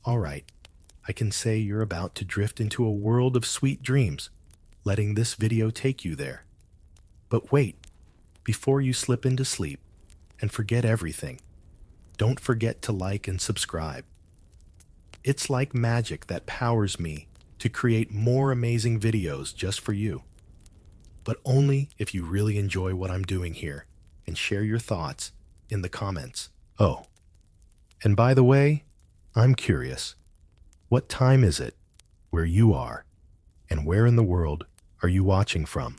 All right, I can say you're about to drift into a world of sweet dreams, letting this video take you there. But wait, before you slip into sleep and forget everything, don't forget to like and subscribe. It's like magic that powers me to create more amazing videos just for you. But only if you really enjoy what I'm doing here and share your thoughts in the comments. Oh, and by the way, I'm curious. What time is it where you are? And where in the world are you watching from?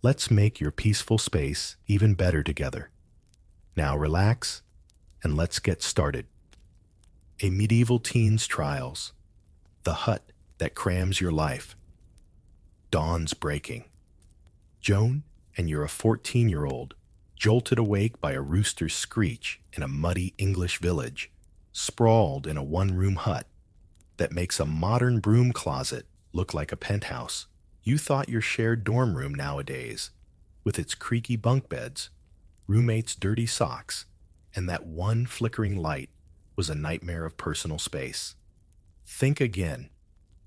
Let's make your peaceful space even better together. Now relax and let's get started. A medieval teen's trials. The hut that crams your life. Dawn's breaking. Joan, and you're a 14-year-old, jolted awake by a rooster's screech in a muddy English village, sprawled in a one-room hut that makes a modern broom closet look like a penthouse. You thought your shared dorm room nowadays, with its creaky bunk beds, roommates' dirty socks, and that one flickering light, was a nightmare of personal space. Think again,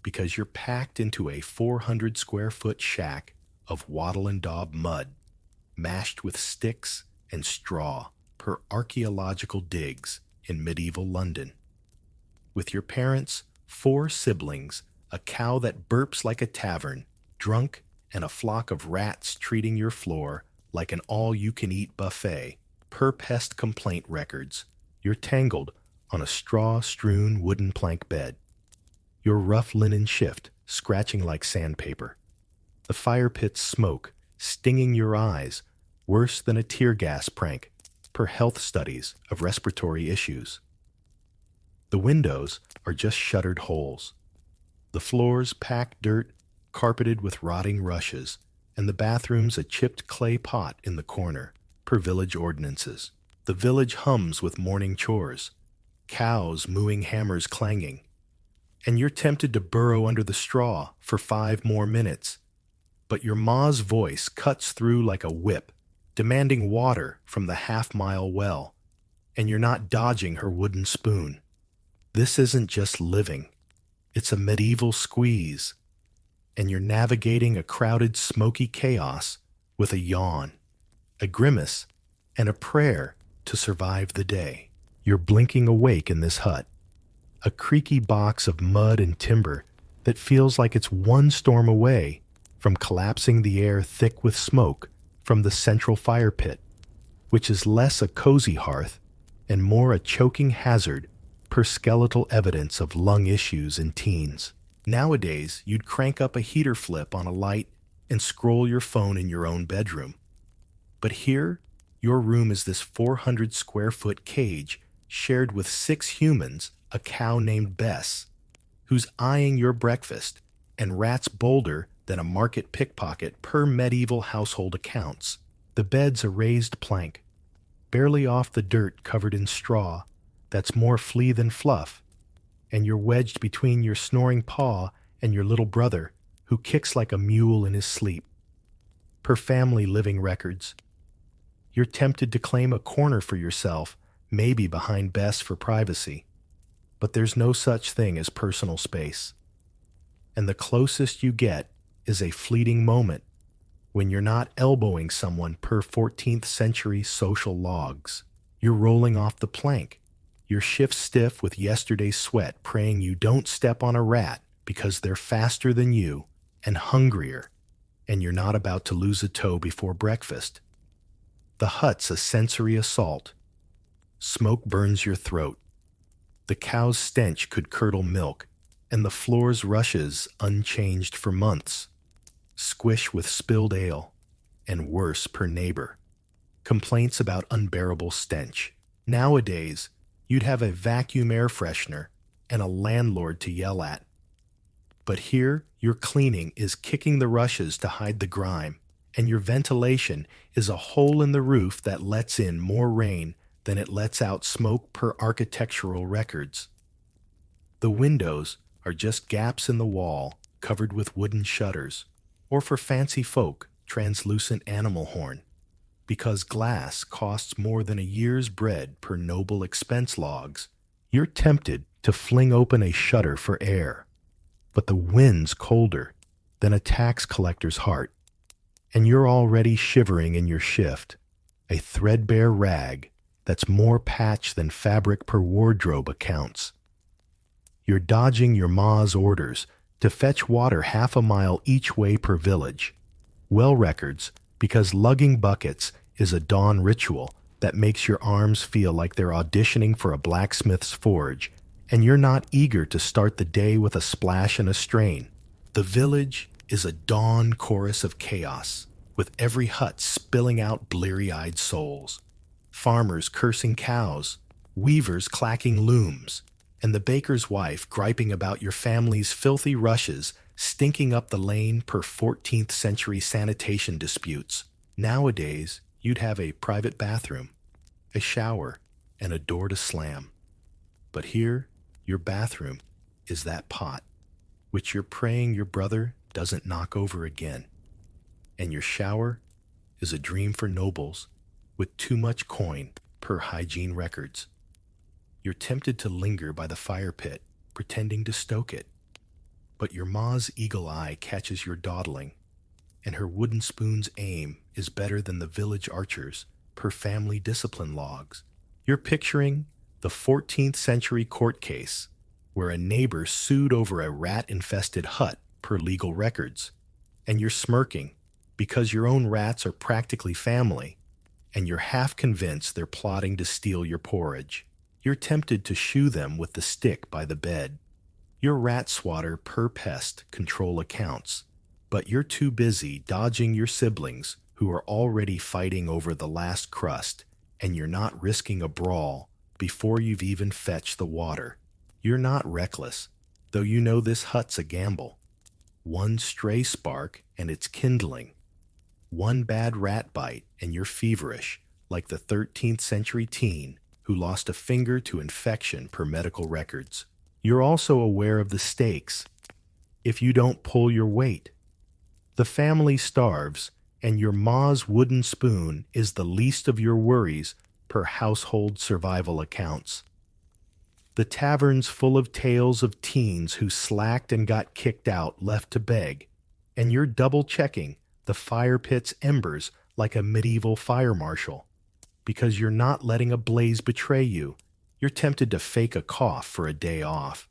because you're packed into a 400-square-foot shack of wattle and daub mud, mashed with sticks and straw per archaeological digs in medieval London. With your parents, 4 siblings, a cow that burps like a tavern, drunk, and a flock of rats treating your floor like an all-you-can-eat buffet, per pest complaint records, you're tangled on a straw-strewn wooden plank bed. Your rough linen shift scratching like sandpaper. The fire pit's smoke stinging your eyes worse than a tear gas prank per health studies of respiratory issues. The windows are just shuttered holes. The floors packed dirt carpeted with rotting rushes, and the bathroom's a chipped clay pot in the corner per village ordinances. The village hums with morning chores, cows mooing, hammers clanging, and you're tempted to burrow under the straw for 5 more minutes. But your ma's voice cuts through like a whip, demanding water from the half-mile well, and you're not dodging her wooden spoon. This isn't just living. It's a medieval squeeze, and you're navigating a crowded, smoky chaos with a yawn, a grimace, and a prayer to survive the day. You're blinking awake in this hut, a creaky box of mud and timber that feels like it's one storm away from collapsing, the air thick with smoke from the central fire pit, which is less a cozy hearth and more a choking hazard per skeletal evidence of lung issues in teens. Nowadays, you'd crank up a heater flip on a light and scroll your phone in your own bedroom. But here, your room is this 400-square-foot cage shared with 6 humans, a cow named Bess, who's eyeing your breakfast, and rats bolder than a market pickpocket per medieval household accounts. The bed's a raised plank, barely off the dirt covered in straw that's more flea than fluff, and you're wedged between your snoring paw and your little brother, who kicks like a mule in his sleep. Per family living records, you're tempted to claim a corner for yourself, maybe behind Bess for privacy, but there's no such thing as personal space. And the closest you get is a fleeting moment when you're not elbowing someone per 14th century social logs. You're rolling off the plank, your shift stiff with yesterday's sweat, praying you don't step on a rat because they're faster than you and hungrier, and you're not about to lose a toe before breakfast. The hut's a sensory assault. Smoke burns your throat. The cow's stench could curdle milk, and the floor's rushes unchanged for months. Squish with spilled ale, and worse per neighbor. Complaints about unbearable stench. Nowadays, you'd have a vacuum air freshener and a landlord to yell at. But here, your cleaning is kicking the rushes to hide the grime, and your ventilation is a hole in the roof that lets in more rain than it lets out smoke per architectural records. The windows are just gaps in the wall covered with wooden shutters, or for fancy folk, translucent animal horn, because glass costs more than a year's bread per noble expense logs. You're tempted to fling open a shutter for air. But the wind's colder than a tax collector's heart, and you're already shivering in your shift, a threadbare rag that's more patch than fabric per wardrobe accounts. You're dodging your ma's orders to fetch water half a mile each way per village. Well records, because lugging buckets is a dawn ritual that makes your arms feel like they're auditioning for a blacksmith's forge, and you're not eager to start the day with a splash and a strain. The village is a dawn chorus of chaos, with every hut spilling out bleary-eyed souls. Farmers cursing cows, weavers clacking looms, and the baker's wife griping about your family's filthy rushes stinking up the lane per 14th century sanitation disputes. Nowadays, you'd have a private bathroom, a shower, and a door to slam. But here, your bathroom is that pot, which you're praying your brother doesn't knock over again. And your shower is a dream for nobles with too much coin per hygiene records. You're tempted to linger by the fire pit, pretending to stoke it. But your ma's eagle eye catches your dawdling, and her wooden spoon's aim is better than the village archer's per family discipline logs. You're picturing the 14th century court case where a neighbor sued over a rat-infested hut per legal records, and you're smirking because your own rats are practically family, and you're half convinced they're plotting to steal your porridge. You're tempted to shoo them with the stick by the bed. Your rat swatter per pest control accounts, but you're too busy dodging your siblings who are already fighting over the last crust, and you're not risking a brawl before you've even fetched the water. You're not reckless, though you know this hut's a gamble. One stray spark and it's kindling. One bad rat bite and you're feverish, like the 13th century teen who lost a finger to infection per medical records. You're also aware of the stakes if you don't pull your weight. The family starves, and your ma's wooden spoon is the least of your worries per household survival accounts. The tavern's full of tales of teens who slacked and got kicked out left to beg, and you're double-checking the fire pit's embers like a medieval fire marshal. Because you're not letting a blaze betray you, you're tempted to fake a cough for a day off.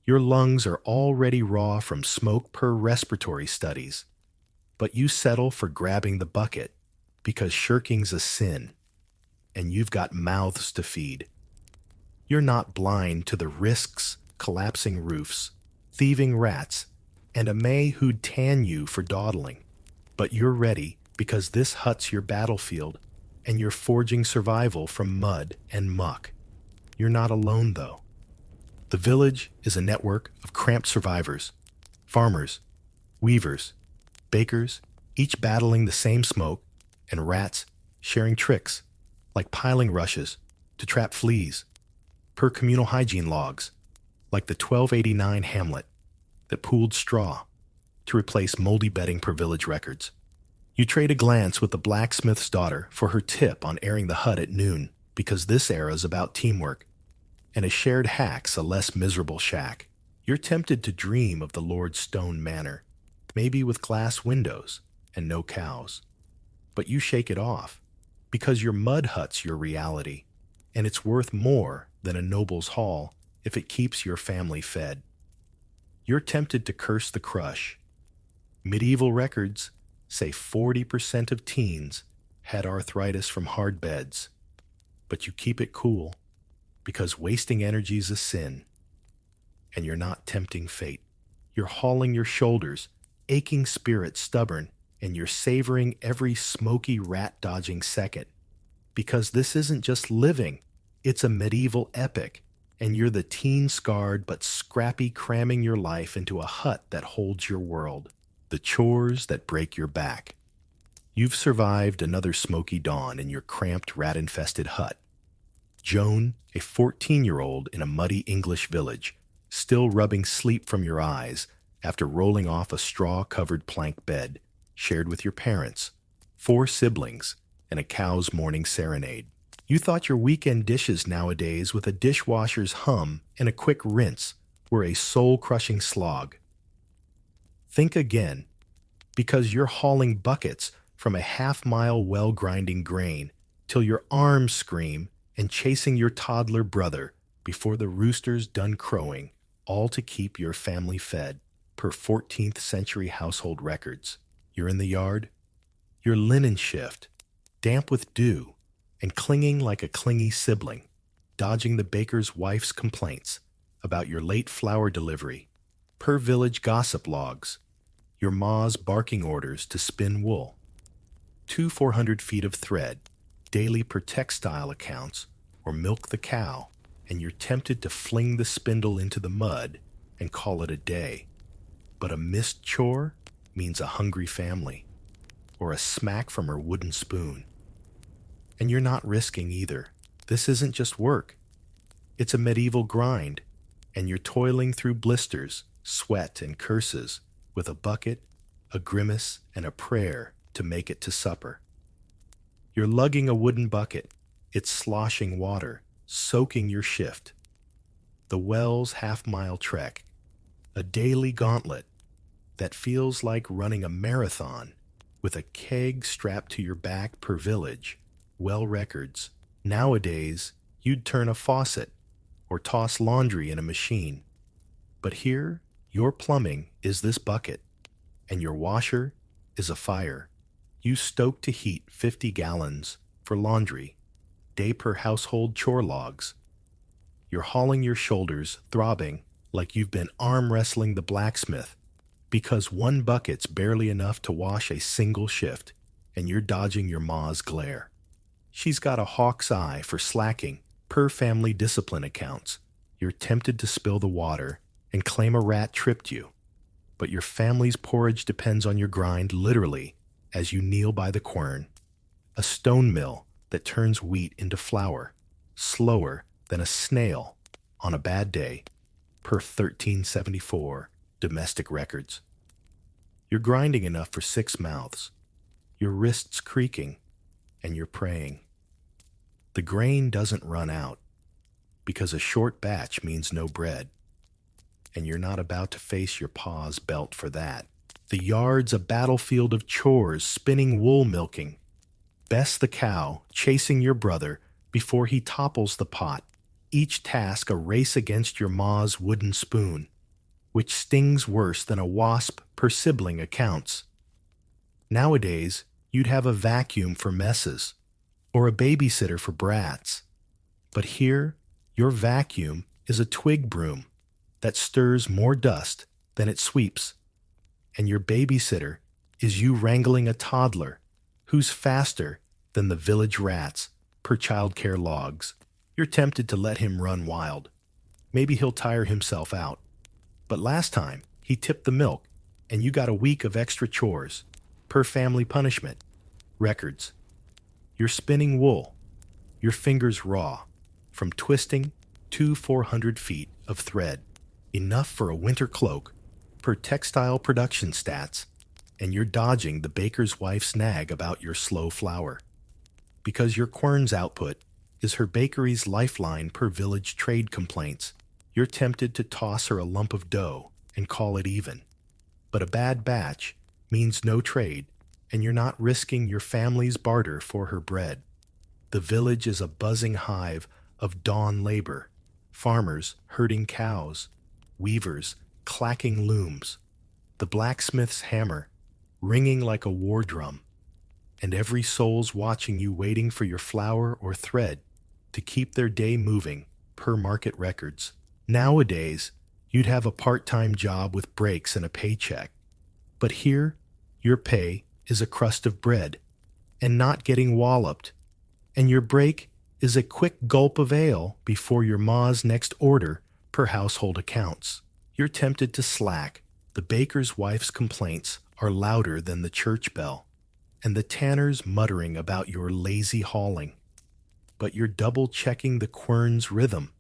Your lungs are already raw from smoke per respiratory studies, but you settle for grabbing the bucket because shirking's a sin, and you've got mouths to feed. You're not blind to the risks, collapsing roofs, thieving rats, and a May who'd tan you for dawdling. But you're ready because this hut's your battlefield, and you're forging survival from mud and muck. You're not alone, though. The village is a network of cramped survivors, farmers, weavers, bakers, each battling the same smoke, and rats sharing tricks, like piling rushes to trap fleas, per communal hygiene logs, like the 1289 Hamlet that pooled straw to replace moldy bedding per village records. You trade a glance with the blacksmith's daughter for her tip on airing the hut at noon, because this era's about teamwork, and a shared hack's a less miserable shack. You're tempted to dream of the Lord's stone manor, maybe with glass windows and no cows. But you shake it off, because your mud hut's your reality, and it's worth more than a noble's hall if it keeps your family fed. You're tempted to curse the crush. Medieval records say 40% of teens had arthritis from hard beds, but you keep it cool because wasting energy's a sin, and you're not tempting fate. You're hauling your shoulders, aching spirit stubborn, and you're savoring every smoky rat-dodging second, because this isn't just living, it's a medieval epic, and you're the teen-scarred but scrappy cramming your life into a hut that holds your world. The chores that break your back. You've survived another smoky dawn in your cramped, rat-infested hut. Joan, a 14-year-old in a muddy English village, still rubbing sleep from your eyes after rolling off a straw-covered plank bed, shared with your parents, 4 siblings, and a cow's morning serenade. You thought your weekend dishes nowadays with a dishwasher's hum and a quick rinse were a soul-crushing slog. Think again, because you're hauling buckets from a half-mile well grinding grain till your arms scream and chasing your toddler brother before the rooster's done crowing, all to keep your family fed, per 14th century household records. You're in the yard, your linen shift, damp with dew, and clinging like a clingy sibling, dodging the baker's wife's complaints about your late flour delivery, per village gossip logs, your ma's barking orders to spin wool, 400 feet of thread, daily per textile accounts, or milk the cow, and you're tempted to fling the spindle into the mud and call it a day. But a missed chore means a hungry family, or a smack from her wooden spoon. And you're not risking either. This isn't just work. It's a medieval grind, and you're toiling through blisters, sweat, and curses with a bucket, a grimace, and a prayer to make it to supper. You're lugging a wooden bucket, its sloshing water, soaking your shift. The well's half-mile trek, a daily gauntlet that feels like running a marathon with a keg strapped to your back per village, well records. Nowadays, you'd turn a faucet or toss laundry in a machine. But here, your plumbing is this bucket, and your washer is a fire. You stoke to heat 50 gallons for laundry, day per household chore logs. You're hauling your shoulders, throbbing like you've been arm wrestling the blacksmith, because one bucket's barely enough to wash a single shift, and you're dodging your ma's glare. She's got a hawk's eye for slacking per family discipline accounts. You're tempted to spill the water and claim a rat tripped you, but your family's porridge depends on your grind literally as you kneel by the quern, a stone mill that turns wheat into flour, slower than a snail on a bad day, per 1374 domestic records. You're grinding enough for 6 mouths, your wrists creaking, and you're praying. The grain doesn't run out, because a short batch means no bread, and you're not about to face your pa's belt for that. The yard's a battlefield of chores, spinning wool milking, Bess the cow chasing your brother before he topples the pot, each task a race against your ma's wooden spoon, which stings worse than a wasp per sibling accounts. Nowadays, you'd have a vacuum for messes, or a babysitter for brats. But here, your vacuum is a twig broom that stirs more dust than it sweeps, and your babysitter is you wrangling a toddler who's faster than the village rats per childcare logs. You're tempted to let him run wild. Maybe he'll tire himself out. But last time, he tipped the milk, and you got a week of extra chores per family punishment. Records. You're spinning wool, your fingers raw, from twisting 400 feet of thread, enough for a winter cloak, per textile production stats, and you're dodging the baker's wife's nag about your slow flour. Because your quern's output is her bakery's lifeline per village trade complaints, you're tempted to toss her a lump of dough and call it even. But a bad batch means no trade, and you're not risking your family's barter for her bread. The village is a buzzing hive of dawn labor, farmers herding cows, weavers clacking looms, the blacksmith's hammer ringing like a war drum, and every soul's watching you waiting for your flour or thread to keep their day moving per market records. Nowadays, you'd have a part-time job with breaks and a paycheck, but here, your pay is a crust of bread and not getting walloped, and your break is a quick gulp of ale before your ma's next order per household accounts. You're tempted to slack. The baker's wife's complaints are louder than the church bell, and the tanner's muttering about your lazy hauling. But you're double-checking the quern's rhythm,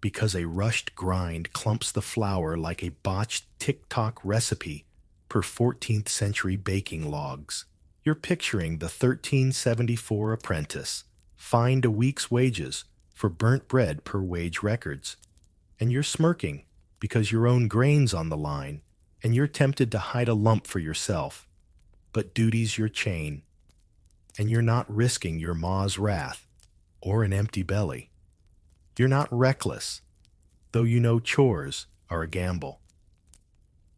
because a rushed grind clumps the flour like a botched TikTok recipe per 14th century baking logs. You're picturing the 1374 apprentice, fined a week's wages for burnt bread per wage records. And you're smirking because your own grain's on the line, and you're tempted to hide a lump for yourself. But duty's your chain, and you're not risking your ma's wrath or an empty belly. You're not reckless, though you know chores are a gamble.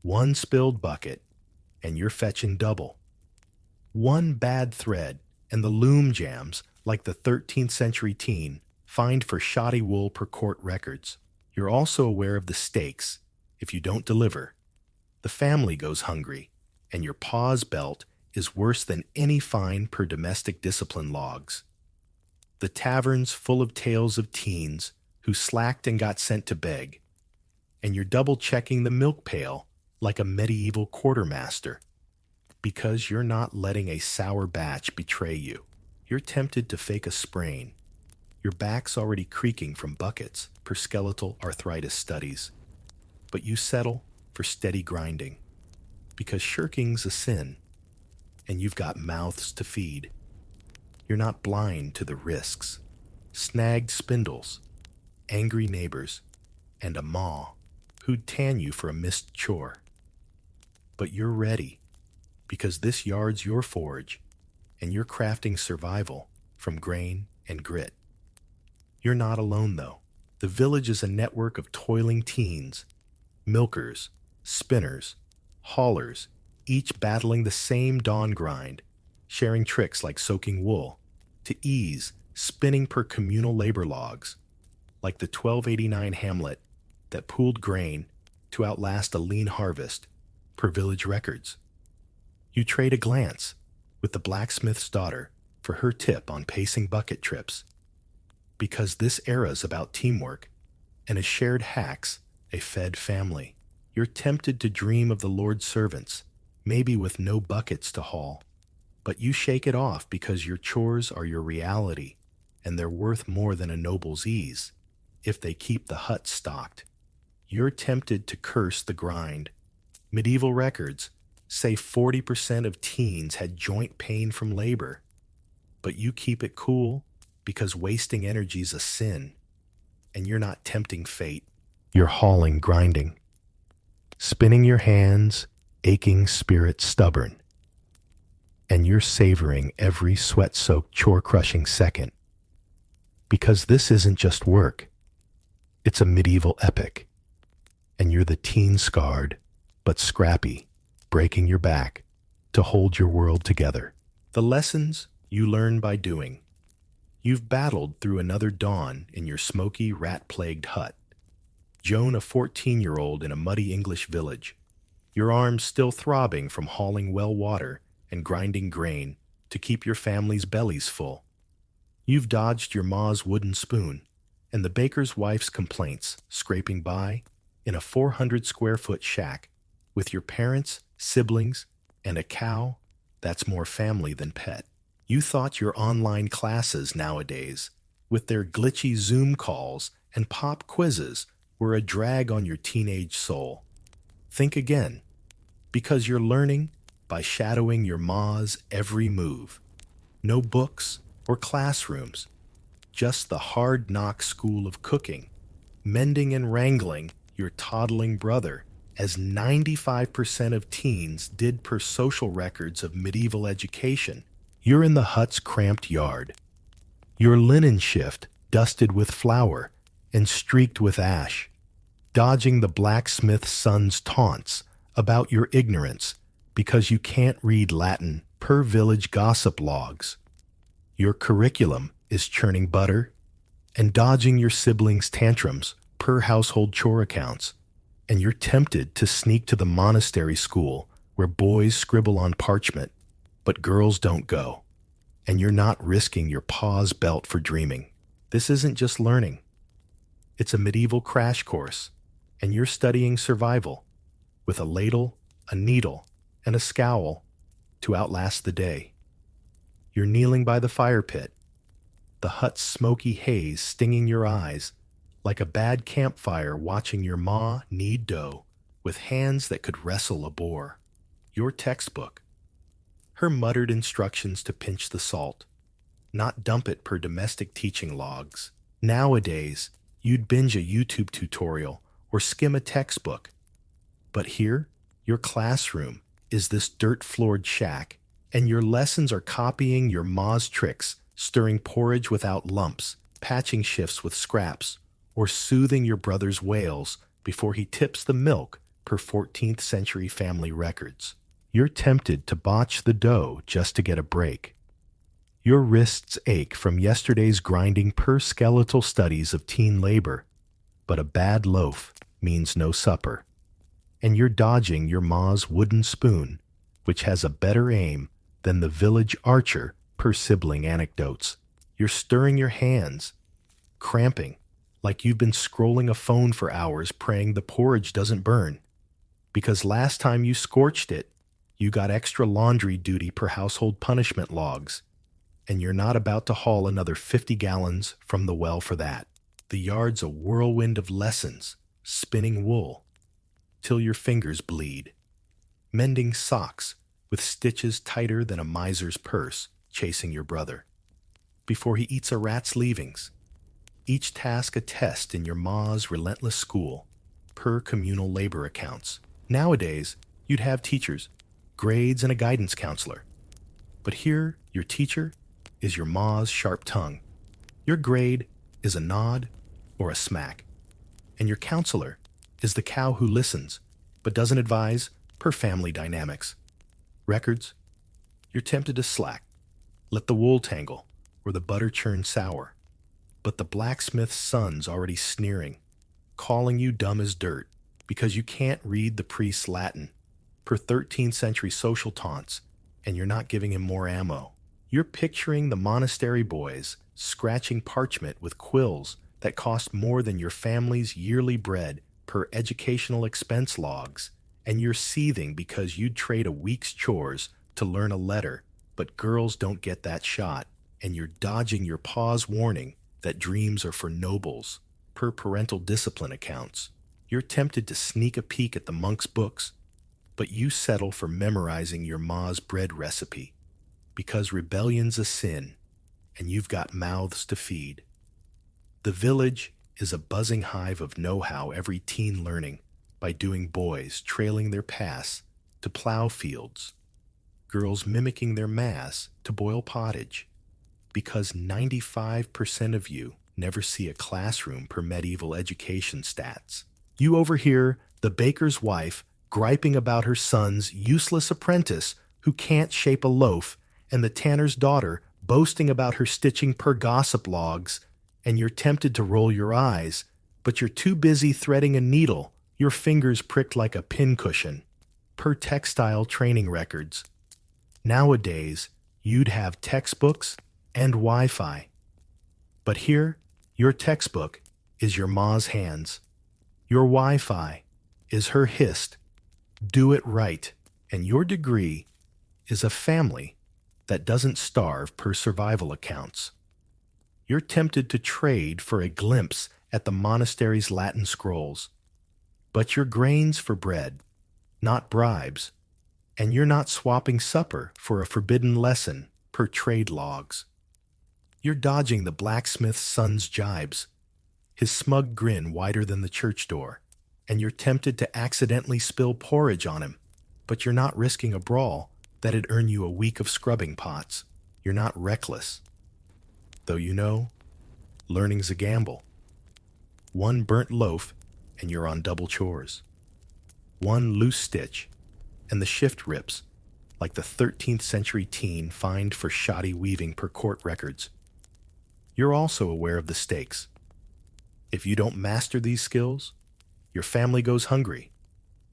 One spilled bucket, and you're fetching double. One bad thread, and the loom jams like the 13th century teen fined for shoddy wool per court records. You're also aware of the stakes if you don't deliver. The family goes hungry, and your pa's belt is worse than any fine per domestic discipline logs. The tavern's full of tales of teens who slacked and got sent to beg, and you're double-checking the milk pail like a medieval quartermaster because you're not letting a sour batch betray you. You're tempted to fake a sprain. Your back's already creaking from buckets per skeletal arthritis studies, but you settle for steady grinding because shirking's a sin, and you've got mouths to feed. You're not blind to the risks, snagged spindles, angry neighbors, and a ma who'd tan you for a missed chore. But you're ready, because this yard's your forge, and you're crafting survival from grain and grit. You're not alone, though. The village is a network of toiling teens, milkers, spinners, haulers, each battling the same dawn grind, sharing tricks like soaking wool, to ease spinning per communal labor logs, like the 1289 hamlet that pooled grain to outlast a lean harvest per village records. You trade a glance with the blacksmith's daughter for her tip on pacing bucket trips, because this era's about teamwork and a shared hacks, a fed family. You're tempted to dream of the Lord's servants, maybe with no buckets to haul, but you shake it off because your chores are your reality, and they're worth more than a noble's ease if they keep the hut stocked. You're tempted to curse the grind. Medieval records say 40% of teens had joint pain from labor, but you keep it cool because wasting energy's a sin, and you're not tempting fate. You're hauling grinding, spinning your hands, aching spirit stubborn, and you're savoring every sweat-soaked, chore-crushing second. Because this isn't just work, it's a medieval epic, and you're the teen-scarred, but scrappy, breaking your back to hold your world together. The lessons you learn by doing. You've battled through another dawn in your smoky, rat-plagued hut. Joan, a 14-year-old in a muddy English village, your arms still throbbing from hauling well water and grinding grain to keep your family's bellies full. You've dodged your ma's wooden spoon and the baker's wife's complaints, scraping by in a 400-square-foot shack with your parents, siblings, and a cow that's more family than pet. You thought your online classes nowadays, with their glitchy Zoom calls and pop quizzes, were a drag on your teenage soul. Think again, because you're learning by shadowing your ma's every move. No books or classrooms, just the hard-knock school of cooking, mending and wrangling your toddling brother, as 95% of teens did per social records of medieval education. You're in the hut's cramped yard, your linen shift dusted with flour and streaked with ash, dodging the blacksmith's son's taunts about your ignorance because you can't read Latin per village gossip logs. Your curriculum is churning butter and dodging your siblings' tantrums per household chore accounts, and you're tempted to sneak to the monastery school where boys scribble on parchment, but girls don't go, and you're not risking your pa's belt for dreaming. This isn't just learning. It's a medieval crash course, and you're studying survival with a ladle, a needle, and a scowl to outlast the day. You're kneeling by the fire pit, the hut's smoky haze stinging your eyes like a bad campfire, watching your ma knead dough with hands that could wrestle a boar. Your textbook, her muttered instructions to pinch the salt, not dump it per domestic teaching logs. Nowadays, you'd binge a YouTube tutorial or skim a textbook. But here, your classroom is this dirt-floored shack, and your lessons are copying your ma's tricks, stirring porridge without lumps, patching shifts with scraps, or soothing your brother's wails before he tips the milk per 14th century family records. You're tempted to botch the dough just to get a break. Your wrists ache from yesterday's grinding per skeletal studies of teen labor, but a bad loaf means no supper. And you're dodging your ma's wooden spoon, which has a better aim than the village archer per sibling anecdotes. You're stirring your hands, cramping, like you've been scrolling a phone for hours praying the porridge doesn't burn. Because last time you scorched it, you got extra laundry duty per household punishment logs, and you're not about to haul another 50 gallons from the well for that. The yard's a whirlwind of lessons, spinning wool, till your fingers bleed, mending socks with stitches tighter than a miser's purse, chasing your brother, before he eats a rat's leavings. Each task a test in your ma's relentless school, per communal labor accounts. Nowadays, you'd have teachers, grades, and a guidance counselor. But here, your teacher is your ma's sharp tongue. Your grade is a nod or a smack. And your counselor is the cow who listens, but doesn't advise per family dynamics. Records, you're tempted to slack, let the wool tangle, or the butter churn sour. But the blacksmith's son's already sneering, calling you dumb as dirt, because you can't read the priest's Latin, per 13th century social taunts, and you're not giving him more ammo. You're picturing the monastery boys scratching parchment with quills that cost more than your family's yearly bread per educational expense logs, and you're seething because you'd trade a week's chores to learn a letter, but girls don't get that shot, and you're dodging your pa's warning that dreams are for nobles, per parental discipline accounts. You're tempted to sneak a peek at the monk's books, but you settle for memorizing your ma's bread recipe, because rebellion's a sin, and you've got mouths to feed. The village is a buzzing hive of know-how every teen learning by doing boys trailing their pass to plow fields, girls mimicking their mass to boil pottage, because 95% of you never see a classroom per medieval education stats. You overhear the baker's wife griping about her son's useless apprentice who can't shape a loaf, and the tanner's daughter boasting about her stitching per gossip logs, and you're tempted to roll your eyes, but you're too busy threading a needle, your fingers pricked like a pincushion, per textile training records. Nowadays, you'd have textbooks and Wi-Fi. But here, your textbook is your ma's hands. Your Wi-Fi is her hist, do it right, and your degree is a family that doesn't starve per survival accounts. You're tempted to trade for a glimpse at the monastery's Latin scrolls, but you're grains for bread, not bribes, and you're not swapping supper for a forbidden lesson per trade logs. You're dodging the blacksmith's son's jibes, his smug grin wider than the church door, and you're tempted to accidentally spill porridge on him, but you're not risking a brawl that'd earn you a week of scrubbing pots. You're not reckless. Though you know, learning's a gamble. One burnt loaf, and you're on double chores. One loose stitch, and the shift rips, like the 13th century teen fined for shoddy weaving per court records. You're also aware of the stakes. If you don't master these skills, your family goes hungry,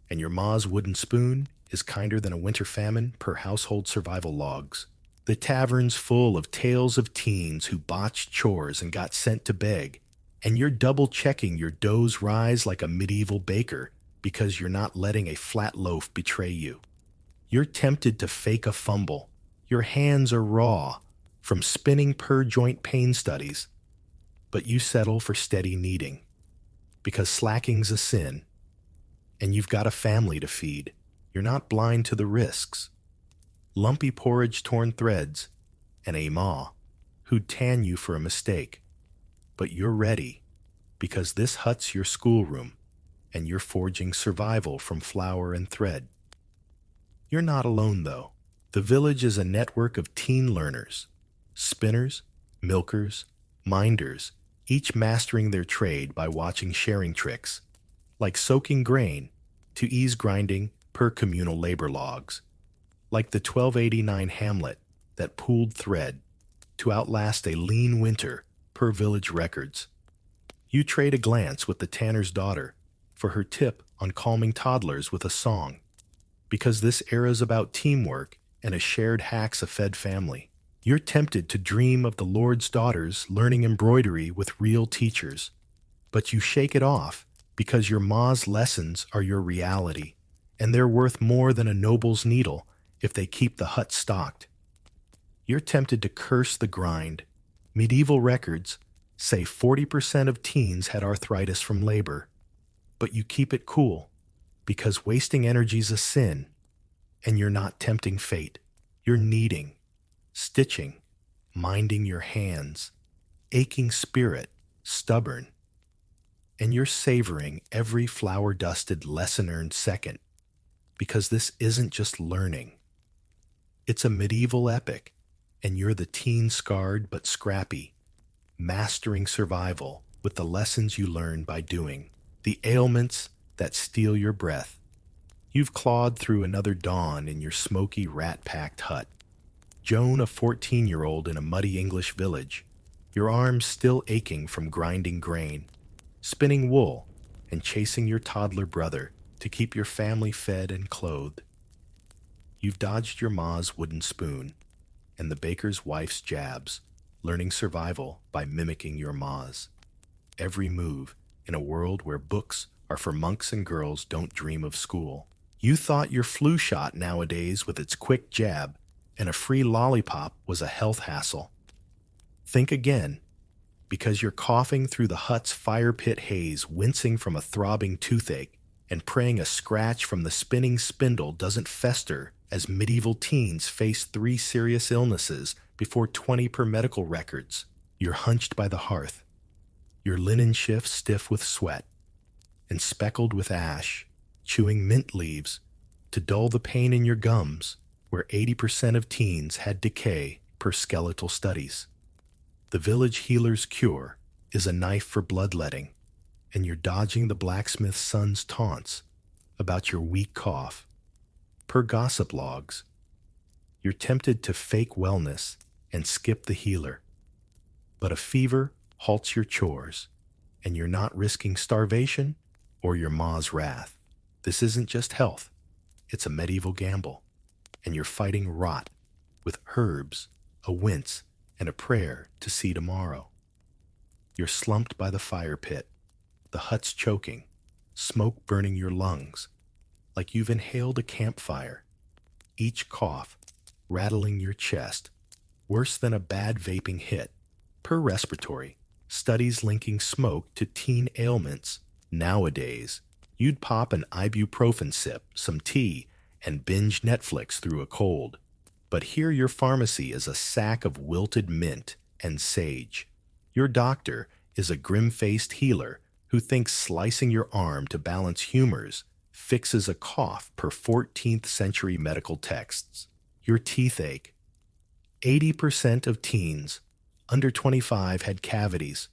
and your ma's wooden spoon is kinder than a winter famine per household survival logs. The tavern's full of tales of teens who botched chores and got sent to beg, and you're double-checking your dough's rise like a medieval baker because you're not letting a flat loaf betray you. You're tempted to fake a fumble. Your hands are raw from spinning per joint pain studies, but you settle for steady kneading because slacking's a sin, and you've got a family to feed. You're not blind to the risks. Lumpy porridge torn threads, and a ma who'd tan you for a mistake. But you're ready, because this hut's your schoolroom, and you're forging survival from flour and thread. You're not alone, though. The village is a network of teen learners, spinners, milkers, minders, each mastering their trade by watching sharing tricks, like soaking grain to ease grinding per communal labor logs, like the 1289 hamlet that pooled thread to outlast a lean winter per village records. You trade a glance with the tanner's daughter for her tip on calming toddlers with a song, because this era's about teamwork and a shared hacks-a-fed family. You're tempted to dream of the Lord's daughters learning embroidery with real teachers, but you shake it off because your ma's lessons are your reality, and they're worth more than a noble's needle if they keep the hut stocked. You're tempted to curse the grind. Medieval records say 40% of teens had arthritis from labor, but you keep it cool because wasting energy's a sin, and you're not tempting fate. You're kneading, stitching, minding your hands, aching spirit, stubborn, and you're savoring every flour-dusted lesson-earned second, because this isn't just learning. It's a medieval epic, and you're the teen-scarred but scrappy, mastering survival with the lessons you learn by doing, the ailments that steal your breath. You've clawed through another dawn in your smoky, rat-packed hut. Joan, a 14-year-old in a muddy English village, your arms still aching from grinding grain, spinning wool, and chasing your toddler brother to keep your family fed and clothed. You've dodged your ma's wooden spoon and the baker's wife's jabs, learning survival by mimicking your ma's. Every move in a world where books are for monks and girls don't dream of school. You thought your flu shot nowadays with its quick jab and a free lollipop was a health hassle. Think again, because you're coughing through the hut's fire pit haze, wincing from a throbbing toothache, and praying a scratch from the spinning spindle doesn't fester as medieval teens face 3 serious illnesses before 20 per medical records. You're hunched by the hearth, your linen shift stiff with sweat and speckled with ash, chewing mint leaves to dull the pain in your gums, where 80% of teens had decay per skeletal studies. The village healer's cure is a knife for bloodletting, and you're dodging the blacksmith's son's taunts about your weak cough. Per gossip logs, you're tempted to fake wellness and skip the healer, but a fever halts your chores, and you're not risking starvation or your ma's wrath. This isn't just health, it's a medieval gamble, and you're fighting rot with herbs, a wince, and a prayer to see tomorrow. You're slumped by the fire pit, the hut's choking, smoke burning your lungs, like you've inhaled a campfire, each cough rattling your chest, worse than a bad vaping hit. Per respiratory, studies linking smoke to teen ailments. Nowadays, you'd pop an ibuprofen sip, some tea, and binge Netflix through a cold. But here your pharmacy is a sack of wilted mint and sage. Your doctor is a grim-faced healer who thinks slicing your arm to balance humors fixes a cough per 14th century medical texts. Your teeth ache. 80% of teens under 25 had cavities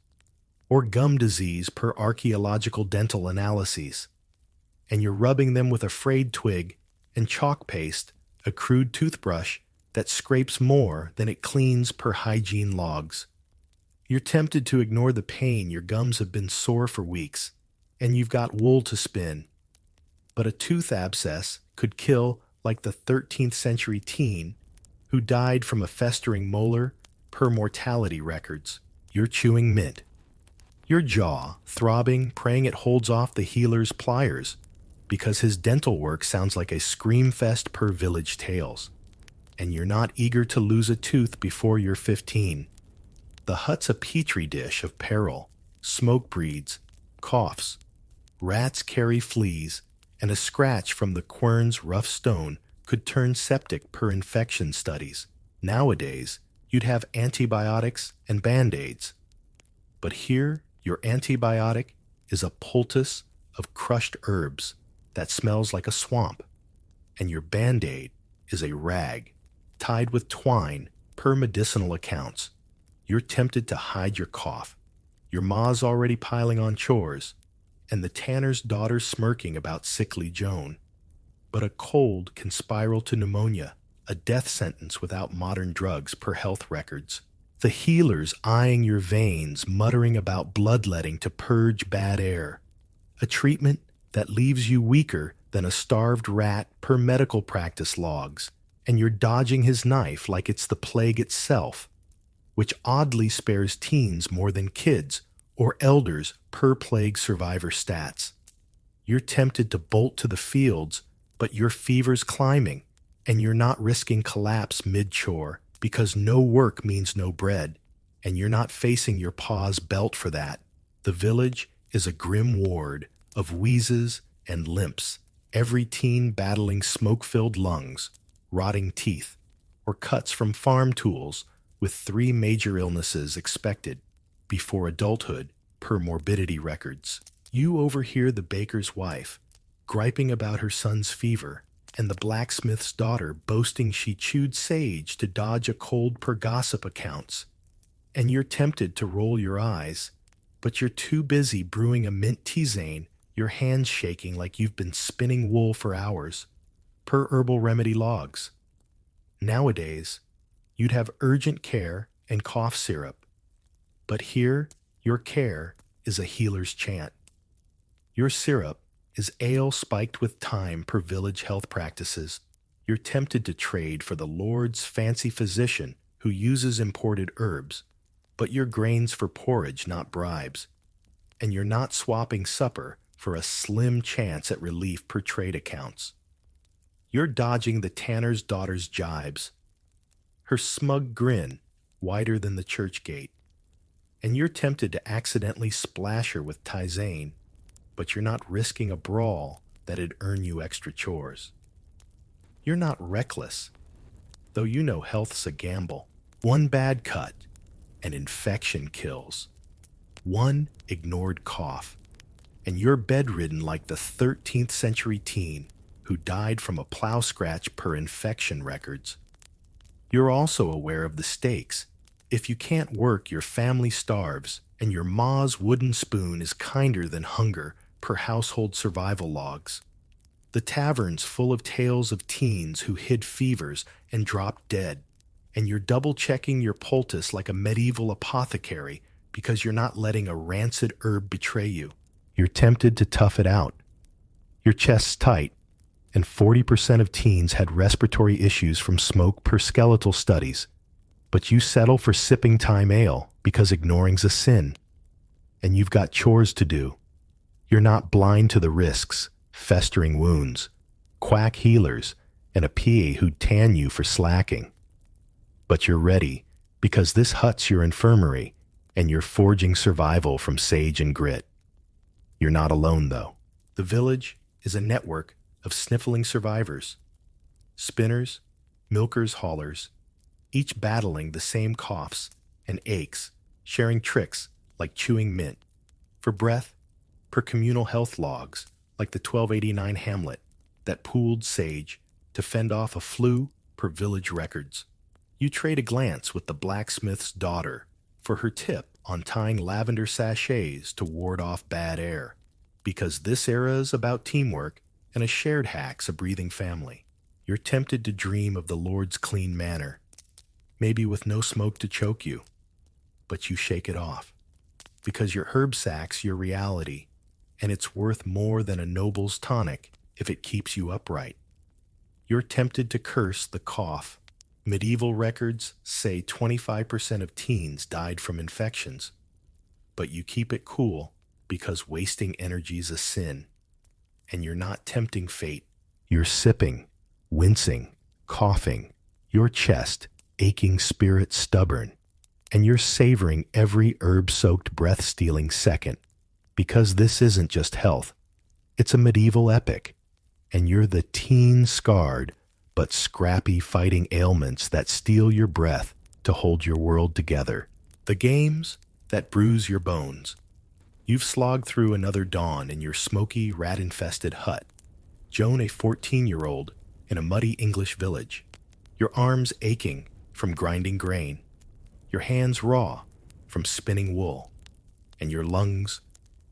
or gum disease per archaeological dental analyses, and you're rubbing them with a frayed twig and chalk paste, a crude toothbrush that scrapes more than it cleans per hygiene logs. You're tempted to ignore the pain. Your gums have been sore for weeks, and you've got wool to spin. But a tooth abscess could kill like the 13th century teen who died from a festering molar per mortality records. You're chewing mint, your jaw throbbing, praying it holds off the healer's pliers, because his dental work sounds like a scream fest per village tales. And you're not eager to lose a tooth before you're 15. The hut's a petri dish of peril. Smoke breeds, coughs, rats carry fleas, and a scratch from the quern's rough stone could turn septic per infection studies. Nowadays, you'd have antibiotics and Band-Aids. But here, your antibiotic is a poultice of crushed herbs that smells like a swamp, and your Band-Aid is a rag tied with twine per medicinal accounts. You're tempted to hide your cough. Your ma's already piling on chores, and the tanner's daughter smirking about sickly Joan. But a cold can spiral to pneumonia, a death sentence without modern drugs per health records. The healers eyeing your veins, muttering about bloodletting to purge bad air. A treatment that leaves you weaker than a starved rat per medical practice logs, and you're dodging his knife like it's the plague itself, which oddly spares teens more than kids or elders per plague survivor stats. You're tempted to bolt to the fields, but your fever's climbing, and you're not risking collapse mid-chore because no work means no bread, and you're not facing your pa's belt for that. The village is a grim ward of wheezes and limps, every teen battling smoke-filled lungs, rotting teeth, or cuts from farm tools, with 3 major illnesses expected before adulthood per morbidity records. You overhear the baker's wife griping about her son's fever, and the blacksmith's daughter boasting she chewed sage to dodge a cold per gossip accounts. And you're tempted to roll your eyes, but you're too busy brewing a mint tisane, your hands shaking like you've been spinning wool for hours, per herbal remedy logs. Nowadays, you'd have urgent care and cough syrup, but here your care is a healer's chant. Your syrup is ale spiked with thyme per village health practices. You're tempted to trade for the Lord's fancy physician who uses imported herbs, but your grains for porridge, not bribes. And you're not swapping supper for a slim chance at relief per trade accounts. You're dodging the tanner's daughter's jibes, her smug grin wider than the church gate, and you're tempted to accidentally splash her with tisane, but you're not risking a brawl that'd earn you extra chores. You're not reckless, though you know health's a gamble. One bad cut, and infection kills. One ignored cough, and you're bedridden like the 13th century teen who died from a plow scratch per infection records. You're also aware of the stakes. If you can't work, your family starves, and your ma's wooden spoon is kinder than hunger per household survival logs. The tavern's full of tales of teens who hid fevers and dropped dead, and you're double-checking your poultice like a medieval apothecary because you're not letting a rancid herb betray you. You're tempted to tough it out. Your chest's tight, and 40% of teens had respiratory issues from smoke per skeletal studies, but you settle for sipping thyme ale because ignoring's a sin. And you've got chores to do. You're not blind to the risks, festering wounds, quack healers, and a PA who'd tan you for slacking. But you're ready because this hut's your infirmary, and you're forging survival from sage and grit. You're not alone, though. The village is a network of sniffling survivors, spinners, milkers, haulers, each battling the same coughs and aches, sharing tricks like chewing mint, for breath per communal health logs like the 1289 Hamlet that pooled sage to fend off a flu per village records. You trade a glance with the blacksmith's daughter for her tip on tying lavender sachets to ward off bad air, because this era is about teamwork and a shared hack's a breathing family. You're tempted to dream of the Lord's clean manor, maybe with no smoke to choke you, but you shake it off, because your herb sack's your reality, and it's worth more than a noble's tonic if it keeps you upright. You're tempted to curse the cough. Medieval records say 25% of teens died from infections, but you keep it cool because wasting energy's a sin, and you're not tempting fate. You're sipping, wincing, coughing, your chest aching, spirit stubborn, and you're savoring every herb-soaked breath-stealing second, because this isn't just health, it's a medieval epic, and you're the teen-scarred but scrappy fighting ailments that steal your breath to hold your world together. The games that bruise your bones. You've slogged through another dawn in your smoky, rat-infested hut. Joan, a 14-year-old in a muddy English village. Your arms aching from grinding grain. Your hands raw from spinning wool. And your lungs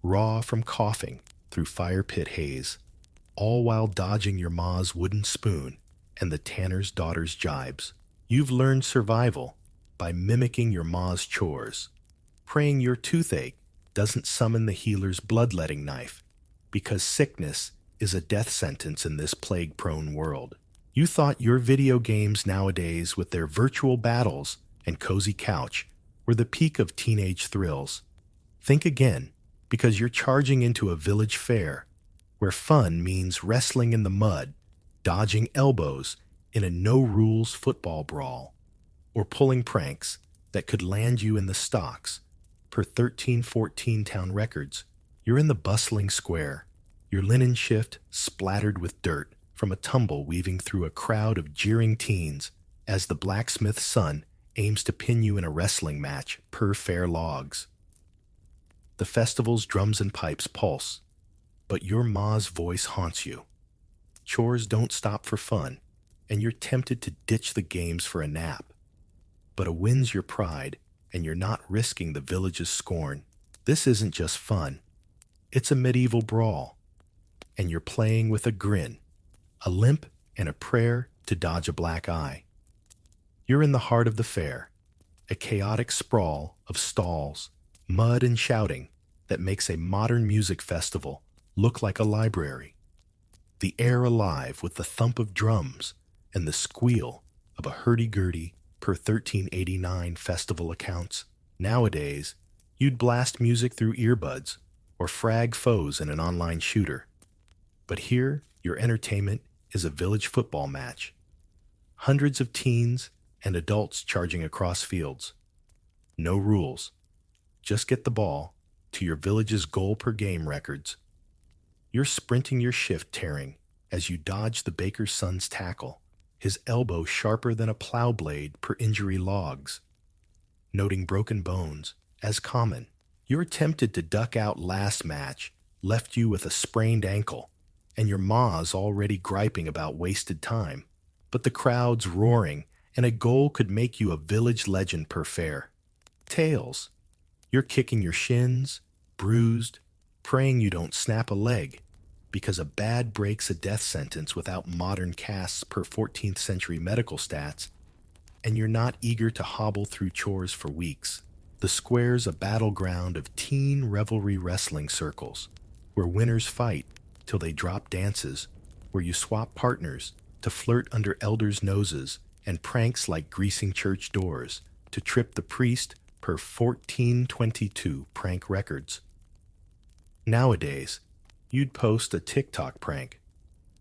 raw from coughing through fire pit haze, all while dodging your ma's wooden spoon and the tanner's daughter's jibes. You've learned survival by mimicking your ma's chores, praying your toothache doesn't summon the healer's bloodletting knife, because sickness is a death sentence in this plague-prone world. You thought your video games nowadays, with their virtual battles and cozy couch, were the peak of teenage thrills. Think again, because you're charging into a village fair where fun means wrestling in the mud, dodging elbows in a no-rules football brawl, or pulling pranks that could land you in the stocks. Per 1314 town records, you're in the bustling square, your linen shift splattered with dirt from a tumble weaving through a crowd of jeering teens as the blacksmith's son aims to pin you in a wrestling match per fair logs. The festival's drums and pipes pulse, but your ma's voice haunts you. Chores don't stop for fun, and you're tempted to ditch the games for a nap. But a win's your pride, and you're not risking the village's scorn. This isn't just fun. It's a medieval brawl, and you're playing with a grin, a limp, and a prayer to dodge a black eye. You're in the heart of the fair, a chaotic sprawl of stalls, mud and shouting that makes a modern music festival look like a library. The air alive with the thump of drums and the squeal of a hurdy-gurdy per 1389 festival accounts. Nowadays, you'd blast music through earbuds or frag foes in an online shooter. But here, your entertainment is a village football match. Hundreds of teens and adults charging across fields. No rules. Just get the ball to your village's goal per game records. You're sprinting your shift tearing as you dodge the baker's son's tackle, his elbow sharper than a plow blade per injury logs. Noting broken bones as common, you're tempted to duck out last match, left you with a sprained ankle, and your ma's already griping about wasted time. But the crowd's roaring, and a goal could make you a village legend per fair. Tails. You're kicking your shins, bruised, praying you don't snap a leg, because a bad break's a death sentence without modern casts per 14th century medical stats, and you're not eager to hobble through chores for weeks. The square's a battleground of teen revelry wrestling circles, where winners fight till they drop dances, where you swap partners to flirt under elders' noses, and pranks like greasing church doors to trip the priest per 1422 prank records. Nowadays, you'd post a TikTok prank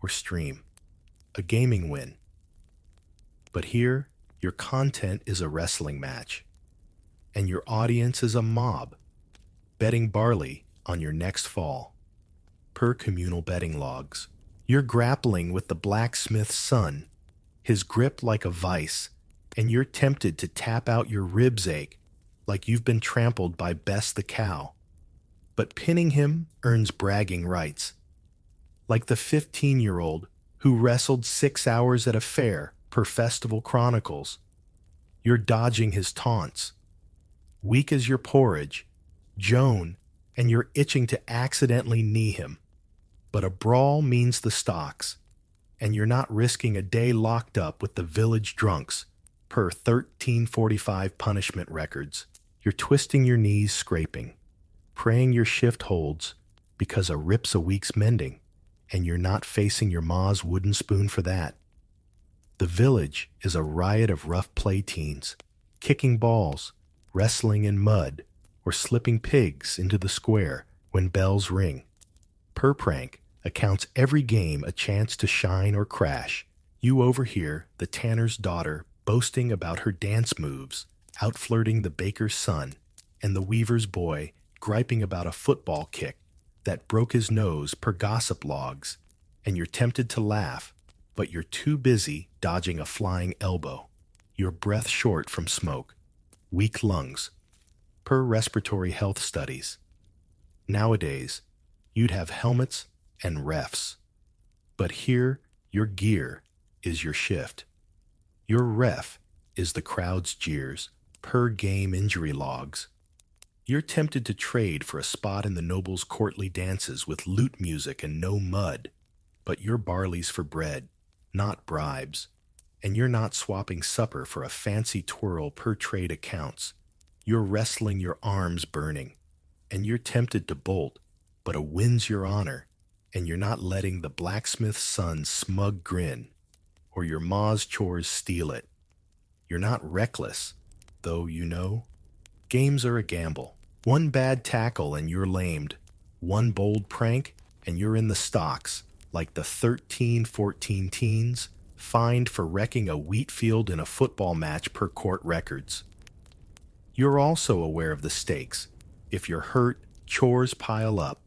or stream a gaming win. But here, your content is a wrestling match, and your audience is a mob, betting barley on your next fall. Per communal betting logs, you're grappling with the blacksmith's son, his grip like a vice, and you're tempted to tap out your ribs ache like you've been trampled by Bess the cow. But pinning him earns bragging rights. Like the 15-year-old who wrestled 6 hours at a fair per Festival Chronicles. You're dodging his taunts. Weak as your porridge, Joan, and you're itching to accidentally knee him. But a brawl means the stocks, and you're not risking a day locked up with the village drunks per 1345 punishment records. You're twisting your knees scraping, praying your shift holds because a rip's a week's mending, and you're not facing your ma's wooden spoon for that. The village is a riot of rough play teens, kicking balls, wrestling in mud, or slipping pigs into the square when bells ring. Per prank accounts every game a chance to shine or crash. You overhear the tanner's daughter boasting about her dance moves, out-flirting the baker's son, and the weaver's boy griping about a football kick that broke his nose per gossip logs, and you're tempted to laugh, but you're too busy dodging a flying elbow. your breath short from smoke, weak lungs, per respiratory health studies. Nowadays, you'd have helmets and refs. But here, your gear is your shift. Your ref is the crowd's jeers, per game injury logs. You're tempted to trade for a spot in the nobles' courtly dances with lute music and no mud, but you're barley's for bread, not bribes. And you're not swapping supper for a fancy twirl per trade accounts. You're wrestling your arms burning, and you're tempted to bolt, but a win's your honor, and you're not letting the blacksmith's son's smug grin, or your ma's chores steal it. You're not reckless, though games are a gamble. One bad tackle and you're lamed. One bold prank and you're in the stocks, like the 13-14 teens fined for wrecking a wheat field in a football match per court records. You're also aware of the stakes. If you're hurt, chores pile up,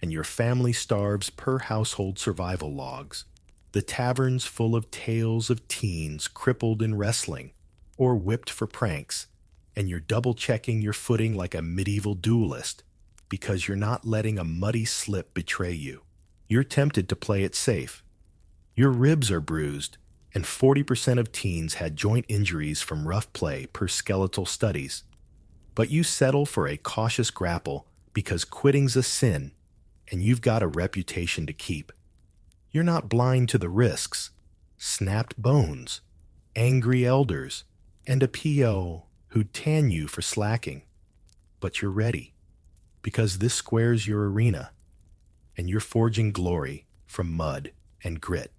and your family starves per household survival logs. The tavern's full of tales of teens crippled in wrestling or whipped for pranks, and you're double-checking your footing like a medieval duelist because you're not letting a muddy slip betray you. You're tempted to play it safe. Your ribs are bruised, and 40% of teens had joint injuries from rough play per skeletal studies. But you settle for a cautious grapple because quitting's a sin, and you've got a reputation to keep. You're not blind to the risks. Snapped bones, angry elders, and a P.O. who'd tan you for slacking. But you're ready, because this square's your arena, and you're forging glory from mud and grit.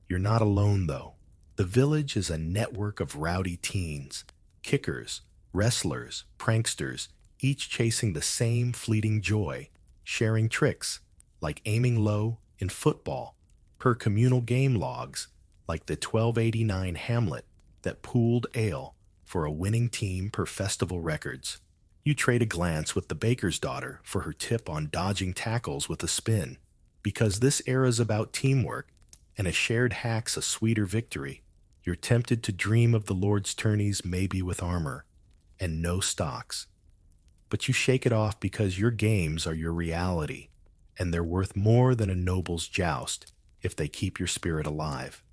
You're not alone, though. The village is a network of rowdy teens, kickers, wrestlers, pranksters, each chasing the same fleeting joy, sharing tricks, like aiming low in football, per communal game logs, like the 1289 Hamlet that pooled ale for a winning team per festival records. You trade a glance with the baker's daughter for her tip on dodging tackles with a spin, because this era's about teamwork, and a shared hack's a sweeter victory. You're tempted to dream of the Lord's tourneys maybe with armor and no stocks. But you shake it off because your games are your reality, and they're worth more than a noble's joust if they keep your spirit alive.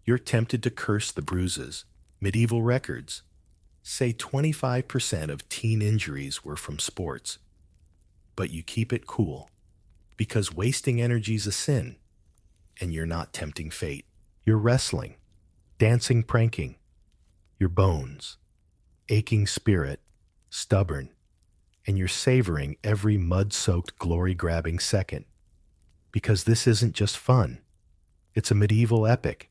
You're tempted to curse the bruises. Medieval records say 25% of teen injuries were from sports. But you keep it cool, because wasting energy's a sin, and you're not tempting fate. You're wrestling, dancing, pranking, your bones, aching spirit, stubborn, and you're savoring every mud-soaked, glory-grabbing second. Because this isn't just fun. It's a medieval epic,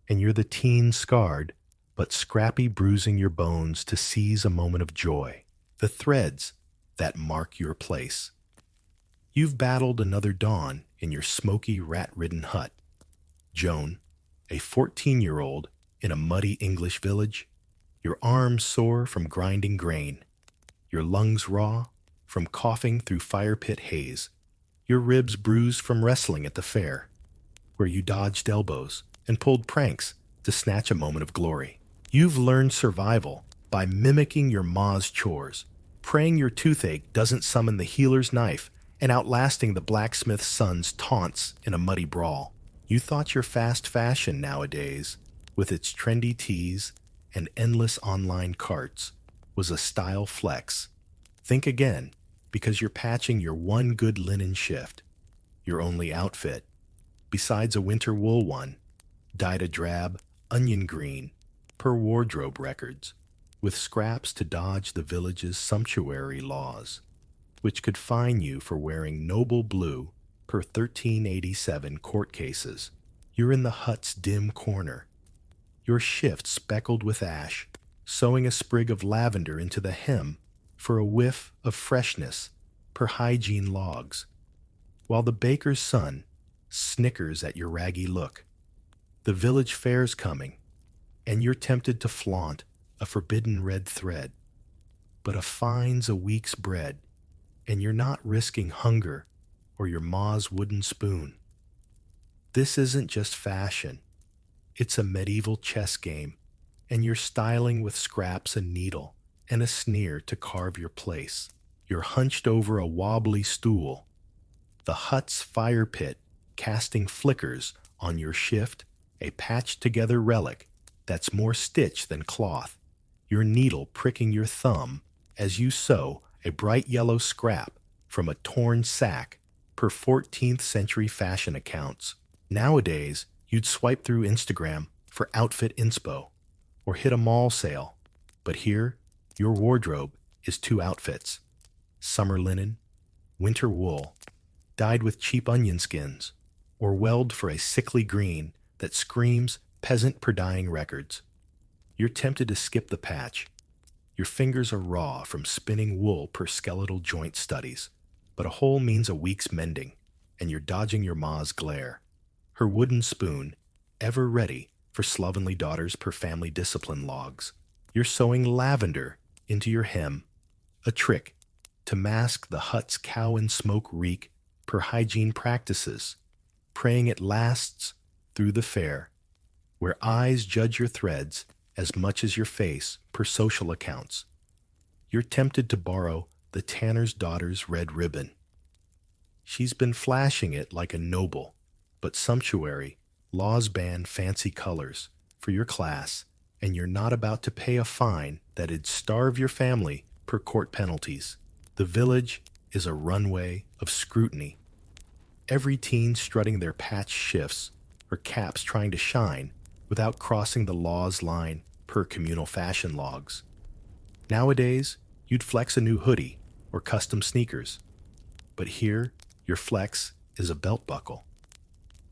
and you're the teen scarred, but scrappy bruising your bones to seize a moment of joy, the threads that mark your place. You've battled another dawn in your smoky, rat-ridden hut. Joan, a 14-year-old in a muddy English village, your arms sore from grinding grain, your lungs raw from coughing through fire pit haze, your ribs bruised from wrestling at the fair, where you dodged elbows and pulled pranks to snatch a moment of glory. You've learned survival by mimicking your ma's chores, praying your toothache doesn't summon the healer's knife, and outlasting the blacksmith's son's taunts in a muddy brawl. You thought your fast fashion nowadays, with its trendy tees and endless online carts, was a style flex. Think again, because you're patching your one good linen shift, your only outfit, besides a winter wool one, dyed a drab onion green per wardrobe records, with scraps to dodge the village's sumptuary laws, which could fine you for wearing noble blue per 1387 court cases. You're in the hut's dim corner, your shift speckled with ash, sewing a sprig of lavender into the hem for a whiff of freshness per hygiene logs, while the baker's son snickers at your raggy look. The village fair's coming, and you're tempted to flaunt a forbidden red thread, but a fine's a week's bread, and you're not risking hunger or your ma's wooden spoon. This isn't just fashion. It's a medieval chess game, and you're styling with scraps and needle and a sneer to carve your place. You're hunched over a wobbly stool, the hut's fire pit casting flickers on your shift, a patched-together relic that's more stitch than cloth, your needle pricking your thumb as you sew a bright yellow scrap from a torn sack per 14th century fashion accounts. Nowadays, you'd swipe through Instagram for outfit inspo or hit a mall sale, but here, your wardrobe is two outfits: summer linen, winter wool, dyed with cheap onion skins, or weld for a sickly green that screams peasant per dyeing records. You're tempted to skip the patch. Your fingers are raw from spinning wool per skeletal joint studies, but a hole means a week's mending, and you're dodging your ma's glare. Her wooden spoon, ever ready for slovenly daughters per family discipline logs. You're sewing lavender into your hem, a trick to mask the hut's cow and smoke reek per hygiene practices, praying it lasts through the fair, where eyes judge your threads as much as your face per social accounts. You're tempted to borrow the tanner's daughter's red ribbon. She's been flashing it like a noble, but sumptuary, laws ban fancy colors for your class, and you're not about to pay a fine that'd starve your family per court penalties. The village is a runway of scrutiny. Every teen strutting their patch shifts or caps trying to shine without crossing the law's line per communal fashion logs. Nowadays, you'd flex a new hoodie or custom sneakers, but here, your flex is a belt buckle.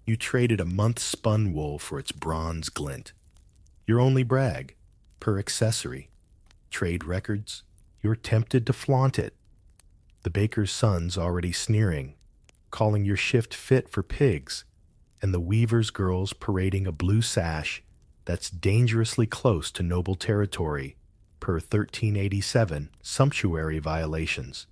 You traded a month's spun wool for its bronze glint. Your only brag, per accessory. Trade records, you're tempted to flaunt it. The baker's son's already sneering, calling your shift fit for pigs, and the weaver's girls parading a blue sash that's dangerously close to noble territory per 1387 sumptuary violations.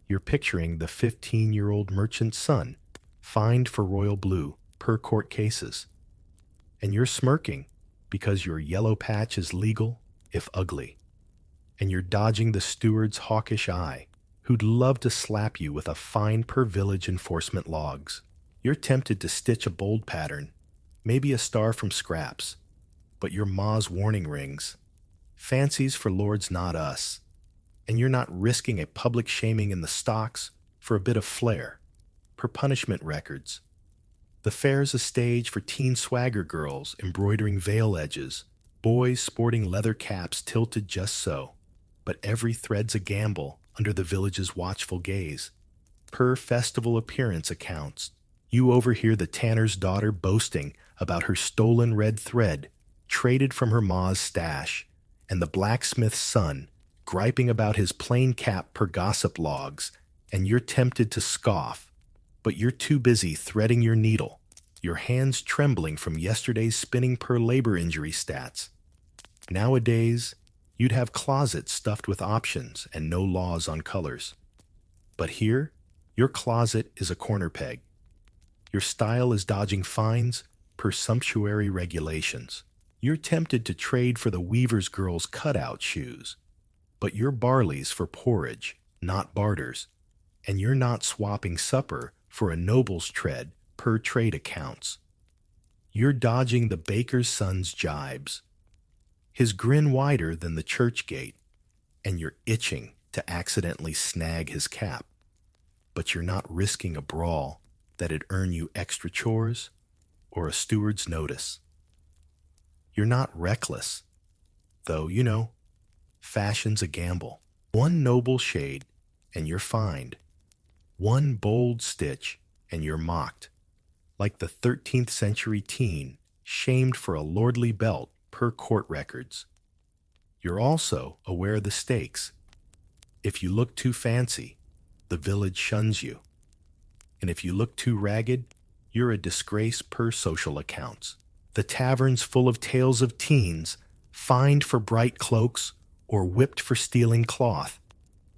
You're picturing the 15-year-old merchant's son, fined for royal blue per court cases. And you're smirking because your yellow patch is legal, if ugly. And you're dodging the steward's hawkish eye, who'd love to slap you with a fine per village enforcement logs. You're tempted to stitch a bold pattern, maybe a star from scraps, but your ma's warning rings. Fancies for lords not us. And you're not risking a public shaming in the stocks for a bit of flair, per punishment records. The fair's a stage for teen swagger girls embroidering veil edges, boys sporting leather caps tilted just so, but every thread's a gamble under the village's watchful gaze. Per festival appearance accounts, you overhear the tanner's daughter boasting about her stolen red thread, traded from her ma's stash, and the blacksmith's son griping about his plain cap per gossip logs, and you're tempted to scoff, but you're too busy threading your needle, your hands trembling from yesterday's spinning per labor injury stats. Nowadays, you'd have closets stuffed with options and no laws on colors. But here, your closet is a corner peg. Your style is dodging fines per sumptuary regulations. You're tempted to trade for the weaver's girl's cutout shoes, but you're barley's for porridge, not barters, and you're not swapping supper for a noble's tread per trade accounts. You're dodging the baker's son's jibes, his grin wider than the church gate, and you're itching to accidentally snag his cap, but you're not risking a brawl that'd earn you extra chores or a steward's notice. You're not reckless, though, fashion's a gamble. One noble shade, and you're fined. One bold stitch, and you're mocked, like the 13th century teen shamed for a lordly belt per court records. You're also aware of the stakes. If you look too fancy, the village shuns you. And if you look too ragged, you're a disgrace per social accounts. The tavern's full of tales of teens fined for bright cloaks or whipped for stealing cloth,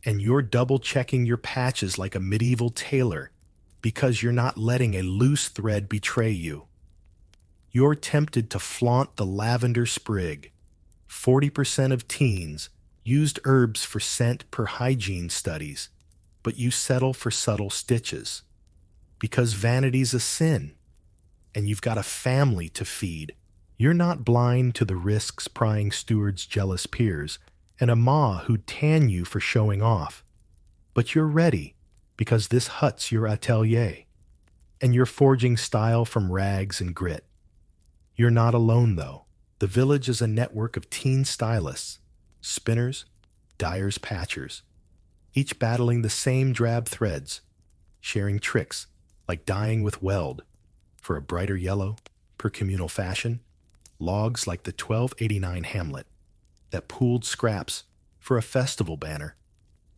and you're double-checking your patches like a medieval tailor because you're not letting a loose thread betray you. You're tempted to flaunt the lavender sprig, 40% of teens used herbs for scent per hygiene studies, but you settle for subtle stitches. Because vanity's a sin, and you've got a family to feed. You're not blind to the risks prying stewards' jealous peers and a ma who'd tan you for showing off. But you're ready, because this hut's your atelier, and you're forging style from rags and grit. You're not alone, though. The village is a network of teen stylists, spinners, dyers, patchers, each battling the same drab threads, sharing tricks like dyeing with weld for a brighter yellow per communal fashion, logs like the 1289 Hamlet that pooled scraps for a festival banner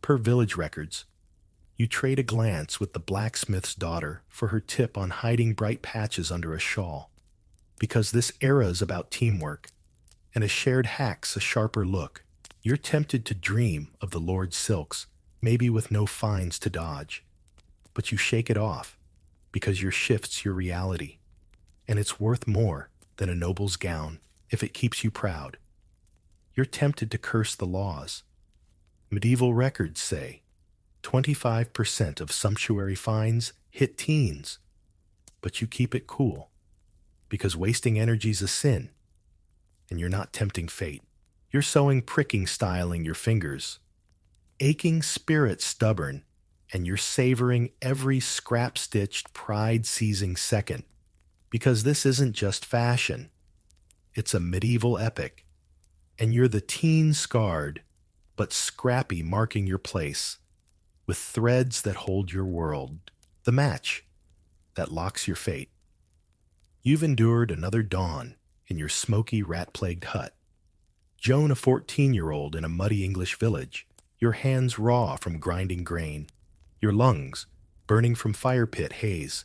per village records. You trade a glance with the blacksmith's daughter for her tip on hiding bright patches under a shawl, because this era is about teamwork, and a shared hack's a sharper look. You're tempted to dream of the Lord's silks, maybe with no fines to dodge, but you shake it off, because your shift's your reality, and it's worth more than a noble's gown if it keeps you proud. You're tempted to curse the laws. Medieval records say 25% of sumptuary fines hit teens, but you keep it cool, because wasting energy's a sin, and you're not tempting fate. You're sewing pricking styling your fingers, aching spirit stubborn, and you're savoring every scrap-stitched pride-seizing second, because this isn't just fashion. It's a medieval epic, and you're the teen scarred, but scrappy marking your place, with threads that hold your world, the match that locks your fate. You've endured another dawn in your smoky, rat-plagued hut. Joan, a 14-year-old in a muddy English village, your hands raw from grinding grain, your lungs burning from fire pit haze,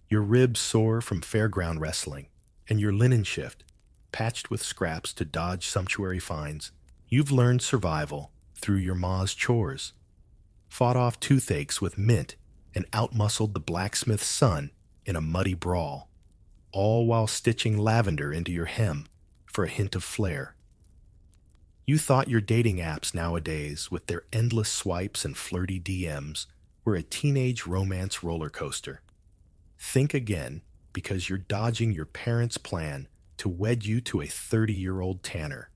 your ribs sore from fairground wrestling, and your linen shift patched with scraps to dodge sumptuary fines. You've learned survival through your ma's chores, fought off toothaches with mint, and outmuscled the blacksmith's son in a muddy brawl, all while stitching lavender into your hem for a hint of flair. You thought your dating apps nowadays, with their endless swipes and flirty DMs, were a teenage romance roller coaster. Think again, because you're dodging your parents' plan to wed you to a 30-year-old tanner,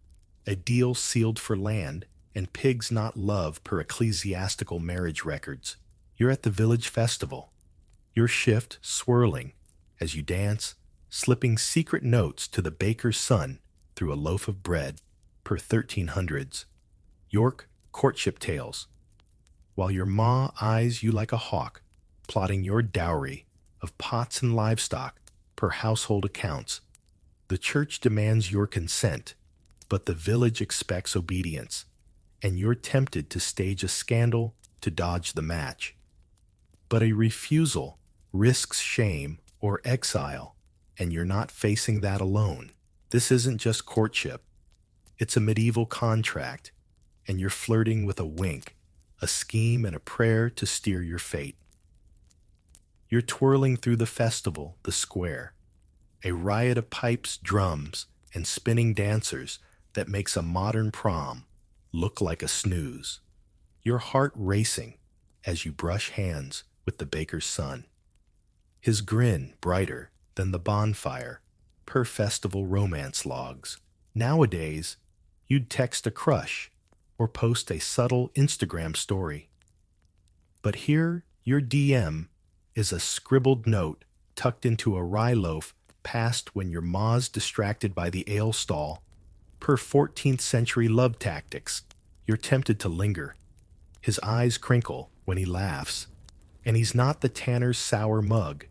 a deal sealed for land and pigs not love per ecclesiastical marriage records. You're at the village festival, your shift swirling as you dance, slipping secret notes to the baker's son through a loaf of bread per 1300s. York courtship tales, while your ma eyes you like a hawk, plotting your dowry of pots and livestock per household accounts. The church demands your consent, but the village expects obedience, and you're tempted to stage a scandal to dodge the match. But a refusal risks shame or exile, and you're not facing that alone. This isn't just courtship. It's a medieval contract, and you're flirting with a wink, a scheme, and a prayer to steer your fate. You're twirling through the festival, the square, a riot of pipes, drums, and spinning dancers that makes a modern prom look like a snooze. Your heart racing as you brush hands with the baker's son, his grin brighter than the bonfire per festival romance logs. Nowadays, you'd text a crush or post a subtle Instagram story. But here, your DM is a scribbled note tucked into a rye loaf passed when your ma's distracted by the ale stall. Per 14th century love tactics, you're tempted to linger. His eyes crinkle when he laughs, and he's not the tanner's sour mug,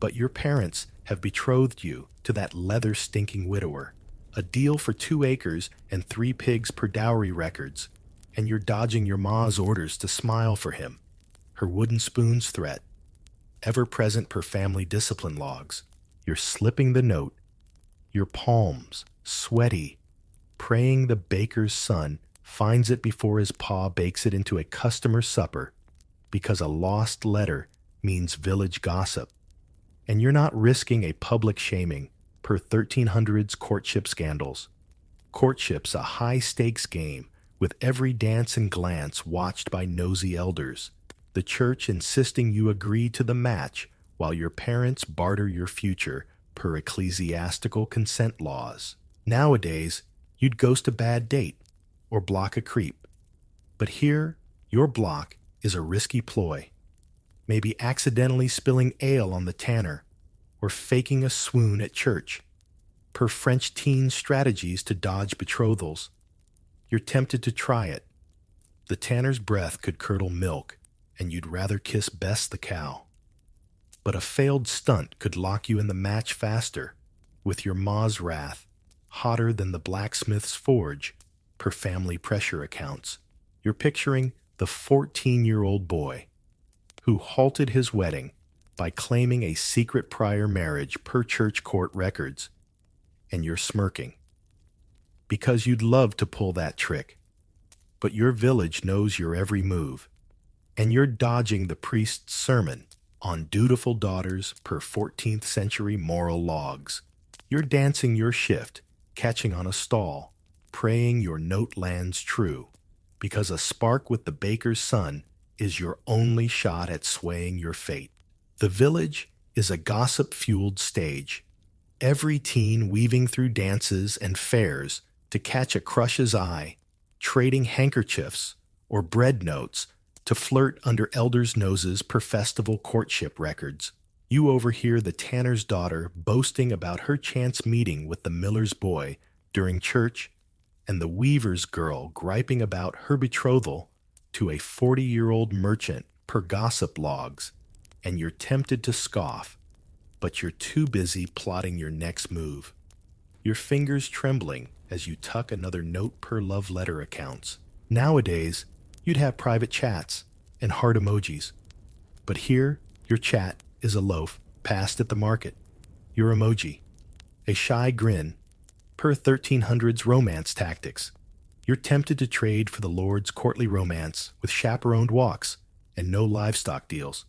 but your parents have betrothed you to that leather-stinking widower, a deal for 2 acres and 3 pigs per dowry records, and you're dodging your ma's orders to smile for him, her wooden spoon's threat, ever-present per family discipline logs. You're slipping the note, your palms sweaty, praying the baker's son finds it before his pa bakes it into a customer supper, because a lost letter means village gossip, and you're not risking a public shaming per 1300s courtship scandals. Courtship's a high-stakes game, with every dance and glance watched by nosy elders. The church insisting you agree to the match while your parents barter your future per ecclesiastical consent laws. Nowadays, you'd ghost a bad date or block a creep. But here, your block is a risky ploy. Maybe accidentally spilling ale on the tanner or faking a swoon at church. Per French teen strategies to dodge betrothals. You're tempted to try it. The tanner's breath could curdle milk, and you'd rather kiss Bess the cow. But a failed stunt could lock you in the match faster, with your ma's wrath hotter than the blacksmith's forge, per family pressure accounts. You're picturing the 14-year-old boy who halted his wedding by claiming a secret prior marriage per church court records, and you're smirking. Because you'd love to pull that trick, but your village knows your every move, and you're dodging the priest's sermon on dutiful daughters per 14th century moral logs. You're dancing your shift, catching on a stall, praying your note lands true, because a spark with the baker's son is your only shot at swaying your fate. The village is a gossip-fueled stage, every teen weaving through dances and fairs to catch a crush's eye, trading handkerchiefs or bread notes to flirt under elders' noses per festival courtship records. You overhear the tanner's daughter boasting about her chance meeting with the miller's boy during church, and the weaver's girl griping about her betrothal to a 40-year-old merchant per gossip logs, and you're tempted to scoff, but you're too busy plotting your next move. Your fingers trembling as you tuck another note per love letter accounts. Nowadays, you'd have private chats and heart emojis. But here, your chat is a loaf passed at the market. Your emoji, a shy grin, per 1300's romance tactics. You're tempted to trade for the Lord's courtly romance with chaperoned walks and no livestock deals.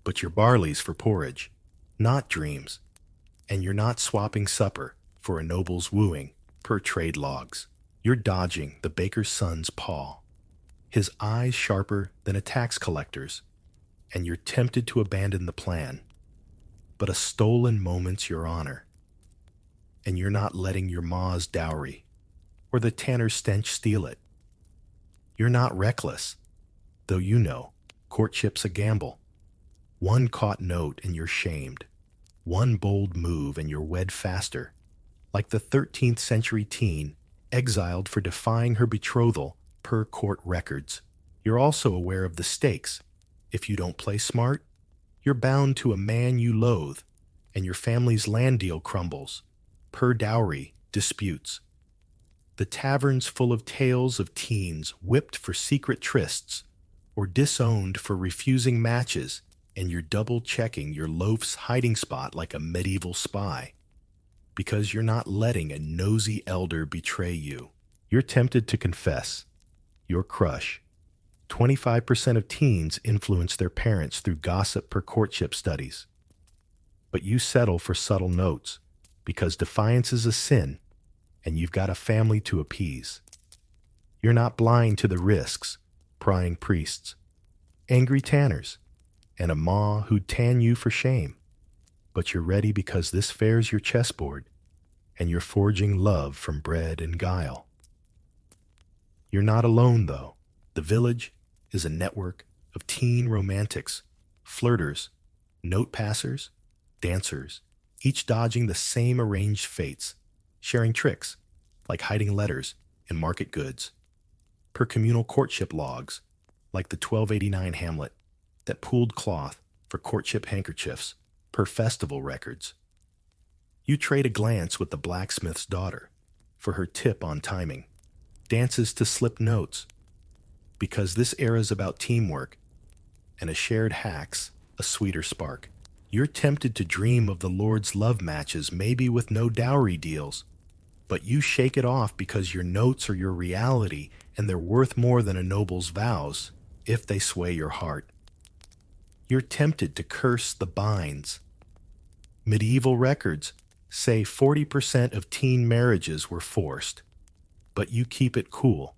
But your barley's for porridge, not dreams. And you're not swapping supper for a noble's wooing per trade logs. You're dodging the baker's son's paw, his eyes sharper than a tax collector's, and you're tempted to abandon the plan. But a stolen moment's your honor, and you're not letting your ma's dowry or the tanner's stench steal it. You're not reckless, though you know courtship's a gamble. One caught note and you're shamed. One bold move and you're wed faster, like the 13th century teen exiled for defying her betrothal per court records. You're also aware of the stakes. If you don't play smart, you're bound to a man you loathe, and your family's land deal crumbles per dowry disputes. The tavern's full of tales of teens whipped for secret trysts or disowned for refusing matches, and you're double-checking your loaf's hiding spot like a medieval spy, because you're not letting a nosy elder betray you. You're tempted to confess your crush. 25% of teens influence their parents through gossip per courtship studies. But you settle for subtle notes, because defiance is a sin, and you've got a family to appease. You're not blind to the risks, prying priests, angry tanners, and a ma who'd tan you for shame. But you're ready because this fair's your chessboard, and you're forging love from bread and guile. You're not alone, though. The village is a network of teen romantics, flirters, note passers, dancers, each dodging the same arranged fates, sharing tricks like hiding letters and market goods, per communal courtship logs like the 1289 Hamlet that pooled cloth for courtship handkerchiefs per festival records. You trade a glance with the blacksmith's daughter for her tip on timing, dances to slip notes, because this era's about teamwork, and a shared hack's a sweeter spark. You're tempted to dream of the Lord's love matches, maybe with no dowry deals, but you shake it off because your notes are your reality, and they're worth more than a noble's vows if they sway your heart. You're tempted to curse the binds. Medieval records say 40% of teen marriages were forced, but you keep it cool.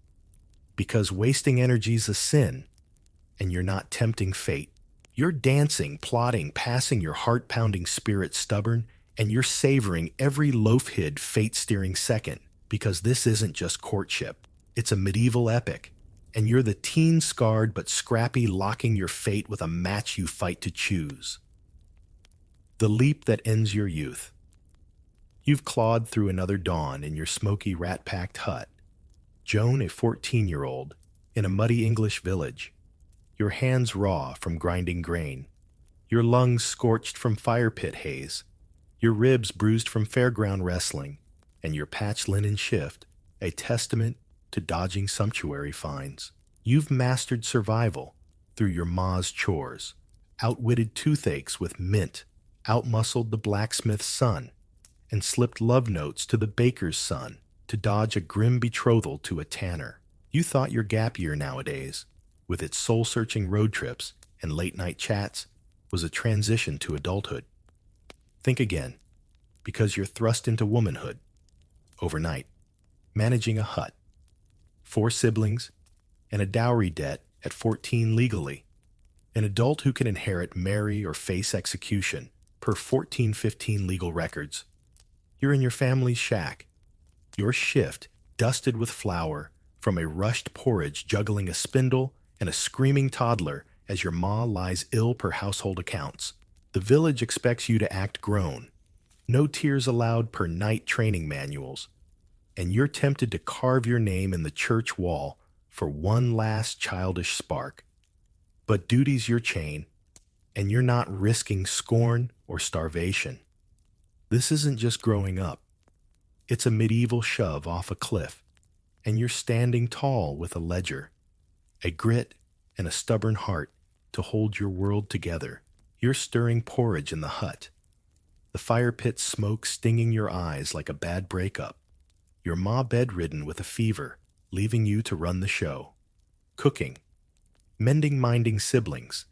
Because wasting energy's a sin, and you're not tempting fate. You're dancing, plotting, passing your heart-pounding spirit stubborn, and you're savoring every loaf-hid, fate-steering second, because this isn't just courtship. It's a medieval epic, and you're the teen-scarred but scrappy locking your fate with a match you fight to choose. The leap that ends your youth. You've clawed through another dawn in your smoky, rat-packed hut. Joan, a 14-year-old, in a muddy English village. Your hands raw from grinding grain. Your lungs scorched from fire pit haze. Your ribs bruised from fairground wrestling. And your patched linen shift, a testament to dodging sumptuary fines. You've mastered survival through your ma's chores, outwitted toothaches with mint, outmuscled the blacksmith's son, and slipped love notes to the baker's son to dodge a grim betrothal to a tanner. You thought your gap year nowadays, with its soul-searching road trips and late-night chats, was a transition to adulthood. Think again, because you're thrust into womanhood. Overnight, managing a hut, 4 siblings, and a dowry debt at 14 legally. An adult who can inherit, marry, or face execution per 1415 legal records. You're in your family's shack, your shift dusted with flour from a rushed porridge juggling a spindle and a screaming toddler as your ma lies ill per household accounts. The village expects you to act grown. No tears allowed per night training manuals. And you're tempted to carve your name in the church wall for one last childish spark. But duty's your chain, and you're not risking scorn or starvation. This isn't just growing up. It's a medieval shove off a cliff, and you're standing tall with a ledger, a grit and a stubborn heart to hold your world together. You're stirring porridge in the hut, the fire pit smoke stinging your eyes like a bad breakup. Your ma bedridden with a fever, leaving you to run the show. Cooking, mending minding siblings,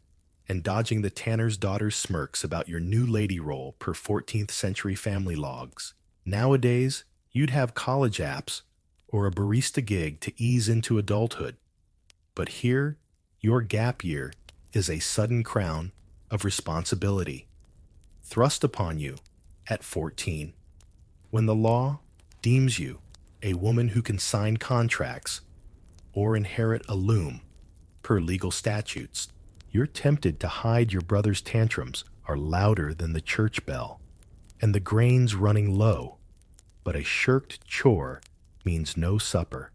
and dodging the tanner's daughter's smirks about your new lady role per 14th century family logs. Nowadays, you'd have college apps or a barista gig to ease into adulthood. But here, your gap year is a sudden crown of responsibility, thrust upon you at 14, when the law deems you a woman who can sign contracts or inherit a loom per legal statutes. You're tempted to hide your brother's tantrums are louder than the church bell, and the grain's running low, but a shirked chore means no supper.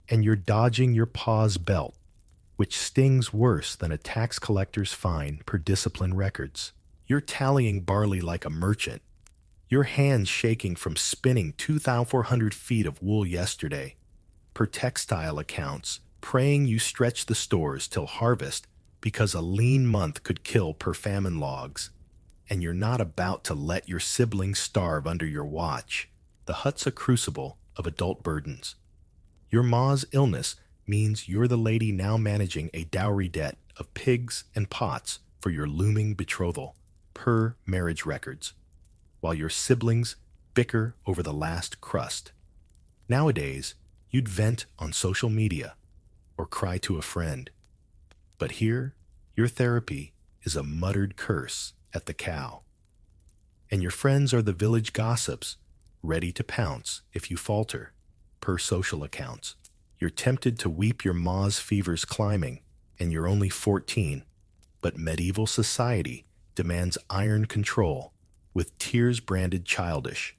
And you're dodging your pa's belt, which stings worse than a tax collector's fine per discipline records. You're tallying barley like a merchant, your hands shaking from spinning 2,400 feet of wool yesterday, per textile accounts, praying you stretch the stores till harvest because a lean month could kill per famine logs. And you're not about to let your siblings starve under your watch. The hut's a crucible of adult burdens. Your ma's illness means you're the lady now managing a dowry debt of pigs and pots for your looming betrothal, per marriage records, while your siblings bicker over the last crust. Nowadays, you'd vent on social media or cry to a friend. But here, your therapy is a muttered curse at the cow. And your friends are the village gossips, ready to pounce if you falter, per social accounts. You're tempted to weep your ma's fevers climbing, and you're only 14, but medieval society demands iron control, with tears branded childish.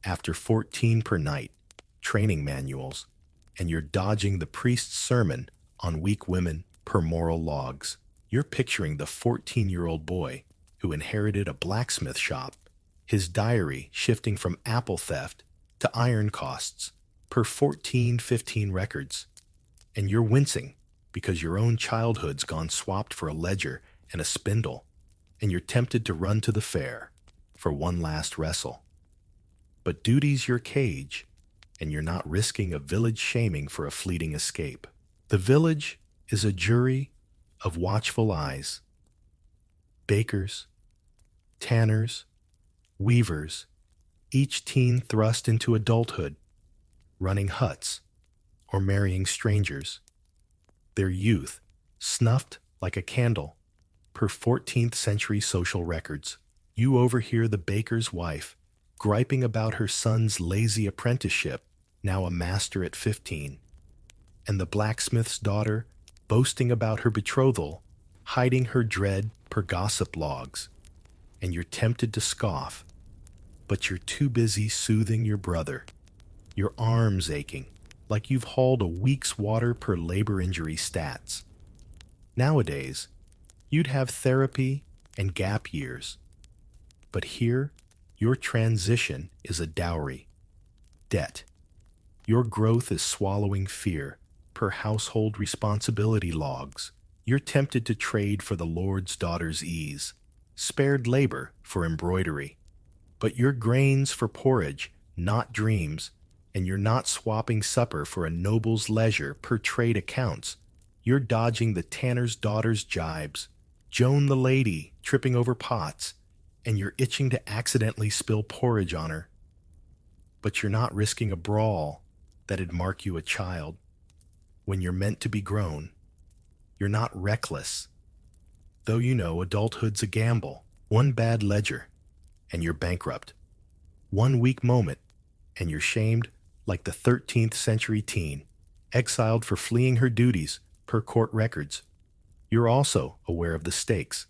After 14 per night, training manuals, and you're dodging the priest's sermon on weak women per moral logs. You're picturing the 14-year-old boy who inherited a blacksmith shop, his diary shifting from apple theft to iron costs per 1415 records. And you're wincing because your own childhood's gone swapped for a ledger and a spindle, and you're tempted to run to the fair for one last wrestle. But duty's your cage, and you're not risking a village shaming for a fleeting escape. The village is a jury of watchful eyes. Bakers, tanners, weavers, each teen thrust into adulthood, running huts, or marrying strangers. Their youth snuffed like a candle per 14th century social records. You overhear the baker's wife griping about her son's lazy apprenticeship, now a master at 15, and the blacksmith's daughter boasting about her betrothal, hiding her dread per gossip logs. And you're tempted to scoff, but you're too busy soothing your brother, your arms aching like you've hauled a week's water per labor injury stats. Nowadays, you'd have therapy and gap years. But here, your transition is a dowry. Debt. Your growth is swallowing fear per household responsibility logs. You're tempted to trade for the Lord's daughter's ease, spared labor for embroidery. But your grains for porridge, not dreams, and you're not swapping supper for a noble's leisure per trade accounts. You're dodging the tanner's daughter's jibes, Joan the lady tripping over pots, and you're itching to accidentally spill porridge on her. But you're not risking a brawl that'd mark you a child. When you're meant to be grown, you're not reckless. Though you know adulthood's a gamble. One bad ledger, and you're bankrupt. One weak moment, and you're shamed like the 13th century teen, exiled for fleeing her duties per court records. You're also aware of the stakes.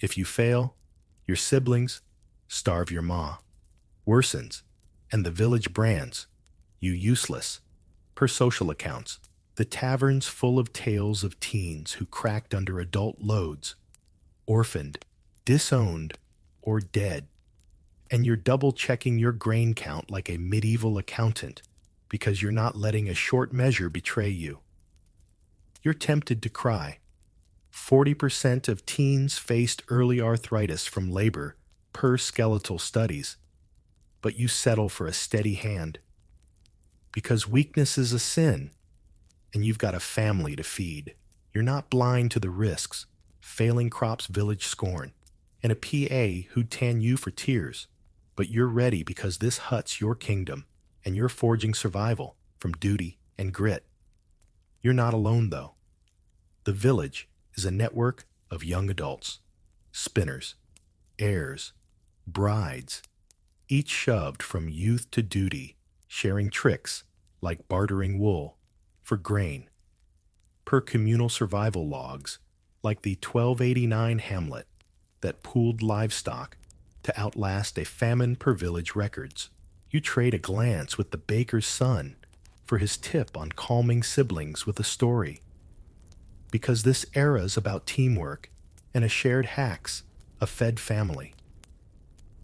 If you fail, your siblings starve your ma, worsens, and the village brands you useless per social accounts. The tavern's full of tales of teens who cracked under adult loads, orphaned, disowned, or dead. And you're double-checking your grain count like a medieval accountant because you're not letting a short measure betray you. You're tempted to cry. 40% of teens faced early arthritis from labor per skeletal studies, but you settle for a steady hand. Because weakness is a sin, and you've got a family to feed. You're not blind to the risks, failing crops village scorn, and a PA who'd tan you for tears. But you're ready because this hut's your kingdom, and you're forging survival from duty and grit. You're not alone, though. The village is a network of young adults, spinners, heirs, brides, each shoved from youth to duty, sharing tricks like bartering wool for grain, per communal survival logs like the 1289 hamlet that pooled livestock to outlast a famine per village records. You trade a glance with the baker's son for his tip on calming siblings with a story. Because this era's about teamwork and a shared hacks, a fed family.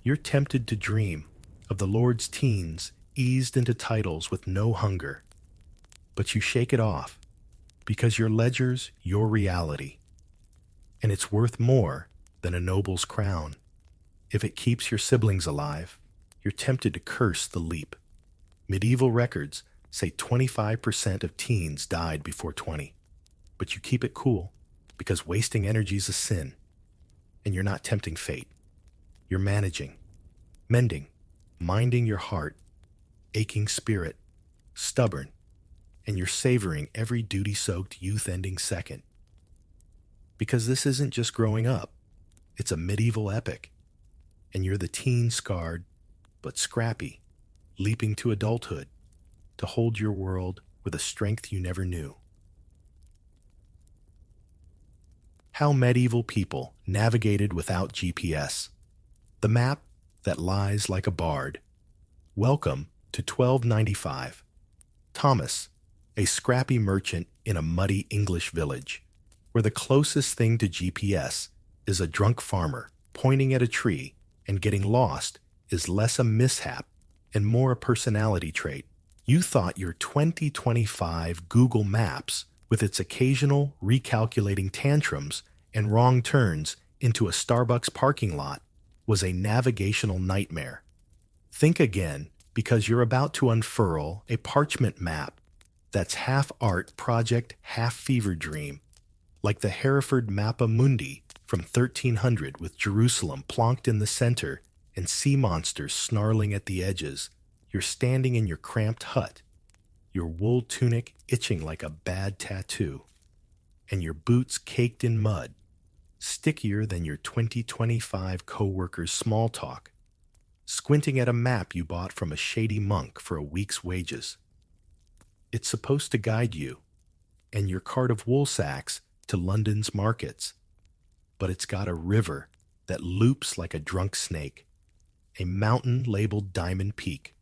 You're tempted to dream of the Lord's teens eased into titles with no hunger. But you shake it off because your ledger's your reality. And it's worth more than a noble's crown. If it keeps your siblings alive, you're tempted to curse the leap. Medieval records say 25% of teens died before 20. But you keep it cool because wasting energy's a sin. And you're not tempting fate. You're managing, mending, minding your heart, aching spirit, stubborn, and you're savoring every duty-soaked youth-ending second. Because this isn't just growing up. It's a medieval epic. And you're the teen-scarred, but scrappy, leaping to adulthood to hold your world with a strength you never knew. How medieval people navigated without GPS. The map that lies like a bard. Welcome to 1295. Thomas, a scrappy merchant in a muddy English village, where the closest thing to GPS is a drunk farmer pointing at a tree, and getting lost is less a mishap and more a personality trait. You thought your 2025 Google Maps, with its occasional recalculating tantrums and wrong turns into a Starbucks parking lot, was a navigational nightmare. Think again, because you're about to unfurl a parchment map that's half art project, half fever dream, like the Hereford Mappa Mundi from 1300 with Jerusalem plonked in the center and sea monsters snarling at the edges. You're standing in your cramped hut your wool tunic itching like a bad tattoo, and your boots caked in mud, stickier than your 2025 coworkers' small talk, squinting at a map you bought from a shady monk for a week's wages. It's supposed to guide you and your cart of wool sacks to London's markets, but it's got a river that loops like a drunk snake, a mountain labeled Diamond Peak,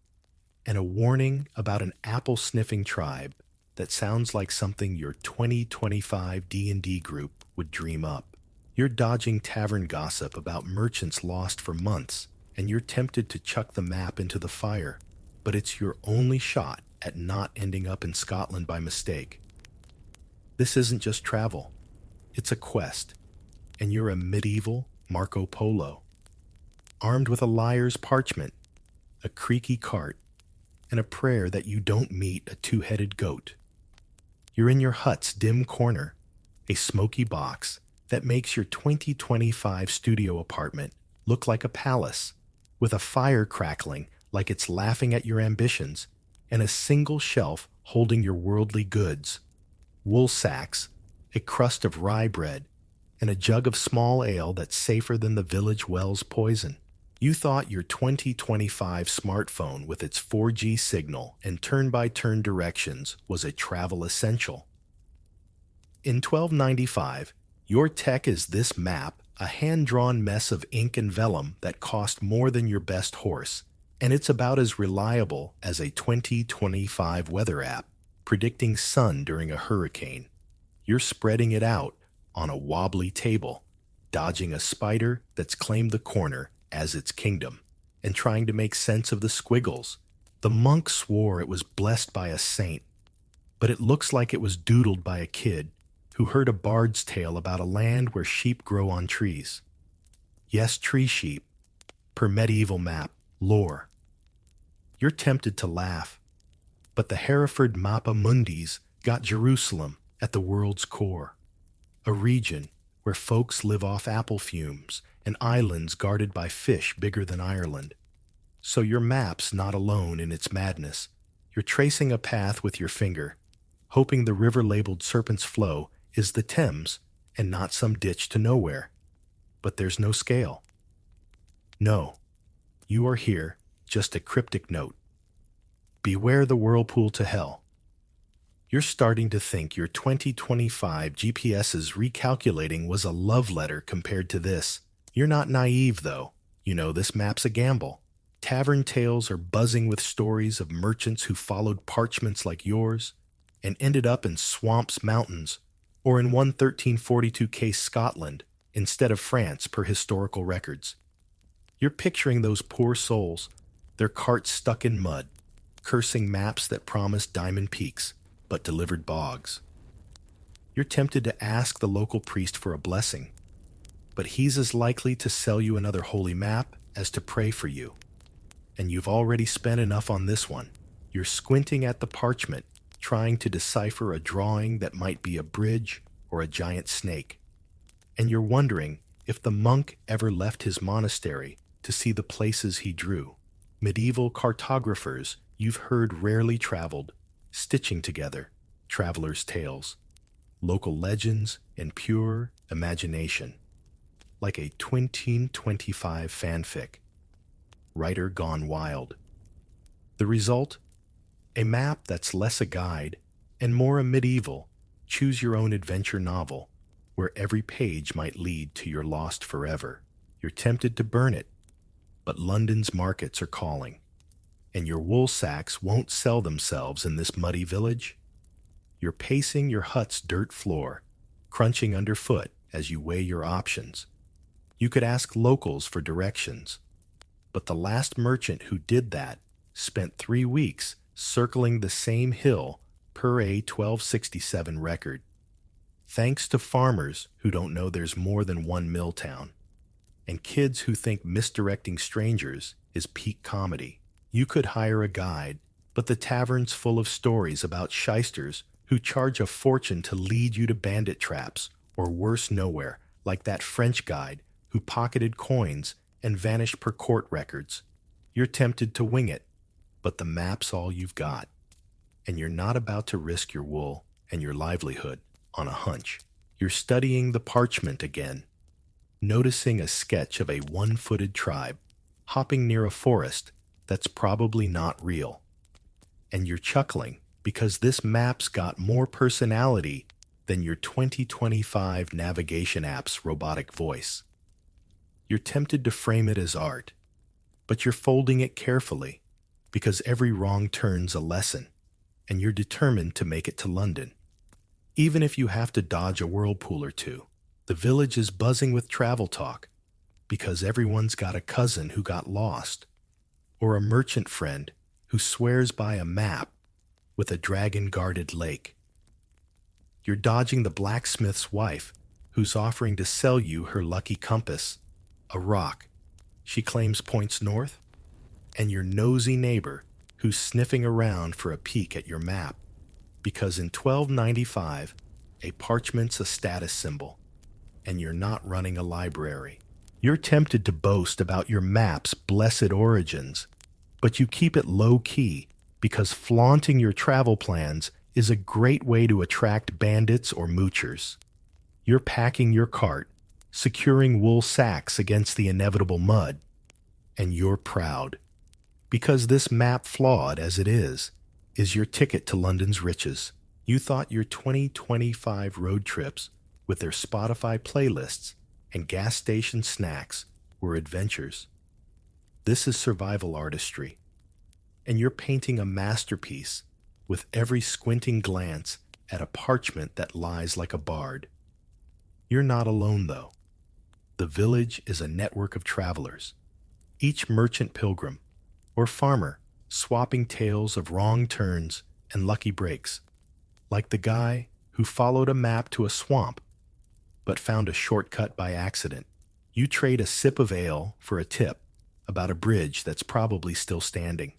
and a warning about an apple-sniffing tribe that sounds like something your 2025 D&D group would dream up. You're dodging tavern gossip about merchants lost for months, and you're tempted to chuck the map into the fire, but it's your only shot at not ending up in Scotland by mistake. This isn't just travel, it's a quest, and you're a medieval Marco Polo, armed with a liar's parchment, a creaky cart, and a prayer that you don't meet a two-headed goat. You're in your hut's dim corner, a smoky box that makes your 2025 studio apartment look like a palace, with a fire crackling like it's laughing at your ambitions, and a single shelf holding your worldly goods, wool sacks, a crust of rye bread, and a jug of small ale that's safer than the village well's poison. You thought your 2025 smartphone with its 4G signal and turn-by-turn directions was a travel essential. In 1295, your tech is this map, a hand-drawn mess of ink and vellum that cost more than your best horse, and it's about as reliable as a 2025 weather app predicting sun during a hurricane. You're spreading it out on a wobbly table, dodging a spider that's claimed the corner as its kingdom, and trying to make sense of the squiggles. The monk swore it was blessed by a saint, but it looks like it was doodled by a kid who heard a bard's tale about a land where sheep grow on trees. Yes, tree sheep, per medieval map, lore. You're tempted to laugh, but the Hereford Mappa Mundis got Jerusalem at the world's core, a region where folks live off apple fumes and islands guarded by fish bigger than Ireland. So your map's not alone in its madness. You're tracing a path with your finger, hoping the river labeled Serpent's Flow is the Thames and not some ditch to nowhere. But there's no scale. No, you are here, just a cryptic note. Beware the whirlpool to hell. You're starting to think your 2025 GPS's recalculating was a love letter compared to this. You're not naive, though. You know this map's a gamble. Tavern tales are buzzing with stories of merchants who followed parchments like yours and ended up in swamps, mountains, or in 1342 case Scotland instead of France per historical records. You're picturing those poor souls, their carts stuck in mud, cursing maps that promised diamond peaks but delivered bogs. You're tempted to ask the local priest for a blessing, but he's as likely to sell you another holy map as to pray for you. And you've already spent enough on this one. You're squinting at the parchment, trying to decipher a drawing that might be a bridge or a giant snake. And you're wondering if the monk ever left his monastery to see the places he drew. Medieval cartographers you've heard rarely traveled, stitching together travelers' tales, local legends, and pure imagination. Like a 2025 fanfic. Writer gone wild. The result? A map that's less a guide and more a medieval, choose-your-own-adventure novel where every page might lead to your lost forever. You're tempted to burn it, but London's markets are calling, and your wool sacks won't sell themselves in this muddy village. You're pacing your hut's dirt floor, crunching underfoot as you weigh your options. You could ask locals for directions, but the last merchant who did that spent 3 weeks circling the same hill per a 1267 record. Thanks to farmers who don't know there's more than one mill town, and kids who think misdirecting strangers is peak comedy. You could hire a guide, but the tavern's full of stories about shysters who charge a fortune to lead you to bandit traps, or worse nowhere, like that French guide who pocketed coins and vanished per court records. You're tempted to wing it, but the map's all you've got. and you're not about to risk your wool and your livelihood on a hunch. You're studying the parchment again, noticing a sketch of a one-footed tribe hopping near a forest that's probably not real. And you're chuckling because this map's got more personality than your 2025 navigation app's robotic voice. You're tempted to frame it as art, but you're folding it carefully because every wrong turn's a lesson, and you're determined to make it to London. Even if you have to dodge a whirlpool or two, the village is buzzing with travel talk because everyone's got a cousin who got lost, or a merchant friend who swears by a map with a dragon-guarded lake. You're dodging the blacksmith's wife who's offering to sell you her lucky compass, a rock she claims points north, and your nosy neighbor who's sniffing around for a peek at your map, because in 1295, a parchment's a status symbol, and you're not running a library. You're tempted to boast about your map's blessed origins, but you keep it low-key because flaunting your travel plans is a great way to attract bandits or moochers. You're packing your cart, securing wool sacks against the inevitable mud, and you're proud. Because this map, flawed as it is your ticket to London's riches. You thought your 2025 road trips, with their Spotify playlists and gas station snacks, were adventures. This is survival artistry, and you're painting a masterpiece with every squinting glance at a parchment that lies like a bard. You're not alone, though. The village is a network of travelers, each merchant pilgrim or farmer swapping tales of wrong turns and lucky breaks, like the guy who followed a map to a swamp but found a shortcut by accident. You trade a sip of ale for a tip about a bridge that's probably still standing,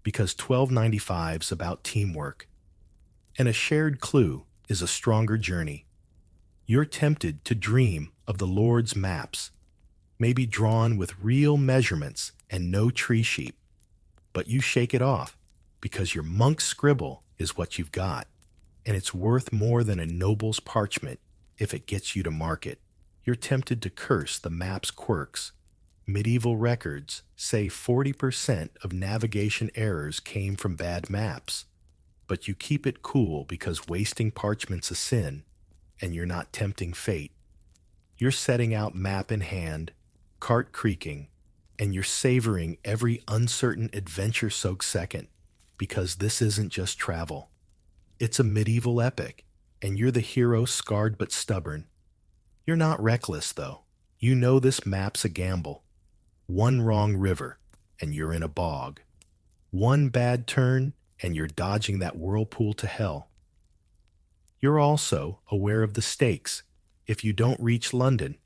because 1295's about teamwork, and a shared clue is a stronger journey. You're tempted to dream of the Lord's maps, maybe drawn with real measurements and no tree sheep, but you shake it off because your monk's scribble is what you've got, and it's worth more than a noble's parchment if it gets you to market. You're tempted to curse the map's quirks. Medieval records say 40% of navigation errors came from bad maps, but you keep it cool because wasting parchment's a sin, and you're not tempting fate. You're setting out map in hand, cart creaking, and you're savoring every uncertain adventure-soaked second, because this isn't just travel. It's a medieval epic, and you're the hero, scarred but stubborn. You're not reckless, though. You know this map's a gamble. One wrong river, and you're in a bog. One bad turn, and you're dodging that whirlpool to hell. You're also aware of the stakes. If you don't reach London,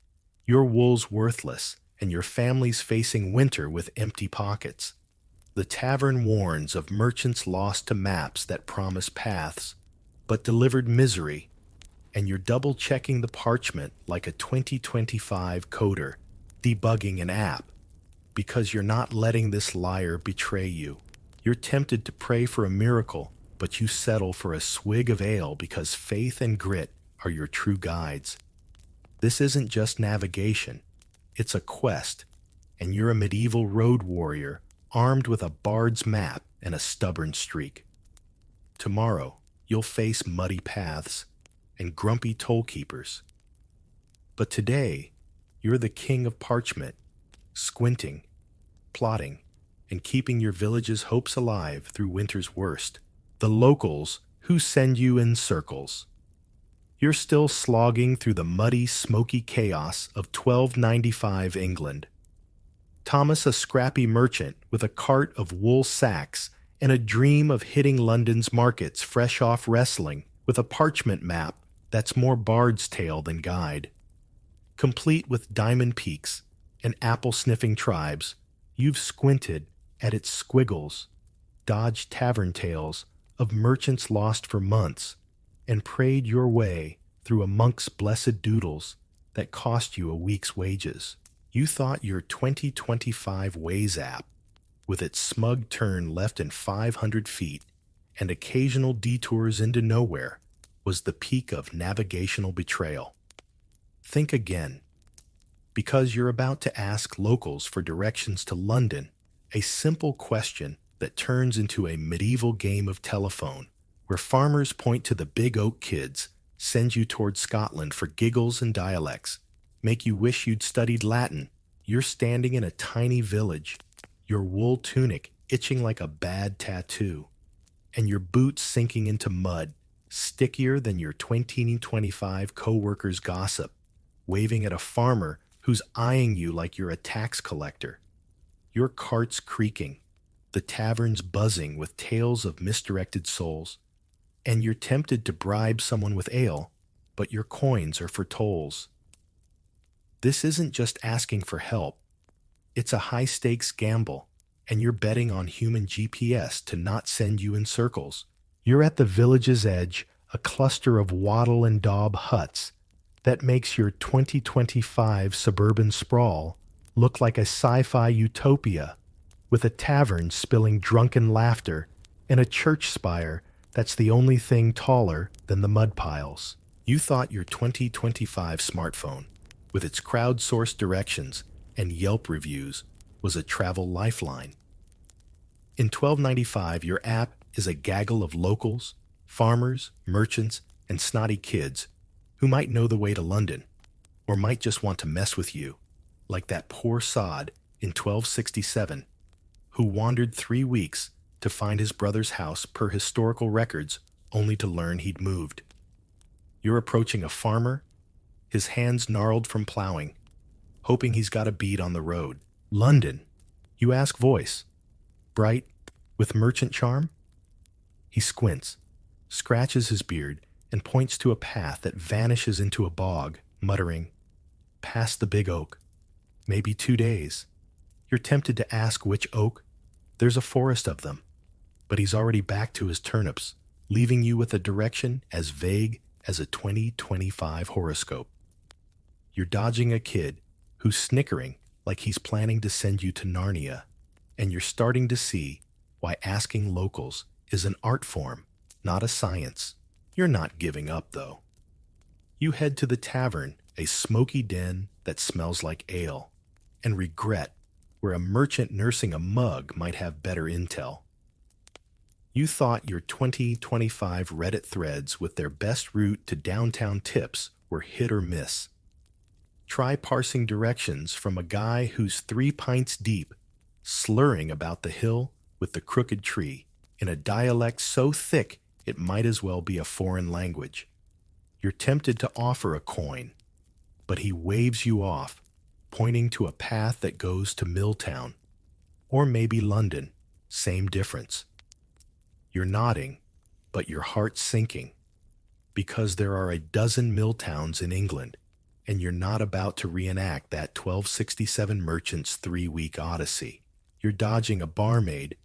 your wool's worthless, and your family's facing winter with empty pockets. The tavern warns of merchants lost to maps that promise paths, but delivered misery, and you're double-checking the parchment like a 2025 coder debugging an app, because you're not letting this liar betray you. You're tempted to pray for a miracle, but you settle for a swig of ale because faith and grit are your true guides. This isn't just navigation. It's a quest, and you're a medieval road warrior armed with a bard's map and a stubborn streak. Tomorrow, you'll face muddy paths and grumpy toll-keepers. But today, you're the king of parchment, squinting, plotting, and keeping your village's hopes alive through winter's worst. The locals who send you in circles. You're still slogging through the muddy, smoky chaos of 1295 England. Thomas, a scrappy merchant with a cart of wool sacks and a dream of hitting London's markets fresh off wrestling with a parchment map that's more bard's tale than guide. Complete with diamond peaks and apple-sniffing tribes, you've squinted at its squiggles, dodged tavern tales of merchants lost for months, and prayed your way through a monk's blessed doodles that cost you a week's wages. You thought your 2025 Waze app, with its smug turn left in 500 feet and occasional detours into nowhere was the peak of navigational betrayal. Think again. Because you're about to ask locals for directions to London, a simple question that turns into a medieval game of telephone, where farmers point to the big oak kids, send you toward Scotland for giggles and dialects, make you wish you'd studied Latin. You're standing in a tiny village, your wool tunic itching like a bad tattoo, and your boots sinking into mud, stickier than your 2025 co-workers' gossip, waving at a farmer who's eyeing you like you're a tax collector. Your cart's creaking, the tavern's buzzing with tales of misdirected souls, and you're tempted to bribe someone with ale, but your coins are for tolls. This isn't just asking for help. It's a high-stakes gamble, and you're betting on human GPS to not send you in circles. You're at the village's edge, a cluster of wattle and daub huts that makes your 2025 suburban sprawl look like a sci-fi utopia, with a tavern spilling drunken laughter and a church spire that's the only thing taller than the mud piles. You thought your 2025 smartphone, with its crowdsourced directions and Yelp reviews, was a travel lifeline. In 1295, your app is a gaggle of locals, farmers, merchants, and snotty kids who might know the way to London, or might just want to mess with you, like that poor sod in 1267, who wandered 3 weeks to find his brother's house per historical records, only to learn he'd moved. You're approaching a farmer, his hands gnarled from plowing, hoping he's got a bead on the road. London, you ask voice. Bright, with merchant charm? He squints, scratches his beard, and points to a path that vanishes into a bog, muttering, "Past the big oak. Maybe 2 days." You're tempted to ask which oak. There's a forest of them. But he's already back to his turnips, leaving you with a direction as vague as a 2025 horoscope. You're dodging a kid who's snickering like he's planning to send you to Narnia, and you're starting to see why asking locals is an art form, not a science. You're not giving up, though. You head to the tavern, a smoky den that smells like ale, and regret, where a merchant nursing a mug might have better intel. You thought your 2025 Reddit threads with their best route to downtown tips were hit or miss. Try parsing directions from a guy who's 3 pints deep, slurring about the hill with the crooked tree, in a dialect so thick it might as well be a foreign language. You're tempted to offer a coin, but he waves you off, pointing to a path that goes to Milltown. Or maybe London, same difference. You're nodding, but your heart's sinking, because there are a dozen Milltowns in England, and you're not about to reenact that 1267 merchant's 3-week odyssey. You're dodging a barmaid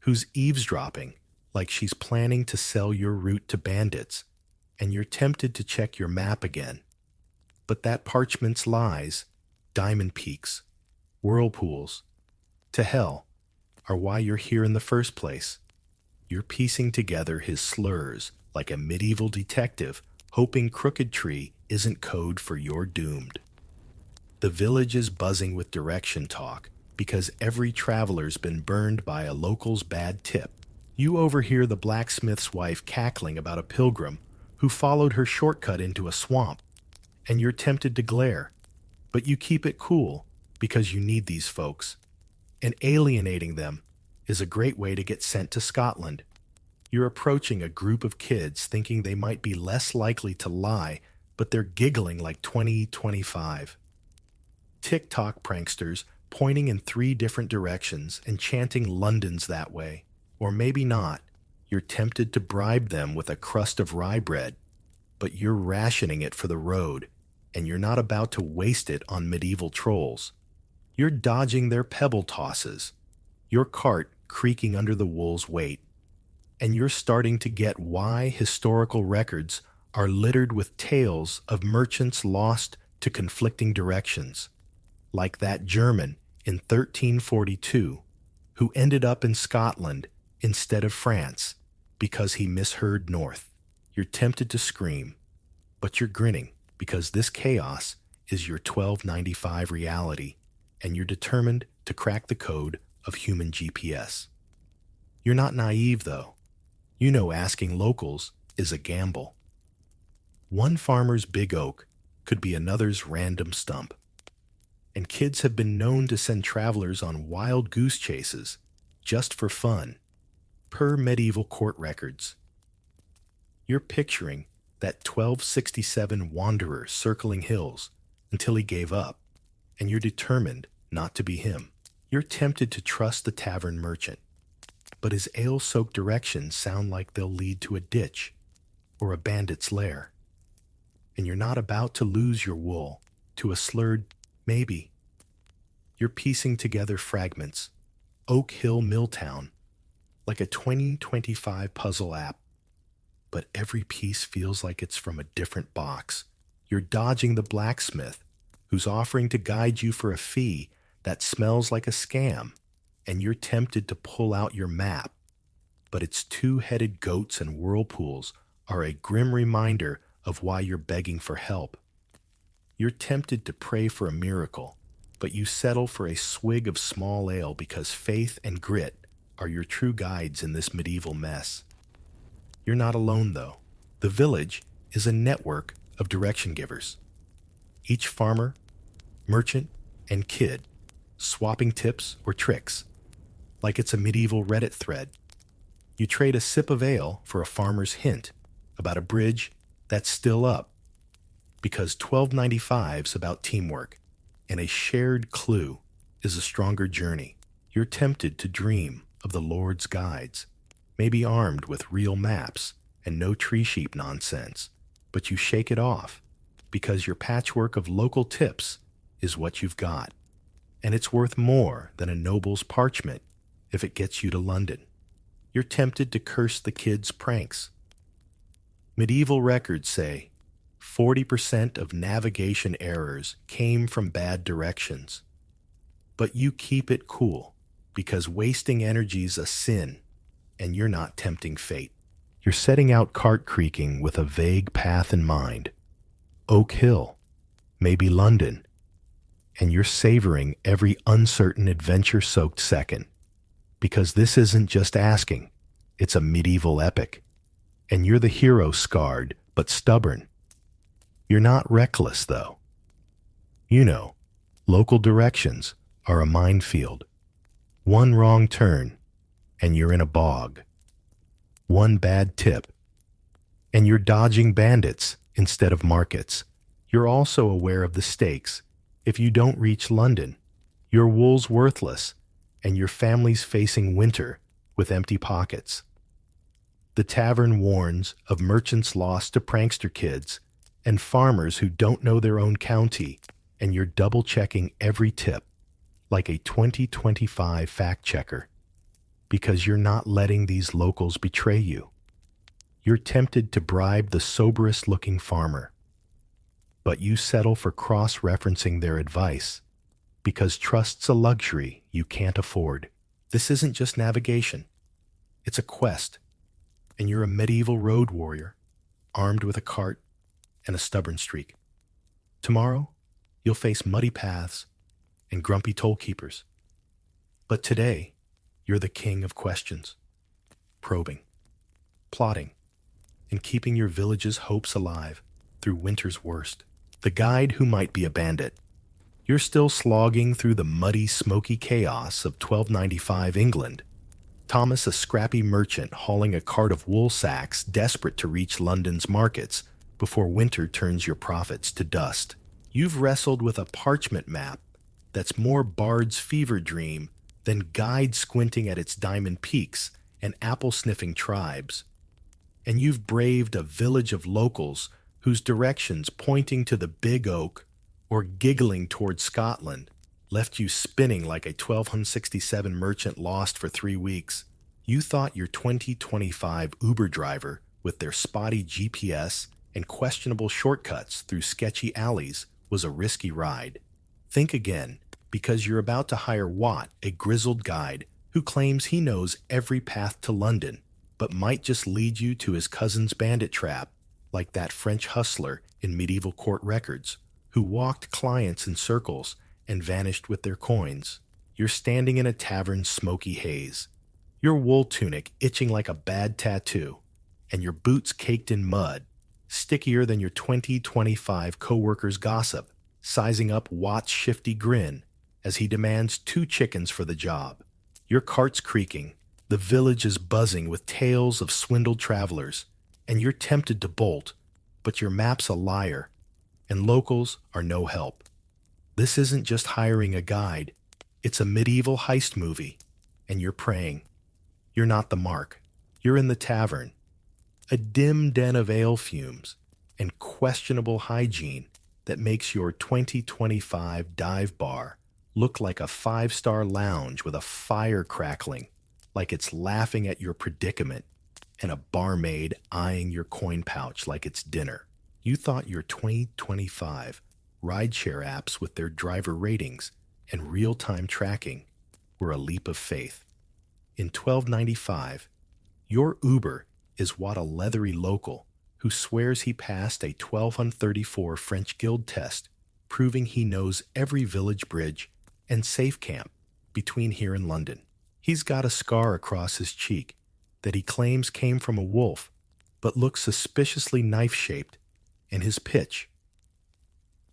who's eavesdropping like she's planning to sell your route to bandits, and you're tempted to check your map again. But that parchment's lies, diamond peaks, whirlpools, to hell, are why you're here in the first place. You're piecing together his slurs like a medieval detective, hoping Crooked Tree isn't code for you're doomed. The village is buzzing with direction talk because every traveler's been burned by a local's bad tip. You overhear the blacksmith's wife cackling about a pilgrim who followed her shortcut into a swamp, and you're tempted to glare, but you keep it cool because you need these folks, and alienating them is a great way to get sent to Scotland. You're approaching a group of kids thinking they might be less likely to lie, but they're giggling like 2025. TikTok pranksters pointing in 3 different directions and chanting London's that way. Or maybe not. You're tempted to bribe them with a crust of rye bread, but you're rationing it for the road, and you're not about to waste it on medieval trolls. You're dodging their pebble tosses, your cart creaking under the wool's weight, and you're starting to get why historical records are littered with tales of merchants lost to conflicting directions, like that German in 1342 who ended up in Scotland instead of France because he misheard north. You're tempted to scream, but you're grinning because this chaos is your 1295 reality, and you're determined to crack the code of human GPS. You're not naive, though. You know asking locals is a gamble. One farmer's big oak could be another's random stump. And kids have been known to send travelers on wild goose chases just for fun, per medieval court records. You're picturing that 1267 wanderer circling hills until he gave up, and you're determined not to be him. You're tempted to trust the tavern merchant, but his ale-soaked directions sound like they'll lead to a ditch or a bandit's lair. And you're not about to lose your wool to a slurred maybe. You're piecing together fragments, Oak Hill Milltown, like a 2025 puzzle app. But every piece feels like it's from a different box. You're dodging the blacksmith, who's offering to guide you for a fee that smells like a scam, and you're tempted to pull out your map. But its two-headed goats and whirlpools are a grim reminder of why you're begging for help. You're tempted to pray for a miracle, but you settle for a swig of small ale because faith and grit are your true guides in this medieval mess. You're not alone, though. The village is a network of direction givers. Each farmer, merchant, and kid swapping tips or tricks, like it's a medieval Reddit thread. You trade a sip of ale for a farmer's hint about a bridge that's still up, because 1295's about teamwork, and a shared clue is a stronger journey. You're tempted to dream of the Lord's guides, maybe armed with real maps and no tree sheep nonsense, but you shake it off because your patchwork of local tips is what you've got, and it's worth more than a noble's parchment if it gets you to London. You're tempted to curse the kids' pranks. Medieval records say 40% of navigation errors came from bad directions. But you keep it cool because wasting energy's a sin, and you're not tempting fate. You're setting out cart creaking with a vague path in mind. Oak Hill, maybe London, and you're savoring every uncertain adventure-soaked second. Because this isn't just asking, it's a medieval epic. And you're the hero scarred, but stubborn. You're not reckless, though. You know, local directions are a minefield. One wrong turn, and you're in a bog. One bad tip, and you're dodging bandits instead of markets. You're also aware of the stakes. If you don't reach London, your wool's worthless, and your family's facing winter with empty pockets. The tavern warns of merchants lost to prankster kids and farmers who don't know their own county, and you're double-checking every tip like a 2025 fact-checker because you're not letting these locals betray you. You're tempted to bribe the soberest-looking farmer, but you settle for cross-referencing their advice because trust's a luxury you can't afford. This isn't just navigation. It's a quest, and you're a medieval road warrior, armed with a cart and a stubborn streak. Tomorrow, you'll face muddy paths and grumpy tollkeepers. But today, you're the king of questions, probing, plotting, and keeping your village's hopes alive through winter's worst. The guide who might be a bandit. You're still slogging through the muddy, smoky chaos of 1295 England. Thomas, a scrappy merchant hauling a cart of wool sacks, desperate to reach London's markets before winter turns your profits to dust. You've wrestled with a parchment map that's more bard's fever dream than guide squinting at its diamond peaks and apple-sniffing tribes. And you've braved a village of locals whose directions pointing to the Big Oak or giggling toward Scotland left you spinning like a 1267 merchant lost for 3 weeks. You thought your 2025 Uber driver, with their spotty GPS and questionable shortcuts through sketchy alleys, was a risky ride. Think again, because you're about to hire Watt, a grizzled guide who claims he knows every path to London, but might just lead you to his cousin's bandit trap, like that French hustler in medieval court records, who walked clients in circles and vanished with their coins. You're standing in a tavern's smoky haze, your wool tunic itching like a bad tattoo, and your boots caked in mud, stickier than your 2025 coworker's gossip, sizing up Watt's shifty grin as he demands 2 chickens for the job. Your cart's creaking, the village is buzzing with tales of swindled travelers, and you're tempted to bolt, but your map's a liar, and locals are no help. This isn't just hiring a guide, it's a medieval heist movie, and you're praying. You're not the mark. You're in the tavern, a dim den of ale fumes and questionable hygiene that makes your 2025 dive bar look like a 5-star lounge with a fire crackling, like it's laughing at your predicament, and a barmaid eyeing your coin pouch like it's dinner. You thought your 2025 rideshare apps with their driver ratings and real-time tracking were a leap of faith. In 1295, your Uber is what a leathery local who swears he passed a 1234 French Guild test, proving he knows every village bridge and safe camp between here and London. He's got a scar across his cheek that he claims came from a wolf, but looks suspiciously knife-shaped, and his pitch.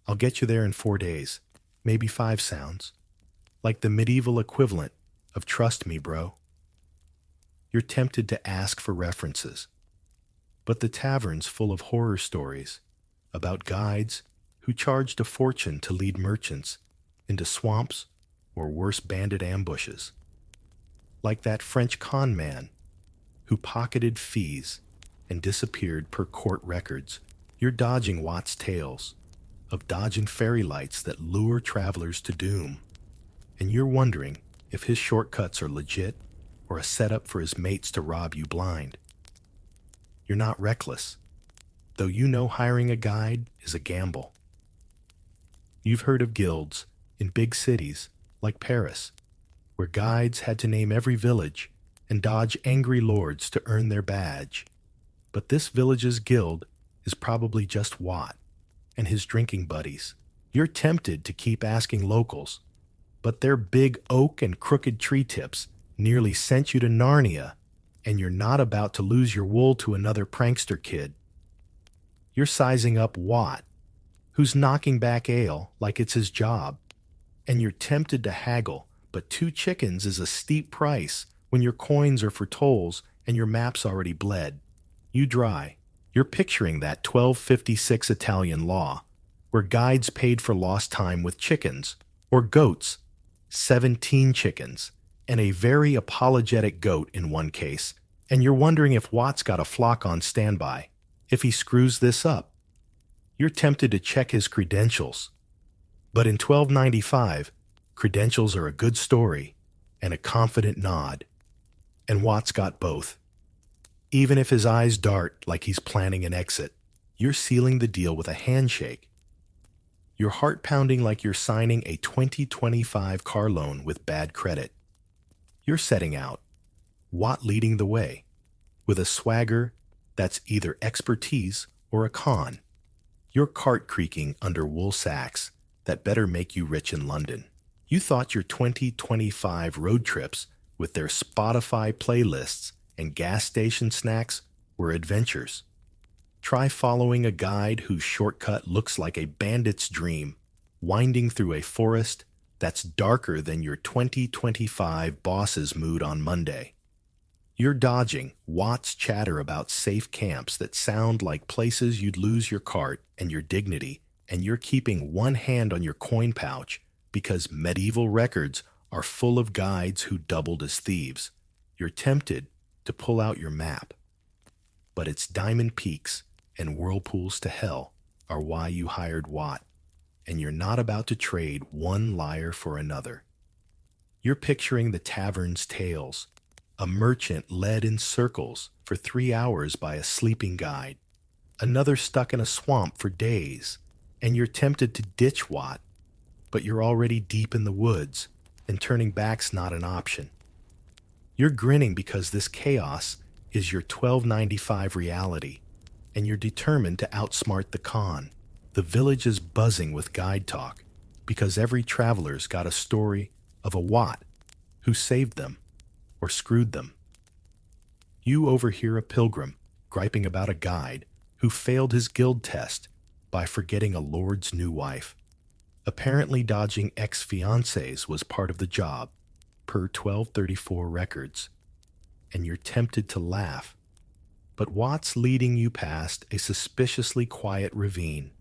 I'll get you there in 4 days, maybe 5 sounds, like the medieval equivalent of trust me, bro. You're tempted to ask for references, but the tavern's full of horror stories about guides who charged a fortune to lead merchants into swamps or worse bandit ambushes, like that French con man who pocketed fees and disappeared per court records. You're dodging Watt's tales of dodging fairy lights that lure travelers to doom, and you're wondering if his shortcuts are legit or a setup for his mates to rob you blind. You're not reckless, though you know hiring a guide is a gamble. You've heard of guilds in big cities like Paris, where guides had to name every village and dodge angry lords to earn their badge. But this village's guild is probably just Watt and his drinking buddies. You're tempted to keep asking locals, but their big oak and crooked tree tips nearly sent you to Narnia, and you're not about to lose your wool to another prankster kid. You're sizing up Watt, who's knocking back ale like it's his job, and you're tempted to haggle, but 2 chickens is a steep price when your coins are for tolls and your map's already bled. You dry. You're picturing that 1256 Italian law, where guides paid for lost time with chickens, or goats, 17 chickens, and a very apologetic goat in one case, and you're wondering if Watt's got a flock on standby, if he screws this up. You're tempted to check his credentials. But in 1295, credentials are a good story and a confident nod, and Watt's got both. Even if his eyes dart like he's planning an exit, you're sealing the deal with a handshake. Your heart pounding like you're signing a 2025 car loan with bad credit. You're setting out, Watt leading the way, with a swagger that's either expertise or a con. Your cart creaking under wool sacks that better make you rich in London. You thought your 2025 road trips with their Spotify playlists and gas station snacks were adventures. Try following a guide whose shortcut looks like a bandit's dream, winding through a forest that's darker than your 2025 boss's mood on Monday. You're dodging Watt's chatter about safe camps that sound like places you'd lose your cart and your dignity, and you're keeping one hand on your coin pouch because medieval records are full of guides who doubled as thieves. You're tempted to pull out your map, but its diamond peaks and whirlpools to hell are why you hired Watt, and you're not about to trade one liar for another. You're picturing the tavern's tales, a merchant led in circles for 3 hours by a sleeping guide, another stuck in a swamp for days, and you're tempted to ditch Watt, but you're already deep in the woods, and turning back's not an option. You're grinning because this chaos is your 1295 reality, and you're determined to outsmart the con. The village is buzzing with guide talk because every traveler's got a story of a Watt who saved them or screwed them. You overhear a pilgrim griping about a guide who failed his guild test by forgetting a lord's new wife. Apparently dodging ex-fiancés was part of the job, per 1234 records, and you're tempted to laugh. But Watt's leading you past a suspiciously quiet ravine,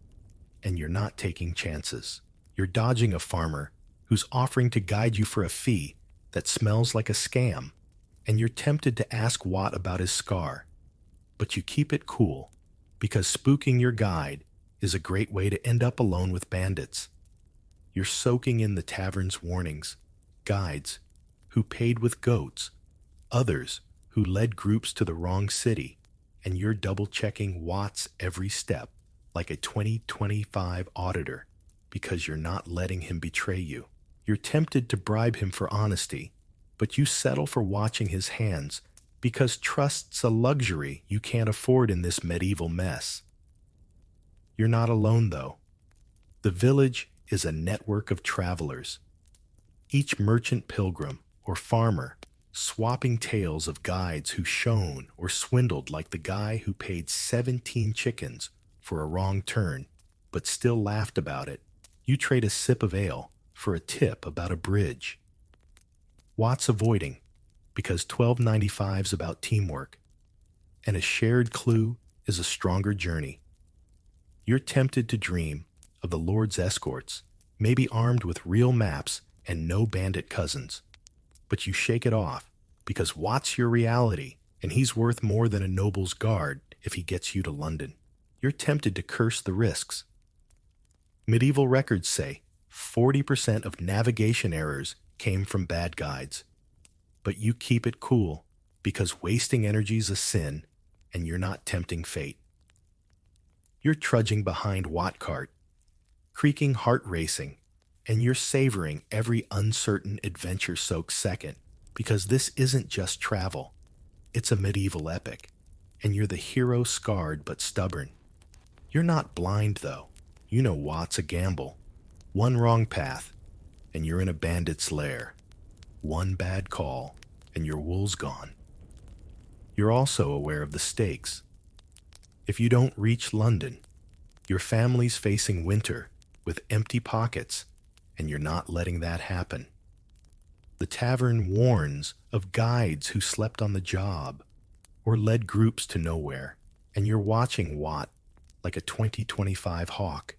and you're not taking chances. You're dodging a farmer who's offering to guide you for a fee that smells like a scam, and you're tempted to ask Watt about his scar. But you keep it cool, because spooking your guide is a great way to end up alone with bandits. You're soaking in the tavern's warnings, guides who paid with goats, others who led groups to the wrong city, and you're double-checking Watt's every step like a 2025 auditor because you're not letting him betray you. You're tempted to bribe him for honesty, but you settle for watching his hands because trust's a luxury you can't afford in this medieval mess. You're not alone, though. The village is a network of travelers, each merchant pilgrim or farmer swapping tales of guides who shone or swindled, like the guy who paid 17 chickens for a wrong turn but still laughed about it. You trade a sip of ale for a tip about a bridge. Watt's avoiding because 1295's about teamwork, and a shared clue is a stronger journey. You're tempted to dream of the Lord's escorts, maybe armed with real maps and no bandit cousins. But you shake it off because Watt's your reality, and he's worth more than a noble's guard if he gets you to London. You're tempted to curse the risks. Medieval records say 40% of navigation errors came from bad guides. But you keep it cool because wasting energy's a sin, and you're not tempting fate. You're trudging behind Watt cart, creaking heart racing, and you're savoring every uncertain adventure-soaked second because this isn't just travel. It's a medieval epic, and you're the hero scarred but stubborn. You're not blind, though. You know Watt's a gamble. One wrong path, and you're in a bandit's lair. One bad call, and your wool's gone. You're also aware of the stakes. If you don't reach London, your family's facing winter with empty pockets, and you're not letting that happen. The tavern warns of guides who slept on the job or led groups to nowhere, and you're watching Watt like a 2025 hawk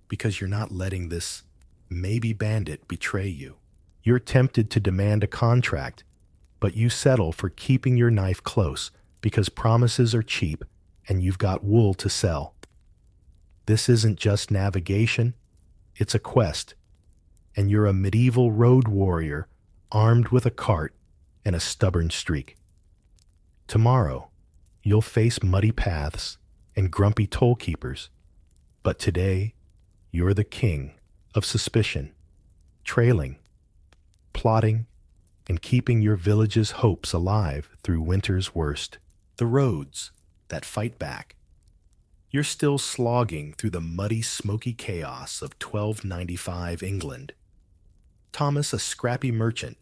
because you're not letting this maybe bandit betray you. You're tempted to demand a contract, but you settle for keeping your knife close because promises are cheap and you've got wool to sell. This isn't just navigation, it's a quest, and you're a medieval road warrior armed with a cart and a stubborn streak. Tomorrow, you'll face muddy paths and grumpy toll keepers, but today, you're the king of suspicion, trailing, plotting, and keeping your village's hopes alive through winter's worst. The roads that fight back. You're still slogging through the muddy, smoky chaos of 1295 England. Thomas, a scrappy merchant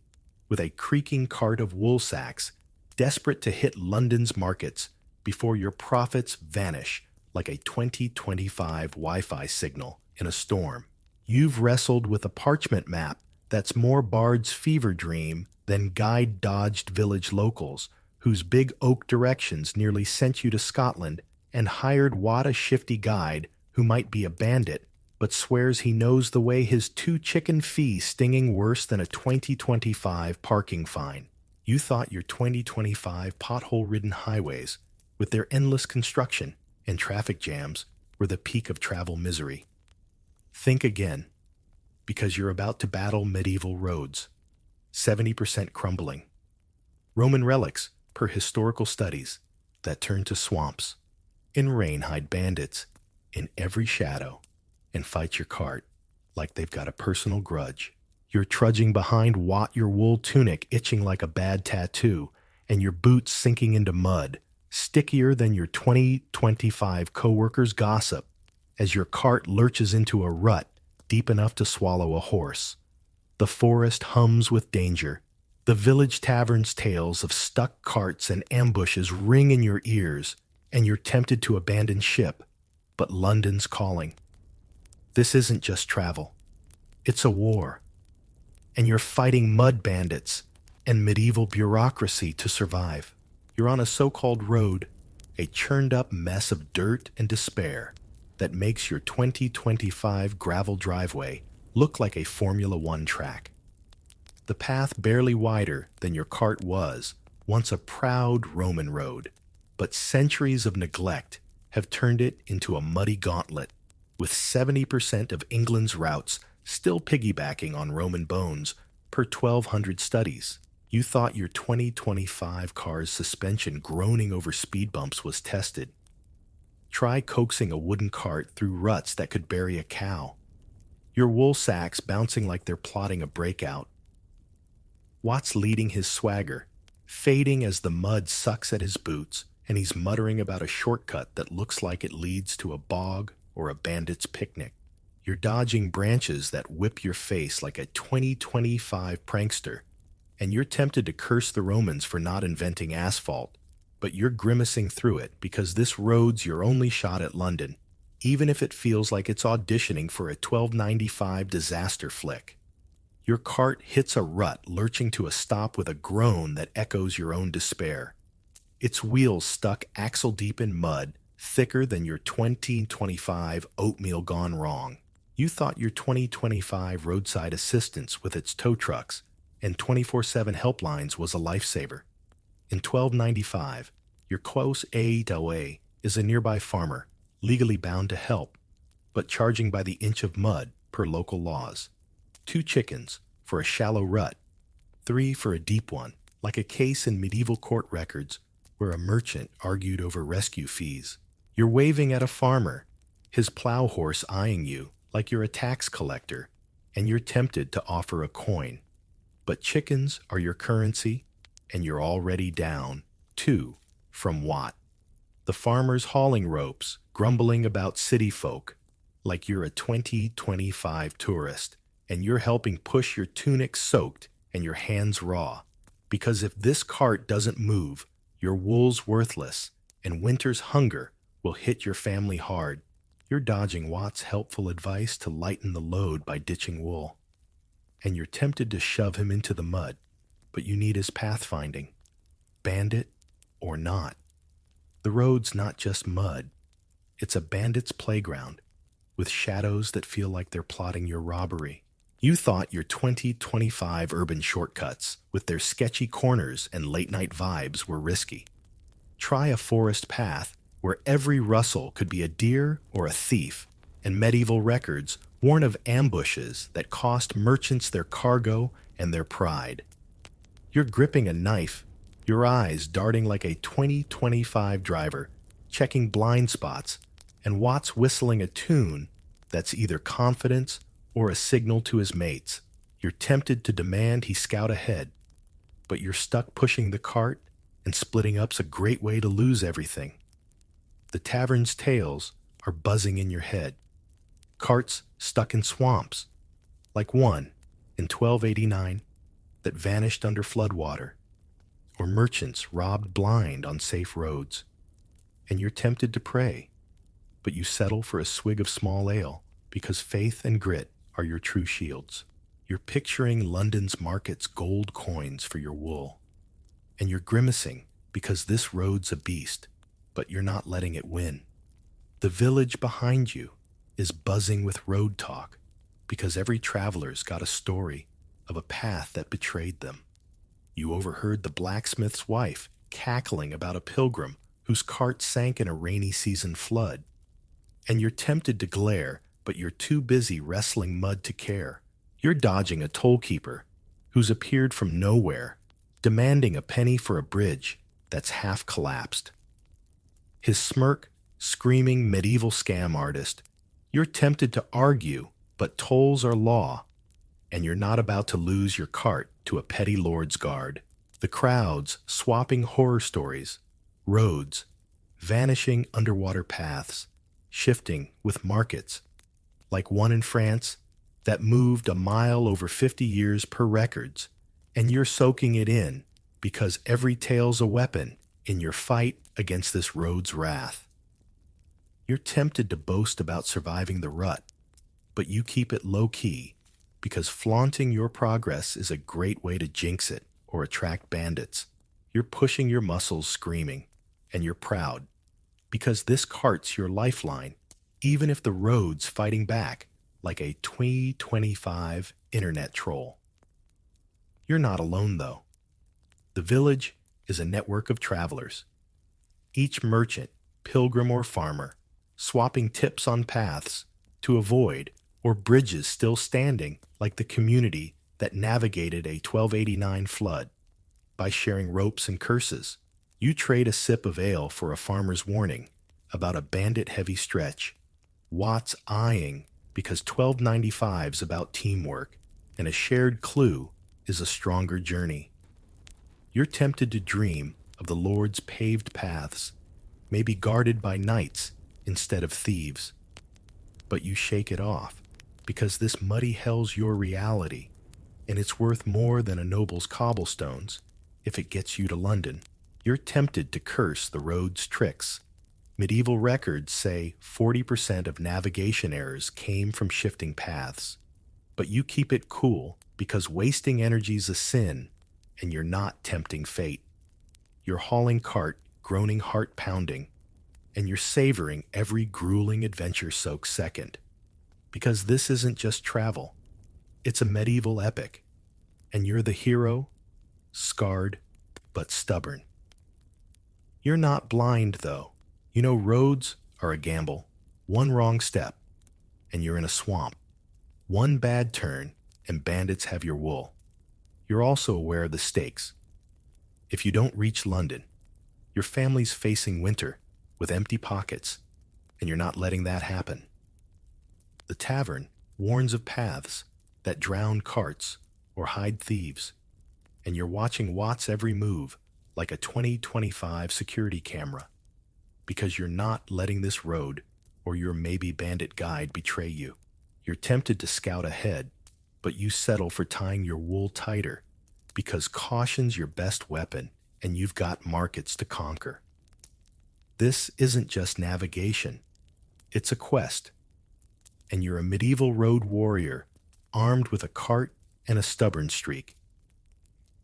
with a creaking cart of wool sacks, desperate to hit London's markets before your profits vanish like a 2025 Wi-Fi signal in a storm. You've wrestled with a parchment map that's more Bard's fever dream than guide-dodged village locals whose big oak directions nearly sent you to Scotland, and hired Watt, a shifty guide who might be a bandit but swears he knows the way, his 2-chicken fee stinging worse than a 2025 parking fine. You thought your 2025 pothole-ridden highways, with their endless construction and traffic jams, were the peak of travel misery. Think again, because you're about to battle medieval roads, 70% crumbling, Roman relics, per historical studies, that turn to swamps. In rain hide bandits in every shadow and fight your cart like they've got a personal grudge. You're trudging behind Watt, your wool tunic itching like a bad tattoo, and your boots sinking into mud, stickier than your 2025 coworkers' gossip, as your cart lurches into a rut deep enough to swallow a horse. The forest hums with danger. The village tavern's tales of stuck carts and ambushes ring in your ears, and you're tempted to abandon ship, but London's calling. This isn't just travel. It's a war. And you're fighting mud bandits and medieval bureaucracy to survive. You're on a so-called road, a churned-up mess of dirt and despair that makes your 2025 gravel driveway look like a Formula One track. The path barely wider than your cart was, once a proud Roman road, but centuries of neglect have turned it into a muddy gauntlet, with 70% of England's routes still piggybacking on Roman bones per 1,200 studies. You thought your 2025 car's suspension groaning over speed bumps was tested. Try coaxing a wooden cart through ruts that could bury a cow. Your wool sacks bouncing like they're plotting a breakout. Watt's leading his swagger, fading as the mud sucks at his boots, and he's muttering about a shortcut that looks like it leads to a bog or a bandit's picnic. You're dodging branches that whip your face like a 2025 prankster, and you're tempted to curse the Romans for not inventing asphalt, but you're grimacing through it because this road's your only shot at London, even if it feels like it's auditioning for a 1295 disaster flick. Your cart hits a rut, lurching to a stop with a groan that echoes your own despair. Its wheels stuck axle-deep in mud, thicker than your 2025 oatmeal gone wrong. You thought your 2025 roadside assistance with its tow trucks and 24/7 helplines was a lifesaver. In 1295, your close aide is a nearby farmer, legally bound to help, but charging by the inch of mud per local laws. 2 chickens for a shallow rut, 3 for a deep one, like a case in medieval court records where a merchant argued over rescue fees. You're waving at a farmer, his plow horse eyeing you like you're a tax collector, and you're tempted to offer a coin. But chickens are your currency, and you're already down 2 from Watt. The farmer's hauling ropes, grumbling about city folk, like you're a 2025 tourist, and you're helping push your tunic soaked and your hands raw. Because if this cart doesn't move, your wool's worthless, and winter's hunger will hit your family hard. You're dodging Watt's helpful advice to lighten the load by ditching wool. And you're tempted to shove him into the mud, but you need his pathfinding. Bandit or not. The road's not just mud. It's a bandit's playground, with shadows that feel like they're plotting your robbery. You thought your 2025 urban shortcuts, with their sketchy corners and late-night vibes, were risky. Try a forest path where every rustle could be a deer or a thief, and medieval records warn of ambushes that cost merchants their cargo and their pride. You're gripping a knife, your eyes darting like a 2025 driver, checking blind spots, and Watt's whistling a tune that's either confidence or a signal to his mates. You're tempted to demand he scout ahead, but you're stuck pushing the cart, and splitting up's a great way to lose everything. The tavern's tales are buzzing in your head. Carts stuck in swamps, like one in 1289 that vanished under floodwater, or merchants robbed blind on safe roads. And you're tempted to pray, but you settle for a swig of small ale because faith and grit are your true shields. You're picturing London's market's gold coins for your wool, and you're grimacing because this road's a beast, but you're not letting it win. The village behind you is buzzing with road talk because every traveler's got a story of a path that betrayed them. You overheard the blacksmith's wife cackling about a pilgrim whose cart sank in a rainy season flood. And you're tempted to glare, but you're too busy wrestling mud to care. You're dodging a tollkeeper who's appeared from nowhere, demanding a penny for a bridge that's half collapsed. His smirk, screaming medieval scam artist. You're tempted to argue, but tolls are law, and you're not about to lose your cart to a petty lord's guard. The crowds swapping horror stories, roads, vanishing underwater paths, shifting with markets, like one in France that moved a mile over 50 years per records, and you're soaking it in because every tale's a weapon in your fight against this road's wrath. You're tempted to boast about surviving the rut, but you keep it low-key because flaunting your progress is a great way to jinx it or attract bandits. You're pushing your muscles screaming, and you're proud because this cart's your lifeline, even if the road's fighting back like a 2025 internet troll. You're not alone, though. The village is a network of travelers, each merchant, pilgrim, or farmer, swapping tips on paths to avoid or bridges still standing like the community that navigated a 1289 flood. By sharing ropes and curses, you trade a sip of ale for a farmer's warning about a bandit-heavy stretch, Watts eyeing because 1295's about teamwork, and a shared clue is a stronger journey. You're tempted to dream of the Lord's paved paths, maybe guarded by knights instead of thieves. But you shake it off because this muddy hell's your reality, and it's worth more than a noble's cobblestones if it gets you to London. You're tempted to curse the road's tricks. Medieval records say 40% of navigation errors came from shifting paths. But you keep it cool because wasting energy's a sin, and you're not tempting fate. You're hauling cart, groaning heart pounding, and you're savoring every grueling adventure-soaked second. Because this isn't just travel, it's a medieval epic, and you're the hero, scarred but stubborn. You're not blind, though. You know roads are a gamble. One wrong step, and you're in a swamp. One bad turn, and bandits have your wool. You're also aware of the stakes. If you don't reach London, your family's facing winter with empty pockets, and you're not letting that happen. The tavern warns of paths that drown carts or hide thieves, and you're watching Watt's every move like a 2025 security camera, because you're not letting this road or your maybe bandit guide betray you. You're tempted to scout ahead, but you settle for tying your wool tighter because caution's your best weapon and you've got markets to conquer. This isn't just navigation, it's a quest, and you're a medieval road warrior armed with a cart and a stubborn streak.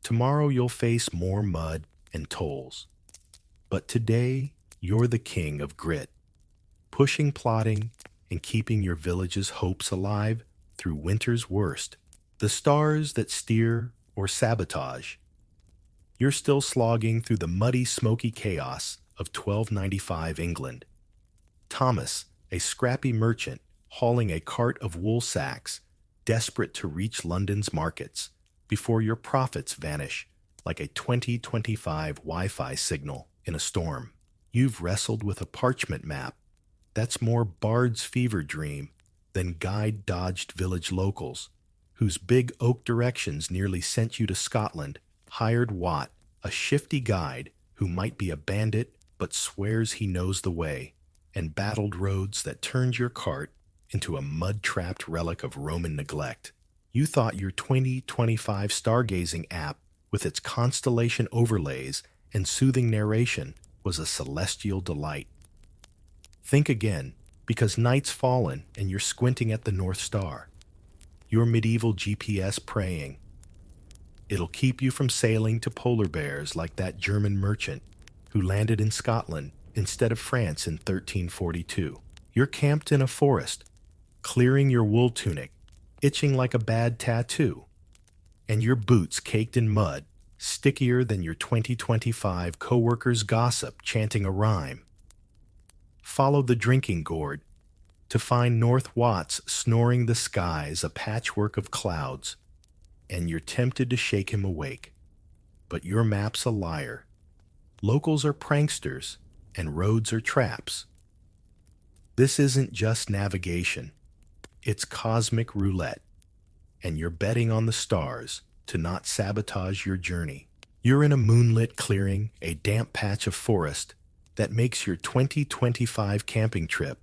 Tomorrow you'll face more mud and tolls, but today you're the king of grit, pushing, plotting, and keeping your village's hopes alive through winter's worst, the stars that steer or sabotage. You're still slogging through the muddy, smoky chaos of 1295 England. Thomas, a scrappy merchant hauling a cart of wool sacks, desperate to reach London's markets before your profits vanish like a 2025 Wi-Fi signal in a storm. You've wrestled with a parchment map that's more bard's fever dream than guide-dodged village locals, whose big oak directions nearly sent you to Scotland, hired Watt, a shifty guide who might be a bandit but swears he knows the way, and battled roads that turned your cart into a mud-trapped relic of Roman neglect. You thought your 2025 stargazing app, with its constellation overlays and soothing narration, was a celestial delight. Think again, because night's fallen and you're squinting at the North Star. Your medieval GPS praying. It'll keep you from sailing to polar bears like that German merchant who landed in Scotland instead of France in 1342. You're camped in a forest, clearing your wool tunic, itching like a bad tattoo, and your boots caked in mud, stickier than your 2025 coworkers' gossip chanting a rhyme. Follow the drinking gourd to find North Watts snoring the skies a patchwork of clouds, and you're tempted to shake him awake. But your map's a liar. Locals are pranksters, and roads are traps. This isn't just navigation. It's cosmic roulette, and you're betting on the stars to not sabotage your journey. You're in a moonlit clearing, a damp patch of forest that makes your 2025 camping trip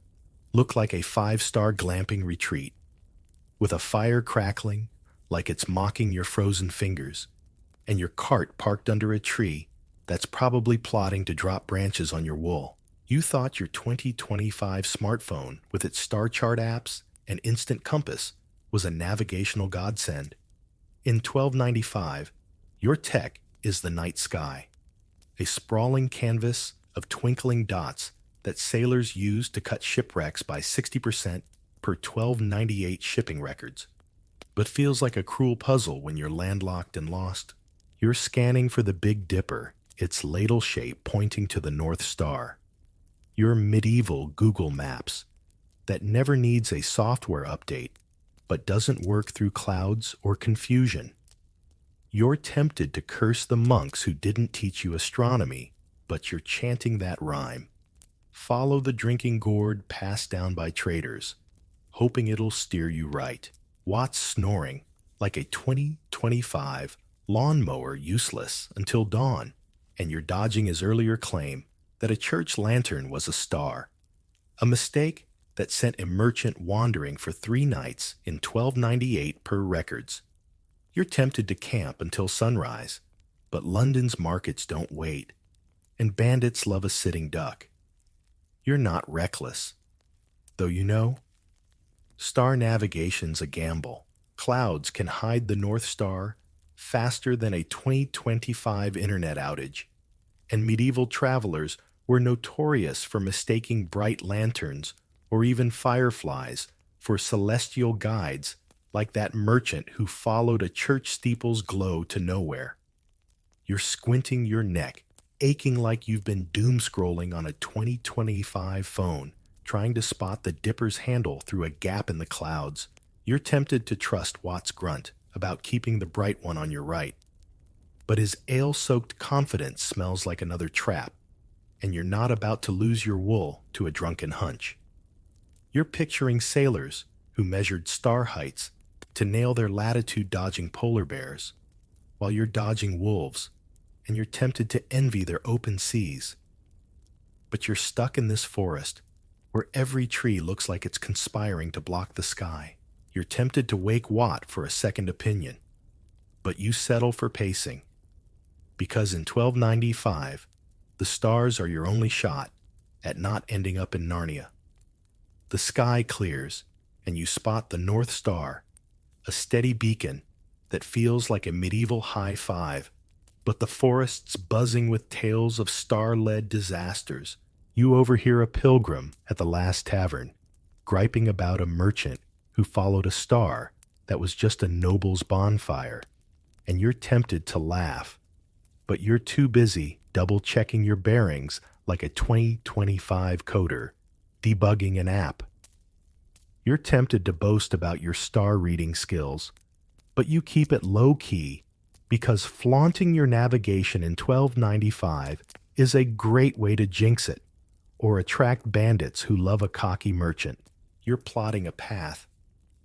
look like a five-star glamping retreat, with a fire crackling like it's mocking your frozen fingers, and your cart parked under a tree that's probably plotting to drop branches on your wool. You thought your 2025 smartphone, with its star chart apps and instant compass, was a navigational godsend. In 1295, your tech is the night sky, a sprawling canvas of twinkling dots that sailors use to cut shipwrecks by 60% per 1298 shipping records, but feels like a cruel puzzle when you're landlocked and lost. You're scanning for the Big Dipper, its ladle shape pointing to the North Star. Your medieval Google Maps that never needs a software update but doesn't work through clouds or confusion. You're tempted to curse the monks who didn't teach you astronomy, but you're chanting that rhyme. Follow the drinking gourd passed down by traders, hoping it'll steer you right. Watt's snoring like a 2025 lawnmower useless until dawn, and you're dodging his earlier claim that a church lantern was a star. A mistake that sent a merchant wandering for 3 nights in 1298 per records. You're tempted to camp until sunrise, but London's markets don't wait, and bandits love a sitting duck. You're not reckless, though you know. Star navigation's a gamble. Clouds can hide the North Star faster than a 2025 internet outage, and medieval travelers were notorious for mistaking bright lanterns or even fireflies for celestial guides, like that merchant who followed a church steeple's glow to nowhere. You're squinting your neck, aching like you've been doom-scrolling on a 2025 phone, trying to spot the Dipper's handle through a gap in the clouds. You're tempted to trust Watt's grunt about keeping the bright one on your right, but his ale-soaked confidence smells like another trap, and you're not about to lose your wool to a drunken hunch. You're picturing sailors who measured star heights to nail their latitude-dodging polar bears, while you're dodging wolves, and you're tempted to envy their open seas. But you're stuck in this forest where every tree looks like it's conspiring to block the sky. You're tempted to wake Watt for a second opinion, but you settle for pacing, because in 1295, the stars are your only shot at not ending up in Narnia. The sky clears, and you spot the North Star, a steady beacon that feels like a medieval high five, but the forest's buzzing with tales of star-led disasters. You overhear a pilgrim at the last tavern, griping about a merchant who followed a star that was just a noble's bonfire, and you're tempted to laugh, but you're too busy double-checking your bearings like a 2025 coder debugging an app. You're tempted to boast about your star reading skills, but you keep it low-key because flaunting your navigation in 1295 is a great way to jinx it or attract bandits who love a cocky merchant. You're plotting a path,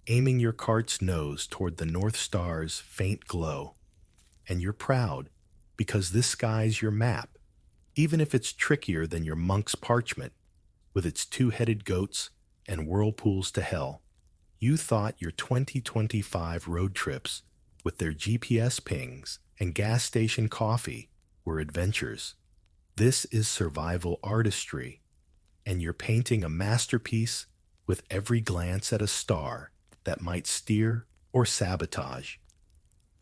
aiming your cart's nose toward the North Star's faint glow, and you're proud because this sky's your map, even if it's trickier than your monk's parchment, with its 2-headed goats and whirlpools to hell. You thought your 2025 road trips, with their GPS pings and gas station coffee, were adventures. This is survival artistry, and you're painting a masterpiece with every glance at a star that might steer or sabotage.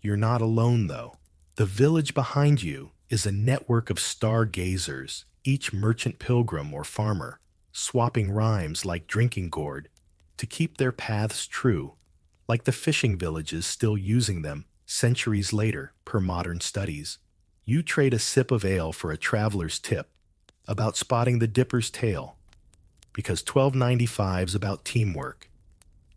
You're not alone, though. The village behind you is a network of stargazers, each merchant pilgrim or farmer, swapping rhymes like drinking gourd to keep their paths true, like the fishing villages still using them centuries later per modern studies. You trade a sip of ale for a traveler's tip about spotting the Dipper's tail, because 1295's about teamwork,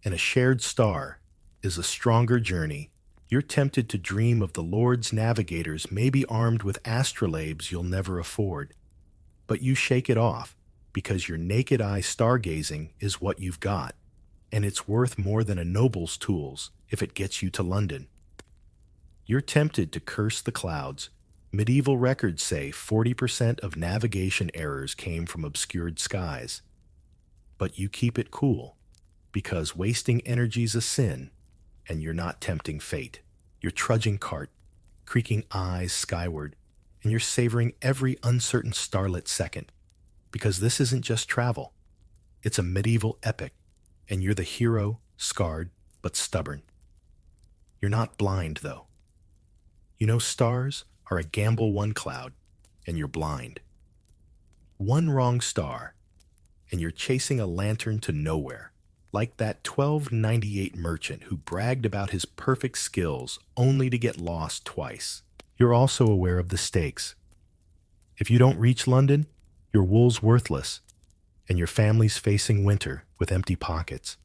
and a shared star is a stronger journey. You're tempted to dream of the Lord's navigators maybe armed with astrolabes you'll never afford, but you shake it off because your naked eye stargazing is what you've got, and it's worth more than a noble's tools if it gets you to London. You're tempted to curse the clouds Medieval records say 40% of navigation errors came from obscured skies. But you keep it cool, because wasting energy's a sin, and you're not tempting fate. You're trudging cart, creaking eyes skyward, and you're savoring every uncertain starlit second, because this isn't just travel. It's a medieval epic, and you're the hero, scarred but stubborn. You're not blind, though. You know stars are a gamble one cloud, and you're blind. One wrong star, and you're chasing a lantern to nowhere, like that 1298 merchant who bragged about his perfect skills only to get lost twice. You're also aware of the stakes. If you don't reach London, your wool's worthless, and your family's facing winter with empty pockets.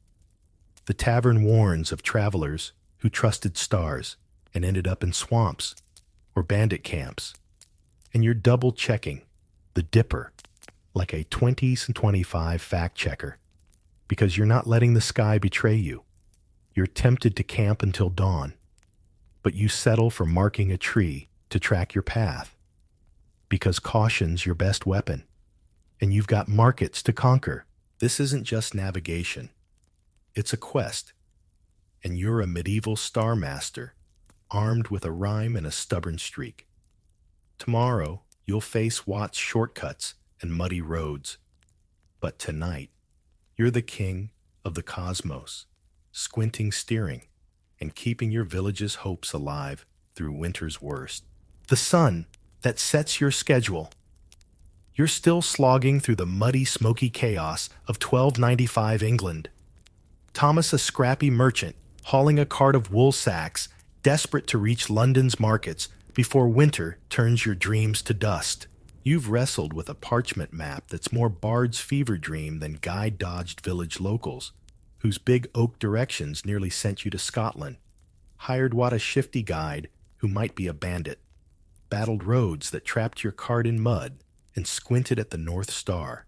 The tavern warns of travelers who trusted stars and ended up in swamps or bandit camps. And you're double-checking the Dipper like a 2025 fact-checker, because you're not letting the sky betray you. You're tempted to camp until dawn, but you settle for marking a tree to track your path, because caution's your best weapon, and you've got markets to conquer. This isn't just navigation. It's a quest, and you're a medieval star master, armed with a rhyme and a stubborn streak. Tomorrow, you'll face Watt's shortcuts and muddy roads, but tonight, you're the king of the cosmos, squinting steering and keeping your village's hopes alive through winter's worst. The sun that sets your schedule. You're still slogging through the muddy, smoky chaos of 1295 England. Thomas, a scrappy merchant, hauling a cart of wool sacks, desperate to reach London's markets before winter turns your dreams to dust. You've wrestled with a parchment map that's more bard's fever dream than guide-dodged village locals, whose big oak directions nearly sent you to Scotland, hired what a shifty guide who might be a bandit, battled roads that trapped your cart in mud, and squinted at the North Star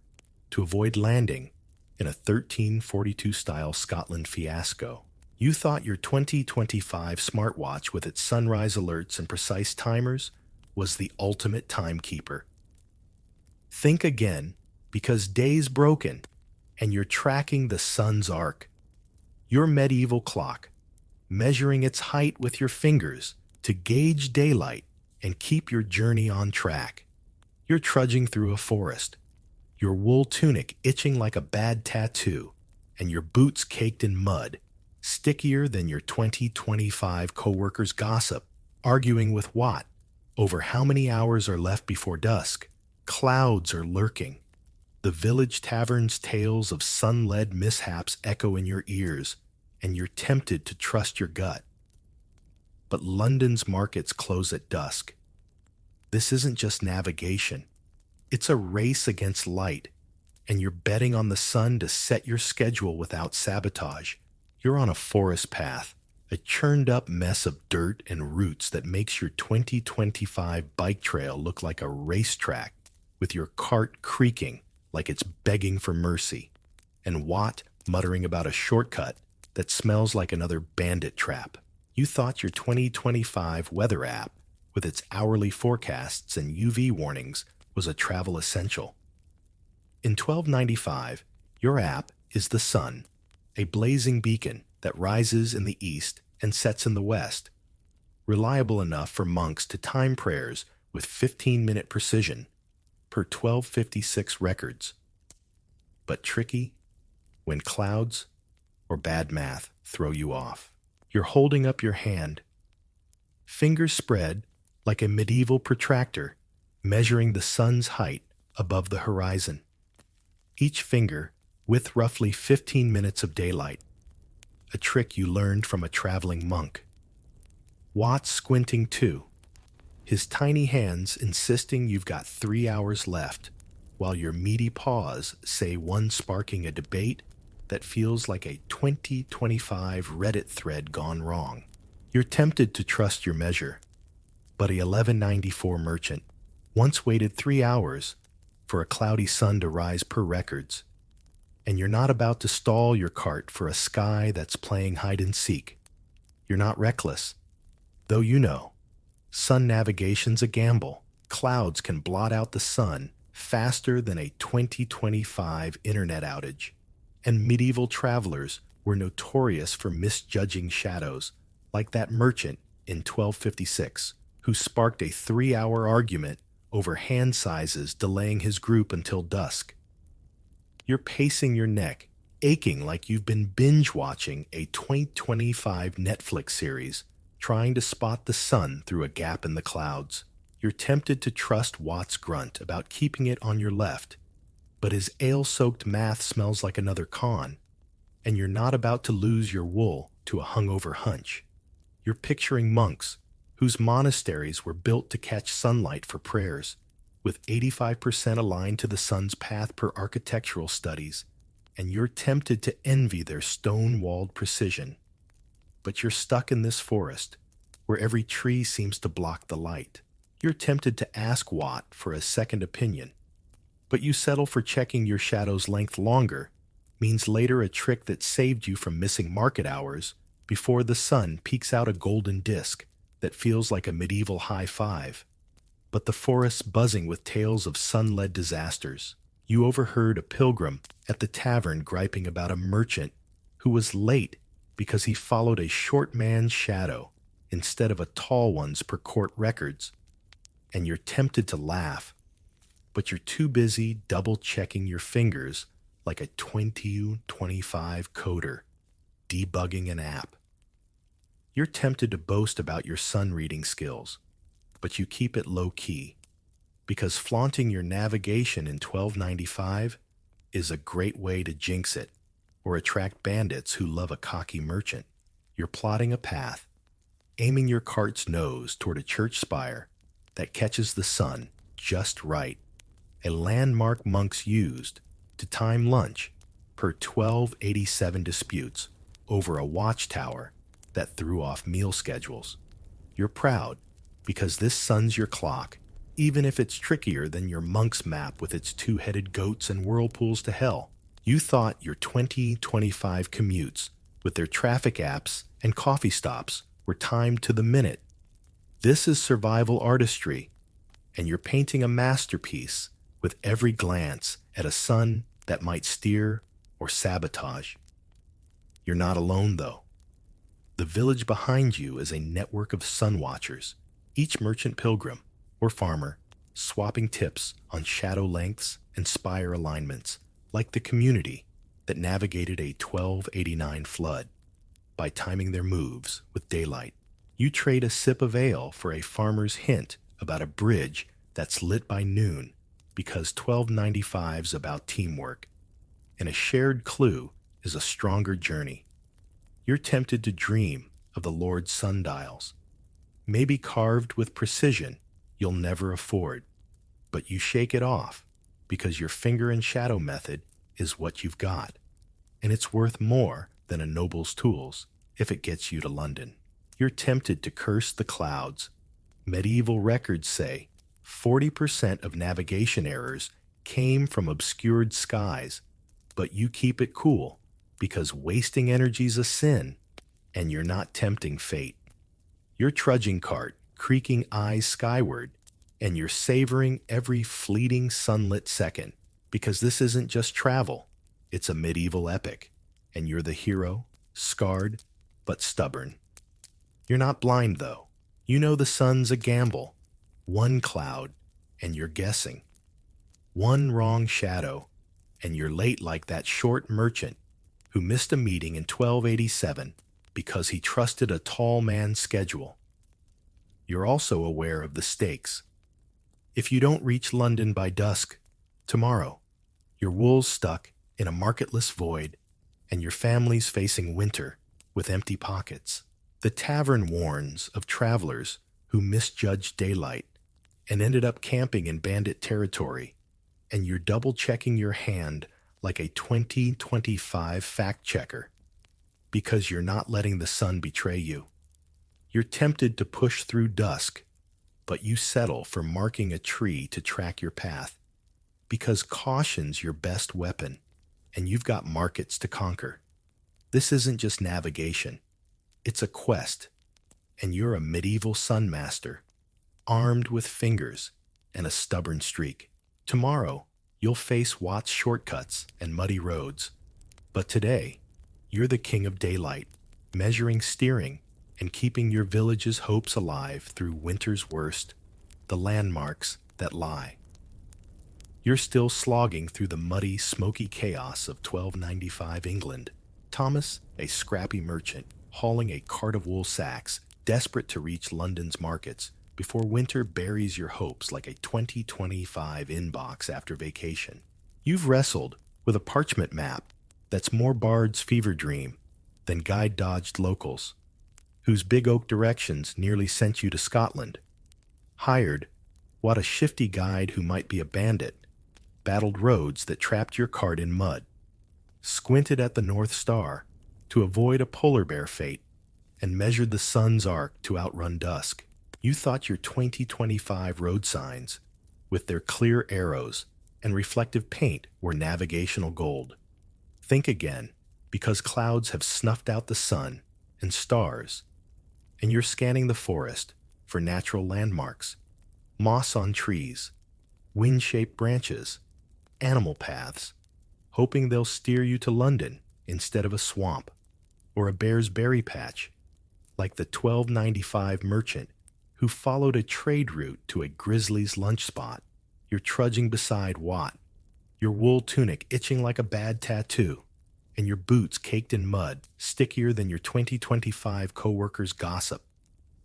to avoid landing in a 1342-style Scotland fiasco. You thought your 2025 smartwatch with its sunrise alerts and precise timers was the ultimate timekeeper. Think again, because day's broken, and you're tracking the sun's arc. Your medieval clock, measuring its height with your fingers to gauge daylight and keep your journey on track. You're trudging through a forest, your wool tunic itching like a bad tattoo, and your boots caked in mud, stickier than your 2025 coworkers' gossip, arguing with Watt over how many hours are left before dusk. Clouds are lurking. The village tavern's tales of sun-led mishaps echo in your ears, and you're tempted to trust your gut. But London's markets close at dusk. This isn't just navigation. It's a race against light, and you're betting on the sun to set your schedule without sabotage. You're on a forest path, a churned-up mess of dirt and roots that makes your 2025 bike trail look like a racetrack, with your cart creaking like it's begging for mercy, and Watt muttering about a shortcut that smells like another bandit trap. You thought your 2025 weather app, with its hourly forecasts and UV warnings, was a travel essential. In 1295, your app is the sun, a blazing beacon that rises in the east and sets in the west, reliable enough for monks to time prayers with 15-minute precision per 1256 records, but tricky when clouds or bad math throw you off. You're holding up your hand, fingers spread like a medieval protractor, measuring the sun's height above the horizon. Each finger with roughly 15 minutes of daylight, a trick you learned from a traveling monk. Watt's squinting too, his tiny hands insisting you've got 3 hours left, while your meaty paws say one sparking a debate that feels like a 2025 Reddit thread gone wrong. You're tempted to trust your measure, but a 1194 merchant once waited 3 hours for a cloudy sun to rise per records, and you're not about to stall your cart for a sky that's playing hide and seek. You're not reckless, though you know Sun navigation's a gamble. Clouds can blot out the sun faster than a 2025 internet outage. And medieval travelers were notorious for misjudging shadows, like that merchant in 1256, who sparked a 3-hour argument over hand sizes, delaying his group until dusk. You're pacing your neck, aching like you've been binge watching a 2025 Netflix series, trying to spot the sun through a gap in the clouds. You're tempted to trust Watt's grunt about keeping it on your left, but his ale-soaked math smells like another con, and you're not about to lose your wool to a hungover hunch. You're picturing monks whose monasteries were built to catch sunlight for prayers, with 85% aligned to the sun's path per architectural studies, and you're tempted to envy their stone-walled precision. But you're stuck in this forest, where every tree seems to block the light. You're tempted to ask Watt for a second opinion, but you settle for checking your shadow's length longer means later a trick that saved you from missing market hours before the sun peeks out a golden disk that feels like a medieval high five. But the forest's buzzing with tales of sun-led disasters. You overheard a pilgrim at the tavern griping about a merchant who was late because he followed a short man's shadow instead of a tall one's per court records. And you're tempted to laugh, but you're too busy double-checking your fingers like a 2025 coder debugging an app. You're tempted to boast about your sun reading skills, but you keep it low-key, because flaunting your navigation in 1295 is a great way to jinx it or attract bandits who love a cocky merchant. You're plotting a path, aiming your cart's nose toward a church spire that catches the sun just right, a landmark monks used to time lunch per 1287 disputes over a watchtower that threw off meal schedules. You're proud because this sun's your clock, even if it's trickier than your monk's map with its two-headed goats and whirlpools to hell. You thought your 2025 commutes with their traffic apps and coffee stops were timed to the minute. This is survival artistry, and you're painting a masterpiece with every glance at a sun that might steer or sabotage. You're not alone, though. The village behind you is a network of sun watchers, each merchant pilgrim or farmer swapping tips on shadow lengths and spire alignments, like the community that navigated a 1289 flood by timing their moves with daylight. You trade a sip of ale for a farmer's hint about a bridge that's lit by noon, because 1295's about teamwork, and a shared clue is a stronger journey. You're tempted to dream of the Lord's sundials, maybe carved with precision you'll never afford, but you shake it off because your finger and shadow method is what you've got, and it's worth more than a noble's tools if it gets you to London. You're tempted to curse the clouds. Medieval records say 40% of navigation errors came from obscured skies, but you keep it cool because wasting energy's a sin, and you're not tempting fate. Your trudging cart, creaking eyes skyward, and you're savoring every fleeting sunlit second, because this isn't just travel, it's a medieval epic, and you're the hero, scarred but stubborn. You're not blind, though. You know the sun's a gamble. One cloud, and you're guessing. One wrong shadow, and you're late like that short merchant who missed a meeting in 1287 because he trusted a tall man's schedule. You're also aware of the stakes. If you don't reach London by dusk tomorrow, your wool's stuck in a marketless void, and your family's facing winter with empty pockets. The tavern warns of travelers who misjudged daylight and ended up camping in bandit territory, and you're double-checking your hand like a 2025 fact-checker because you're not letting the sun betray you. You're tempted to push through dusk, but you settle for marking a tree to track your path because caution's your best weapon, and you've got markets to conquer. This isn't just navigation. It's a quest, and you're a medieval sun master armed with fingers and a stubborn streak. Tomorrow, you'll face Watts shortcuts and muddy roads. But today, you're the king of daylight, measuring steering and keeping your village's hopes alive through winter's worst, the landmarks that lie. You're still slogging through the muddy, smoky chaos of 1295 England. Thomas, a scrappy merchant, hauling a cart of wool sacks, desperate to reach London's markets before winter buries your hopes like a 2025 inbox after vacation. You've wrestled with a parchment map that's more Bard's fever dream than guide-dodged locals, whose big oak directions nearly sent you to Scotland. Hired what a shifty guide who might be a bandit, battled roads that trapped your cart in mud, squinted at the North Star to avoid a polar bear fate, and measured the sun's arc to outrun dusk. You thought your 2025 road signs, with their clear arrows and reflective paint, were navigational gold. Think again, because clouds have snuffed out the sun and stars, and you're scanning the forest for natural landmarks, moss on trees, wind-shaped branches, animal paths, hoping they'll steer you to London instead of a swamp or a bear's berry patch, like the 1295 merchant who followed a trade route to a grizzly's lunch spot. You're trudging beside Watt, your wool tunic itching like a bad tattoo, and your boots caked in mud, stickier than your 2025 coworkers' gossip,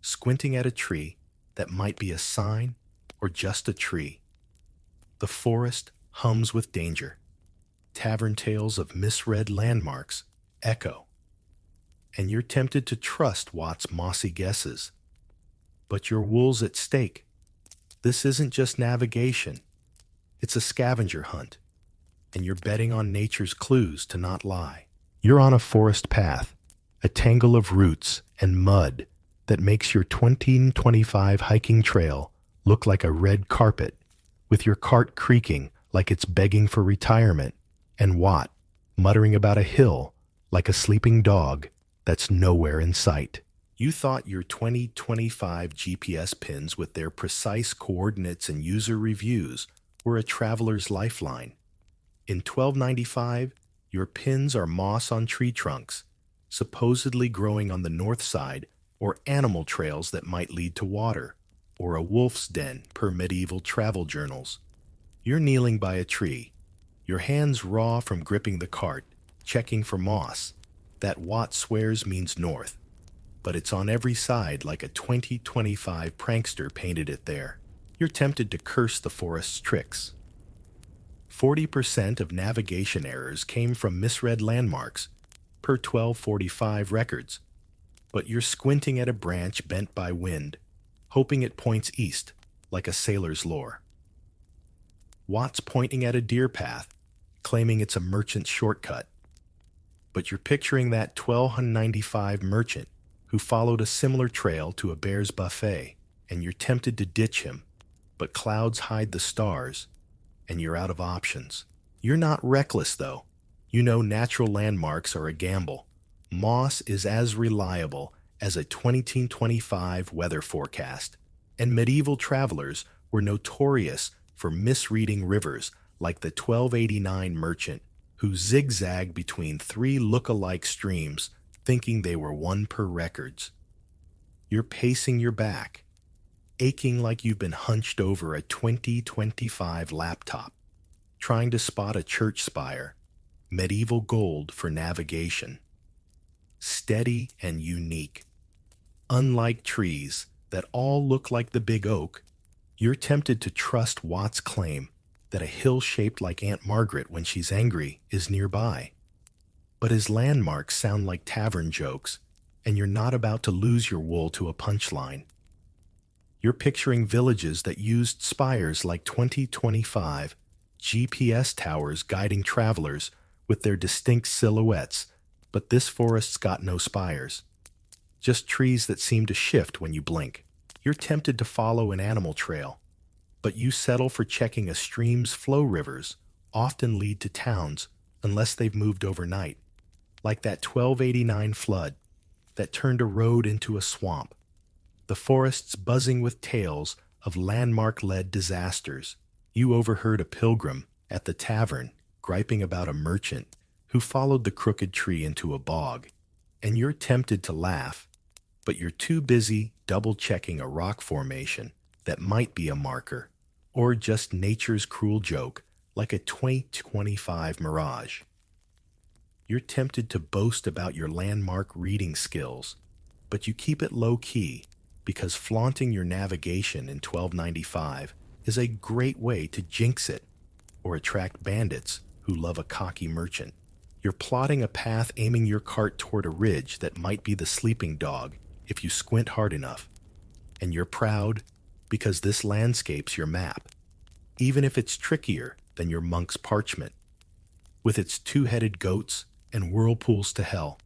squinting at a tree that might be a sign or just a tree. The forest hums with danger. Tavern tales of misread landmarks echo, and you're tempted to trust Watt's mossy guesses. But your wool's at stake. This isn't just navigation. It's a scavenger hunt, and you're betting on nature's clues to not lie. You're on a forest path, a tangle of roots and mud that makes your 2025 hiking trail look like a red carpet, with your cart creaking like it's begging for retirement, and Watt muttering about a hill like a sleeping dog that's nowhere in sight. You thought your 2025 GPS pins with their precise coordinates and user reviews were a traveler's lifeline. In 1295, your pins are moss on tree trunks, supposedly growing on the north side, or animal trails that might lead to water, or a wolf's den per medieval travel journals. You're kneeling by a tree, your hands raw from gripping the cart, checking for moss. That Watt swears means north, but it's on every side like a 2025 prankster painted it there. You're tempted to curse the forest's tricks. 40% of navigation errors came from misread landmarks, per 1245 records, but you're squinting at a branch bent by wind, hoping it points east like a sailor's lore. Watt's pointing at a deer path, claiming it's a merchant's shortcut, but you're picturing that 1295 merchant who followed a similar trail to a bear's buffet, and you're tempted to ditch him, but clouds hide the stars, and you're out of options. You're not reckless, though. You know natural landmarks are a gamble. Moss is as reliable as a 2025 weather forecast, and medieval travelers were notorious for misreading rivers like the 1289 merchant who zigzagged between three look-alike streams thinking they were one per records. You're pacing your back, aching like you've been hunched over a 2025 laptop, trying to spot a church spire, medieval gold for navigation. Steady and unique. Unlike trees that all look like the big oak, you're tempted to trust Watt's claim that a hill shaped like Aunt Margaret when she's angry is nearby. But his landmarks sound like tavern jokes, and you're not about to lose your wool to a punchline. You're picturing villages that used spires like 2025 GPS towers guiding travelers with their distinct silhouettes, but this forest's got no spires. Just trees that seem to shift when you blink. You're tempted to follow an animal trail, but you settle for checking a stream's flow. Rivers often lead to towns unless they've moved overnight, like that 1289 flood that turned a road into a swamp. The forest's buzzing with tales of landmark-led disasters. You overheard a pilgrim at the tavern griping about a merchant who followed the crooked tree into a bog, and you're tempted to laugh, but you're too busy double-checking a rock formation that might be a marker, or just nature's cruel joke like a 2025 mirage. You're tempted to boast about your landmark reading skills, but you keep it low-key because flaunting your navigation in 1295 is a great way to jinx it or attract bandits who love a cocky merchant. You're plotting a path aiming your cart toward a ridge that might be the sleeping dog if you squint hard enough. And you're proud because this landscape's your map, even if it's trickier than your monk's parchment, with its two-headed goats and whirlpools to hell.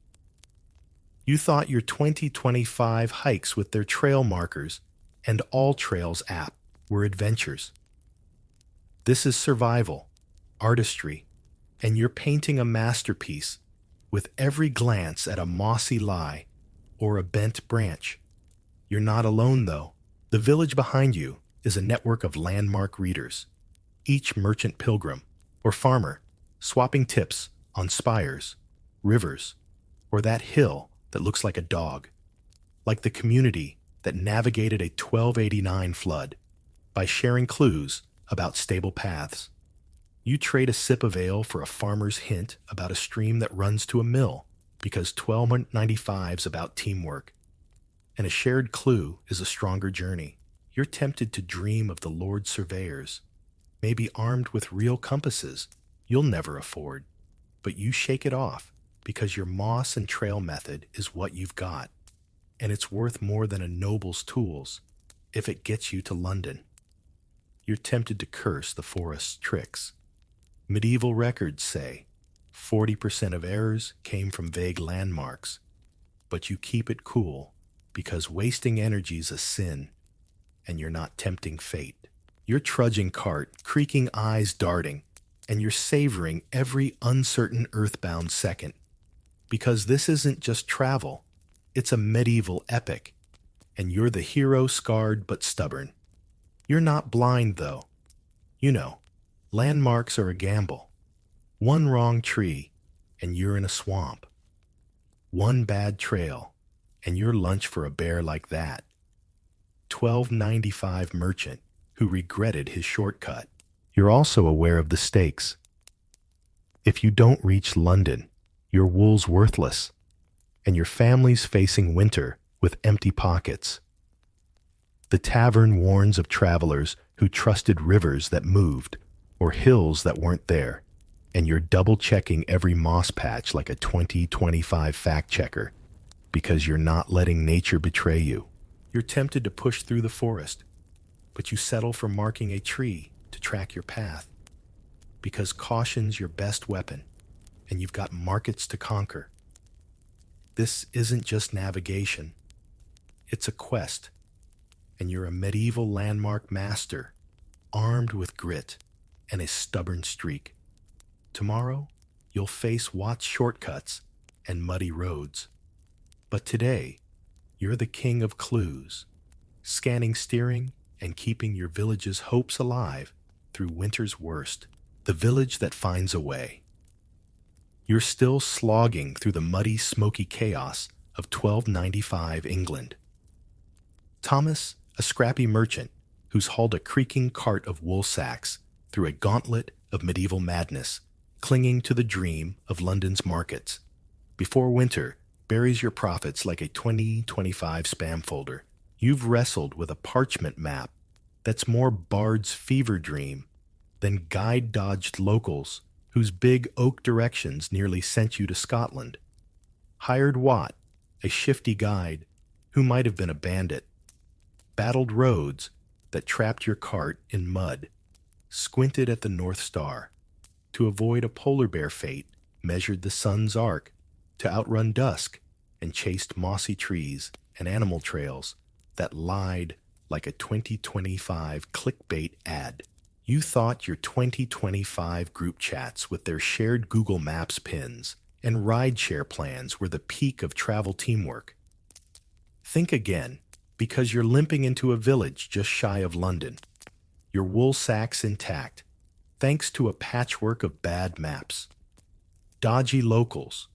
You thought your 2025 hikes with their trail markers and All Trails app were adventures. This is survival, artistry, and you're painting a masterpiece with every glance at a mossy lie or a bent branch. You're not alone, though. The village behind you is a network of landmark readers, each merchant pilgrim or farmer swapping tips on spires, rivers, or that hill that looks like a dog, like the community that navigated a 1289 flood by sharing clues about stable paths. You trade a sip of ale for a farmer's hint about a stream that runs to a mill because 1295's about teamwork, and a shared clue is a stronger journey. You're tempted to dream of the Lord Surveyors, maybe armed with real compasses you'll never afford, but you shake it off because your moss and trail method is what you've got, and it's worth more than a noble's tools if it gets you to London. You're tempted to curse the forest's tricks. Medieval records say 40% of errors came from vague landmarks, but you keep it cool because wasting energy's a sin, and you're not tempting fate. Your trudging cart, creaking eyes darting, and you're savoring every uncertain earthbound second, because this isn't just travel, it's a medieval epic, and you're the hero scarred but stubborn. You're not blind, though. You know, landmarks are a gamble. One wrong tree, and you're in a swamp. One bad trail, and you're lunch for a bear like that. 1295 merchant who regretted his shortcut. You're also aware of the stakes. If you don't reach London, your wool's worthless, and your family's facing winter with empty pockets. The tavern warns of travelers who trusted rivers that moved or hills that weren't there, and you're double-checking every moss patch like a 2025 fact-checker because you're not letting nature betray you. You're tempted to push through the forest, but you settle for marking a tree to track your path because caution's your best weapon, and you've got markets to conquer. This isn't just navigation. It's a quest, and you're a medieval landmark master, armed with grit and a stubborn streak. Tomorrow, you'll face Watt's shortcuts and muddy roads. But today, you're the king of clues, scanning steering and keeping your village's hopes alive through winter's worst, the village that finds a way. You're still slogging through the muddy, smoky chaos of 1295 England. Thomas, a scrappy merchant who's hauled a creaking cart of wool sacks through a gauntlet of medieval madness, clinging to the dream of London's markets. Before winter buries your profits like a 2025 spam folder, you've wrestled with a parchment map that's more Bard's fever dream than guide-dodged locals whose big oak directions nearly sent you to Scotland. Hired Watt, a shifty guide who might have been a bandit, battled roads that trapped your cart in mud, squinted at the North Star to avoid a polar bear fate, measured the sun's arc to outrun dusk, and chased mossy trees and animal trails that lied like a 2025 clickbait ad. You thought your 2025 group chats with their shared Google Maps pins and rideshare plans were the peak of travel teamwork. Think again. because you're limping into a village just shy of London, your wool sacks intact, thanks to a patchwork of bad maps, dodgy locals,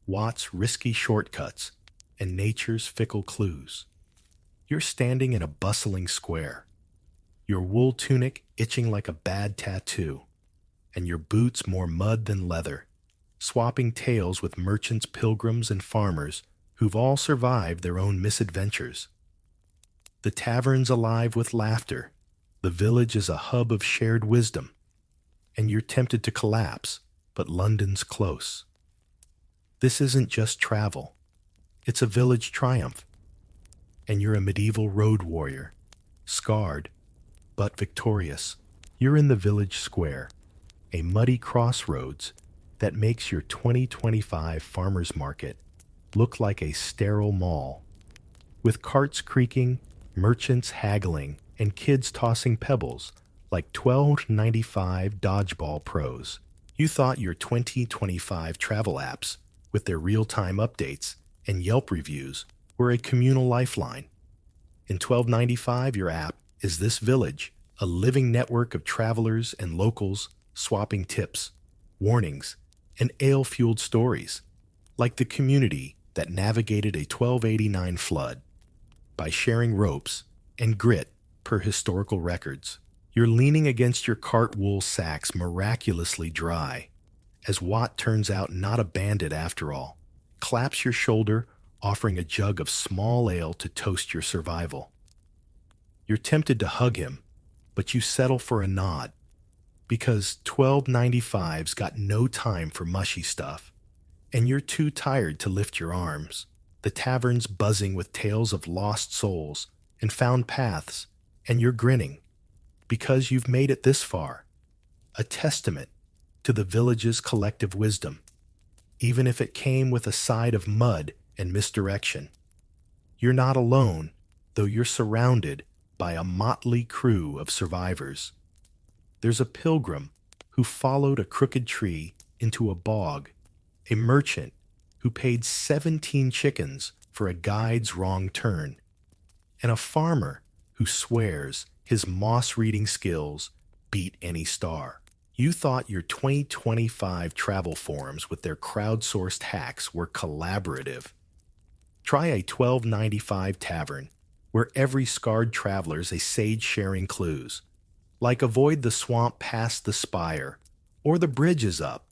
Watt's risky shortcuts, and nature's fickle clues. You're standing in a bustling square, your wool tunic itching like a bad tattoo, and your boots more mud than leather, swapping tales with merchants, pilgrims, and farmers who've all survived their own misadventures. The tavern's alive with laughter, the village is a hub of shared wisdom, and you're tempted to collapse, but London's close. This isn't just travel, it's a village triumph, and you're a medieval road warrior, scarred but victorious. You're in the village square, a muddy crossroads that makes your 2025 farmers market look like a sterile mall, with carts creaking, merchants haggling, and kids tossing pebbles like $12.95 dodgeball pros. You thought your 2025 travel apps, with their real-time updates and Yelp reviews, were a communal lifeline. In $12.95, your app is this village, a living network of travelers and locals swapping tips, warnings, and ale-fueled stories, like the community that navigated a 1289 flood. By sharing ropes and grit per historical records, you're leaning against your cart wool sacks miraculously dry, as Watt turns out not a bandit after all, claps your shoulder, offering a jug of small ale to toast your survival. You're tempted to hug him, but you settle for a nod, because 1295's got no time for mushy stuff, and you're too tired to lift your arms. The tavern's buzzing with tales of lost souls and found paths, and you're grinning, because you've made it this far, a testament to the village's collective wisdom, even if it came with a side of mud and misdirection. You're not alone, though you're surrounded by a motley crew of survivors. There's a pilgrim who followed a crooked tree into a bog, a merchant who paid 17 chickens for a guide's wrong turn, and a farmer who swears his moss-reading skills beat any star. You thought your 2025 travel forums with their crowdsourced hacks were collaborative. Try a 1295 tavern where every scarred traveler's a sage sharing clues, like avoid the swamp past the spire, or the bridge is up,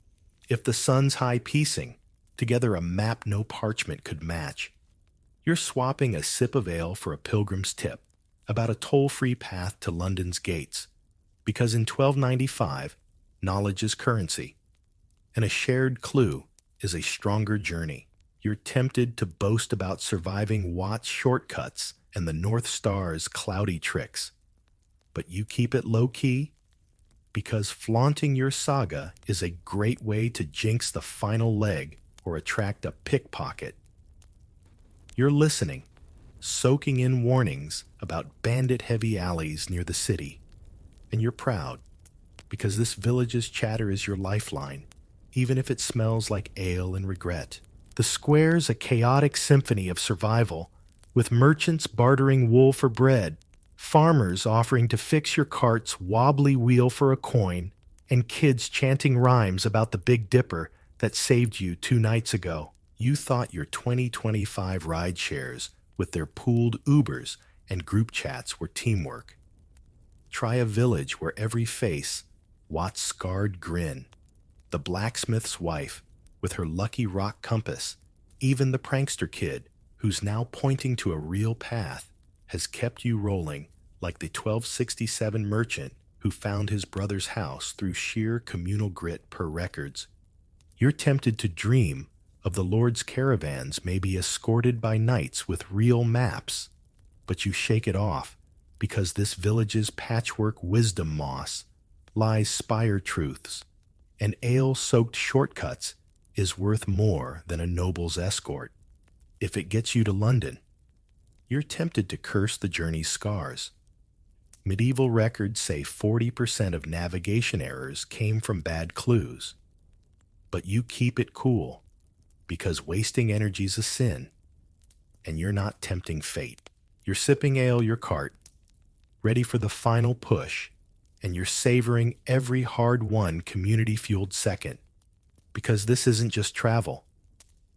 if the sun's high piecing, together a map no parchment could match. You're swapping a sip of ale for a pilgrim's tip about a toll-free path to London's gates, because in 1295, knowledge is currency, and a shared clue is a stronger journey. You're tempted to boast about surviving Watt's shortcuts and the North Star's cloudy tricks, but you keep it low-key because flaunting your saga is a great way to jinx the final leg or attract a pickpocket. You're listening, soaking in warnings about bandit-heavy alleys near the city, and you're proud because this village's chatter is your lifeline, even if it smells like ale and regret. The square's a chaotic symphony of survival, with merchants bartering wool for bread, farmers offering to fix your cart's wobbly wheel for a coin, and kids chanting rhymes about the Big Dipper that saved you 2 nights ago. You thought your 2025 ride shares with their pooled Ubers and group chats were teamwork. Try a village where every face, Watt's scarred grin, the blacksmith's wife with her lucky rock compass, even the prankster kid who's now pointing to a real path, has kept you rolling like the 1267 merchant who found his brother's house through sheer communal grit per records. You're tempted to dream of the Lord's caravans maybe escorted by knights with real maps, but you shake it off because this village's patchwork wisdom moss lies spire truths, and ale-soaked shortcuts is worth more than a noble's escort. If it gets you to London, you're tempted to curse the journey's scars. Medieval records say 40% of navigation errors came from bad clues. But you keep it cool, because wasting energy's a sin, and you're not tempting fate. You're sipping ale your cart, ready for the final push, and you're savoring every hard-won community-fueled second. Because this isn't just travel.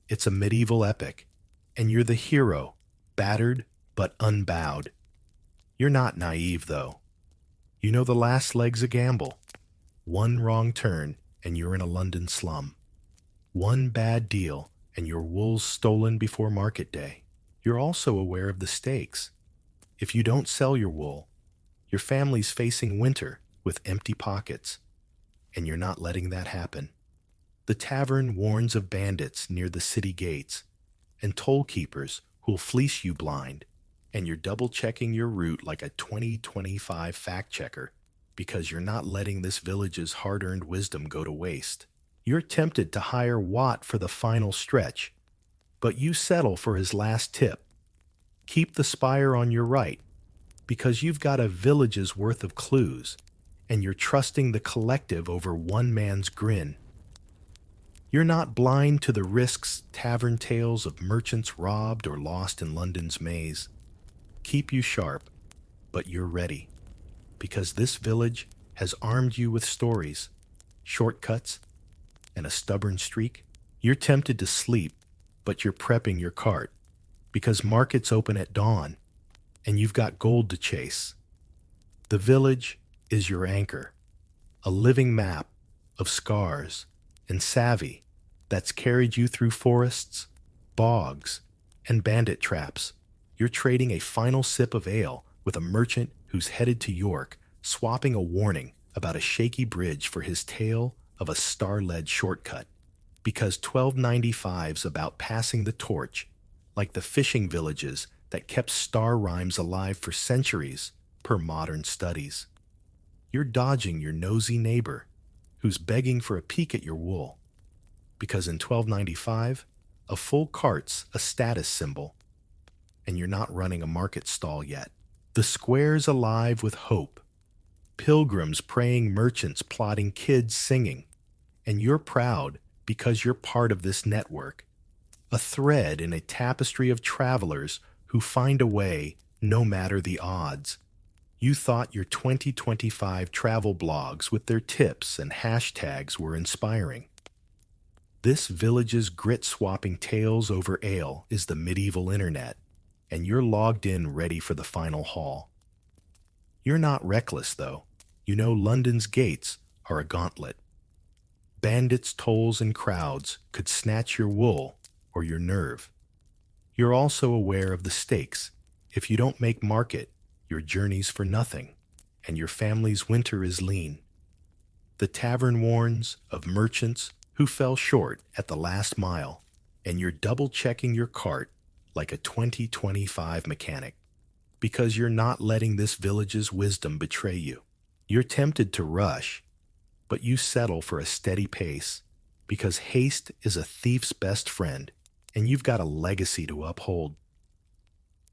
It's a medieval epic, and you're the hero, battered but unbowed. You're not naive, though. You know the last leg's a gamble. One wrong turn, and you're in a London slum. One bad deal, and your wool's stolen before market day. You're also aware of the stakes. If you don't sell your wool, your family's facing winter with empty pockets, and you're not letting that happen. The tavern warns of bandits near the city gates and toll keepers who'll fleece you blind, and you're double-checking your route like a 2025 fact-checker because you're not letting this village's hard-earned wisdom go to waste. You're tempted to hire Watt for the final stretch, but you settle for his last tip. Keep the spire on your right, because you've got a village's worth of clues, and you're trusting the collective over one man's grin. You're not blind to the risks tavern tales of merchants robbed or lost in London's maze. Keep you sharp, but you're ready, because this village has armed you with stories, shortcuts, and a stubborn streak. You're tempted to sleep, but you're prepping your cart, because markets open at dawn, and you've got gold to chase. The village is your anchor, a living map of scars and savvy that's carried you through forests, bogs, and bandit traps. You're trading a final sip of ale with a merchant who's headed to York, swapping a warning about a shaky bridge for his tale of a star-led shortcut. Because 1295's about passing the torch, like the fishing villages that kept star rhymes alive for centuries per modern studies. You're dodging your nosy neighbor who's begging for a peek at your wool. Because in 1295, a full cart's a status symbol, and you're not running a market stall yet. The square's alive with hope. Pilgrims praying, merchants plotting, kids singing. And you're proud because you're part of this network, a thread in a tapestry of travelers who find a way no matter the odds. You thought your 2025 travel blogs with their tips and hashtags were inspiring. This village's grit-swapping tales over ale is the medieval internet, and you're logged in ready for the final haul. You're not reckless, though. You know London's gates are a gauntlet. Bandits, tolls, and crowds could snatch your wool or your nerve. You're also aware of the stakes. If you don't make market, your journey's for nothing, and your family's winter is lean. The tavern warns of merchants who fell short at the last mile, and you're double-checking your cart like a 2025 mechanic, because you're not letting this village's wisdom betray you. You're tempted to rush, but you settle for a steady pace, because haste is a thief's best friend, and you've got a legacy to uphold.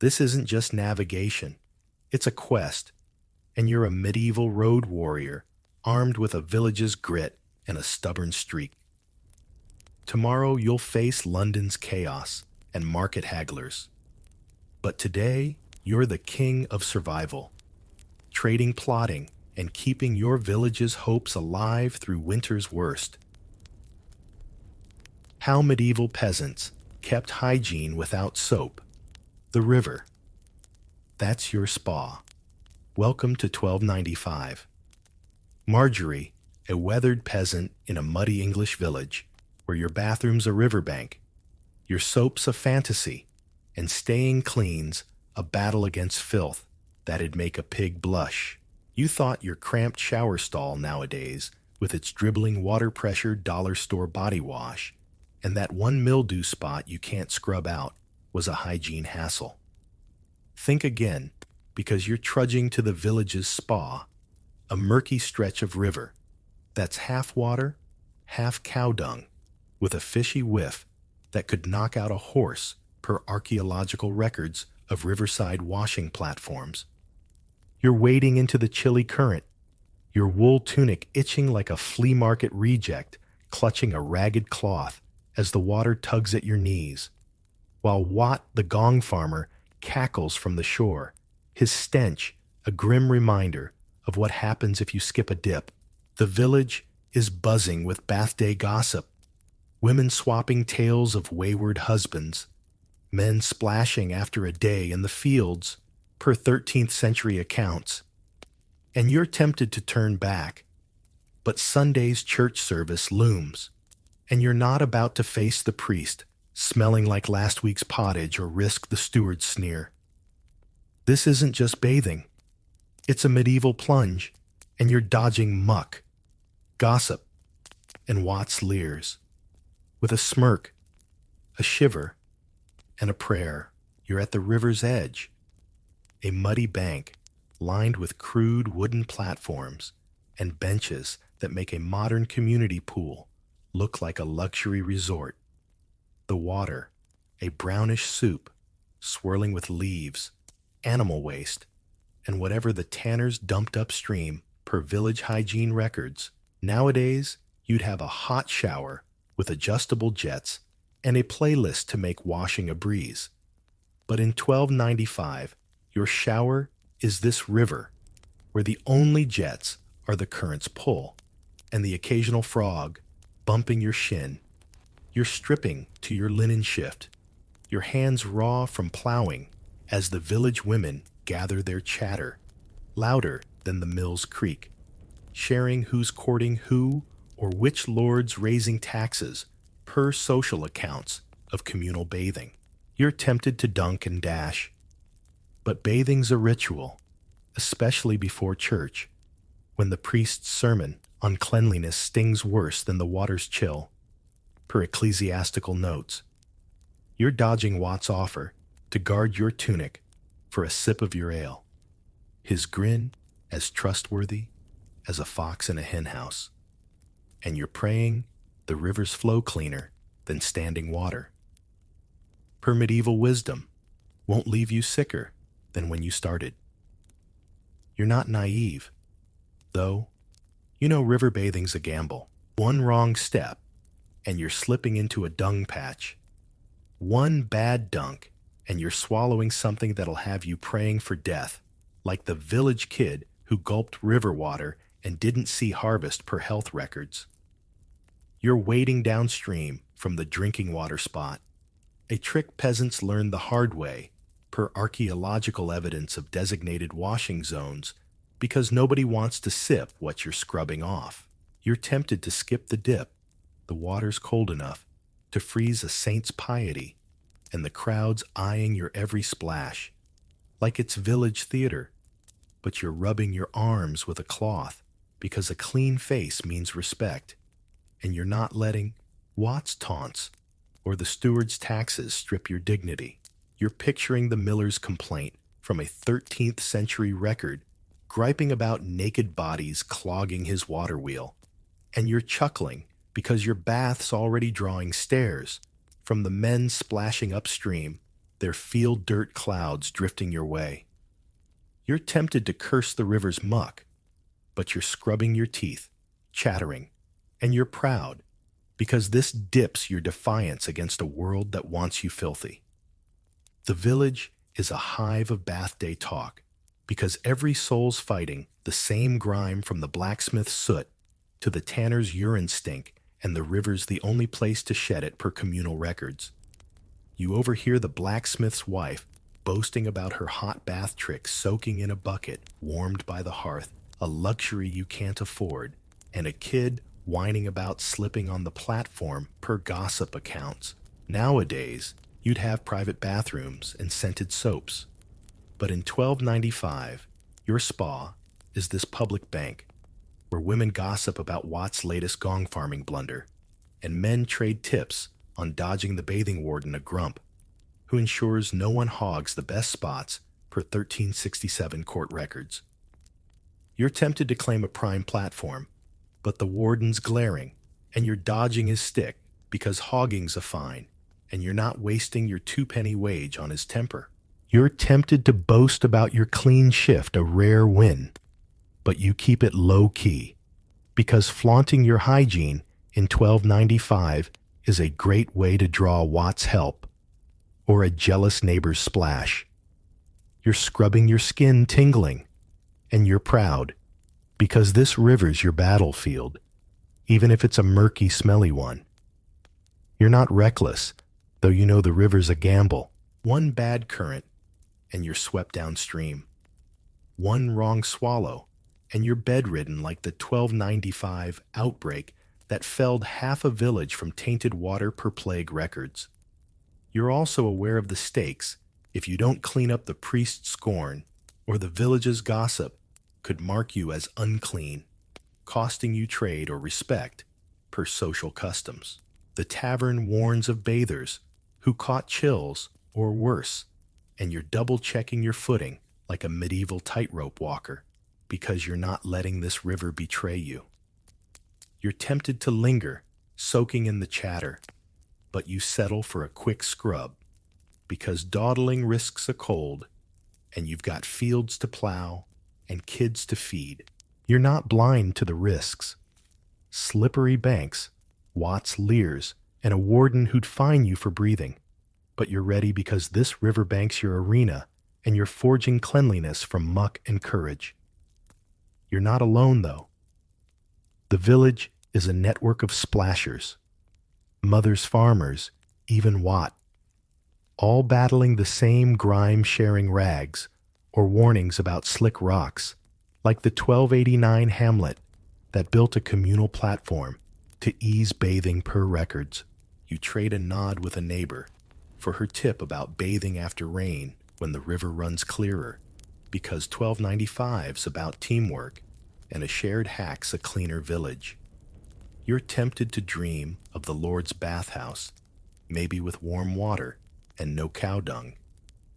This isn't just navigation, it's a quest, and you're a medieval road warrior armed with a village's grit and a stubborn streak. Tomorrow you'll face London's chaos and market hagglers. But today, you're the king of survival, trading, plotting, and keeping your village's hopes alive through winter's worst. How medieval peasants kept hygiene without soap. The river. That's your spa. Welcome to 1295. Marjorie, a weathered peasant in a muddy English village, where your bathroom's a riverbank, your soap's a fantasy, and staying clean's a battle against filth that'd make a pig blush. You thought your cramped shower stall nowadays, with its dribbling water-pressure dollar store body wash, and that one mildew spot you can't scrub out, was a hygiene hassle. Think again, because you're trudging to the village's spa, a murky stretch of river that's half water, half cow dung, with a fishy whiff that could knock out a horse per archaeological records of riverside washing platforms. You're wading into the chilly current, your wool tunic itching like a flea market reject, clutching a ragged cloth as the water tugs at your knees, while Watt the gong farmer cackles from the shore, his stench a grim reminder of what happens if you skip a dip. The village is buzzing with bath day gossip, women swapping tales of wayward husbands, men splashing after a day in the fields per 13th century accounts. And you're tempted to turn back, but Sunday's church service looms, and you're not about to face the priest smelling like last week's pottage or risk the steward's sneer. This isn't just bathing. It's a medieval plunge, and you're dodging muck, gossip, and Watts leers. With a smirk, a shiver, and a prayer, you're at the river's edge, a muddy bank lined with crude wooden platforms and benches that make a modern community pool look like a luxury resort. The water, a brownish soup, swirling with leaves, animal waste, and whatever the tanners dumped upstream per village hygiene records. Nowadays, you'd have a hot shower with adjustable jets and a playlist to make washing a breeze. But in 1295, your shower is this river, where the only jets are the current's pull, and the occasional frog bumping your shin. You're stripping to your linen shift, your hands raw from plowing, as the village women gather their chatter, louder than the mill's creak, sharing who's courting who or which lord's raising taxes per social accounts of communal bathing. You're tempted to dunk and dash, but bathing's a ritual, especially before church, when the priest's sermon on cleanliness stings worse than the water's chill, per ecclesiastical notes. You're dodging Watt's offer to guard your tunic for a sip of your ale, his grin as trustworthy as a fox in a henhouse, and you're praying the river's flow cleaner than standing water. Per medieval wisdom won't leave you sicker than when you started. You're not naive, though. You know river bathing's a gamble. One wrong step, and you're slipping into a dung patch. One bad dunk, and you're swallowing something that'll have you praying for death, like the village kid who gulped river water and didn't see harvest per health records. You're wading downstream from the drinking water spot, a trick peasants learned the hard way per archaeological evidence of designated washing zones, because nobody wants to sip what you're scrubbing off. You're tempted to skip the dip. The water's cold enough to freeze a saint's piety, and the crowd's eyeing your every splash, like it's village theater, but you're rubbing your arms with a cloth because a clean face means respect, and you're not letting Watts taunts or the steward's taxes strip your dignity. You're picturing the miller's complaint from a 13th century record griping about naked bodies clogging his water wheel, and you're chuckling because your bath's already drawing stares from the men splashing upstream, their field dirt clouds drifting your way. You're tempted to curse the river's muck, but you're scrubbing your teeth, chattering, and you're proud because this dips your defiance against a world that wants you filthy. The village is a hive of bath day talk because every soul's fighting the same grime from the blacksmith's soot to the tanner's urine stink, and the river's the only place to shed it per communal records. You overhear the blacksmith's wife boasting about her hot bath tricks soaking in a bucket warmed by the hearth, a luxury you can't afford, and a kid whining about slipping on the platform per gossip accounts. Nowadays, you'd have private bathrooms and scented soaps. But in 1295, your spa is this public bank where women gossip about Watt's latest gong farming blunder, and men trade tips on dodging the bathing warden a grump, who ensures no one hogs the best spots per 1367 court records. You're tempted to claim a prime platform, but the warden's glaring, and you're dodging his stick because hogging's a fine, and you're not wasting your 2-penny wage on his temper. You're tempted to boast about your clean shift, a rare win, but you keep it low-key, because flaunting your hygiene in 1295 is a great way to draw Watt's help or a jealous neighbor's splash. You're scrubbing your skin tingling, and you're proud, because this river's your battlefield, even if it's a murky, smelly one. You're not reckless, though you know the river's a gamble. One bad current, and you're swept downstream. One wrong swallow, and you're bedridden like the 1295 outbreak that felled half a village from tainted water per plague records. You're also aware of the stakes if you don't clean up the priest's scorn, or the village's gossip could mark you as unclean, costing you trade or respect per social customs. The tavern warns of bathers who caught chills or worse, and you're double-checking your footing like a medieval tightrope walker because you're not letting this river betray you. You're tempted to linger, soaking in the chatter, but you settle for a quick scrub because dawdling risks a cold, and you've got fields to plow and kids to feed. You're not blind to the risks. Slippery banks, Watts' leers, and a warden who'd fine you for breathing. But you're ready because this riverbank's your arena, and you're forging cleanliness from muck and courage. You're not alone, though. The village is a network of splashers, mothers, farmers, even Watt, all battling the same grime-sharing rags or warnings about slick rocks, like the 1289 hamlet that built a communal platform to ease bathing per records. You trade a nod with a neighbor for her tip about bathing after rain when the river runs clearer, because 1295's about teamwork and a shared hack's a cleaner village. You're tempted to dream of the Lord's bathhouse, maybe with warm water and no cow dung,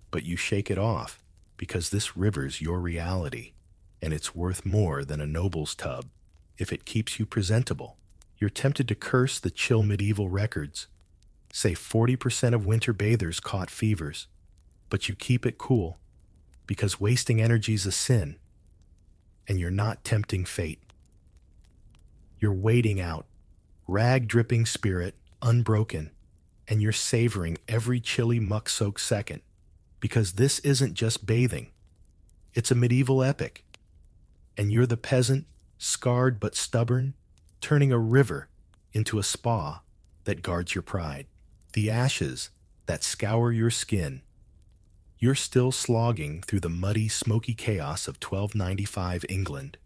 but you shake it off because this river's your reality, and it's worth more than a noble's tub if it keeps you presentable. You're tempted to curse the chill medieval records, say 40% of winter bathers caught fevers, but you keep it cool because wasting energy's a sin, and you're not tempting fate. You're wading out, rag-dripping spirit, unbroken, and you're savoring every chilly muck-soaked second, because this isn't just bathing. It's a medieval epic. And you're the peasant, scarred but stubborn, turning a river into a spa that guards your pride. The ashes that scour your skin. You're still slogging through the muddy, smoky chaos of 1295 England.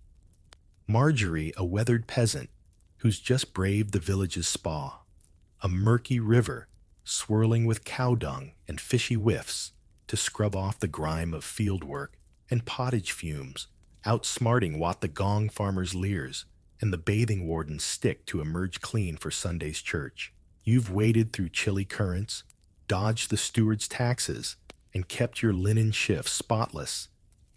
Marjorie, a weathered peasant who's just braved the village's spa, a murky river swirling with cow dung and fishy whiffs to scrub off the grime of fieldwork and pottage fumes, outsmarting what the gong farmer's leers and the bathing warden's stick to emerge clean for Sunday's church. You've waded through chilly currents, dodged the steward's taxes, and kept your linen shift spotless,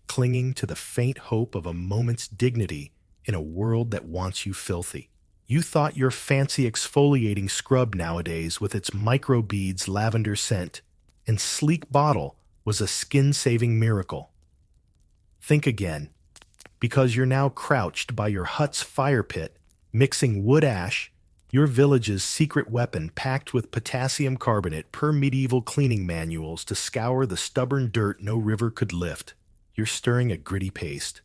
clinging to the faint hope of a moment's dignity in a world that wants you filthy. You thought your fancy exfoliating scrub nowadays with its microbeads lavender scent and sleek bottle was a skin-saving miracle. Think again, because you're now crouched by your hut's fire pit, mixing wood ash, your village's secret weapon packed with potassium carbonate per medieval cleaning manuals to scour the stubborn dirt no river could lift. You're stirring a gritty paste,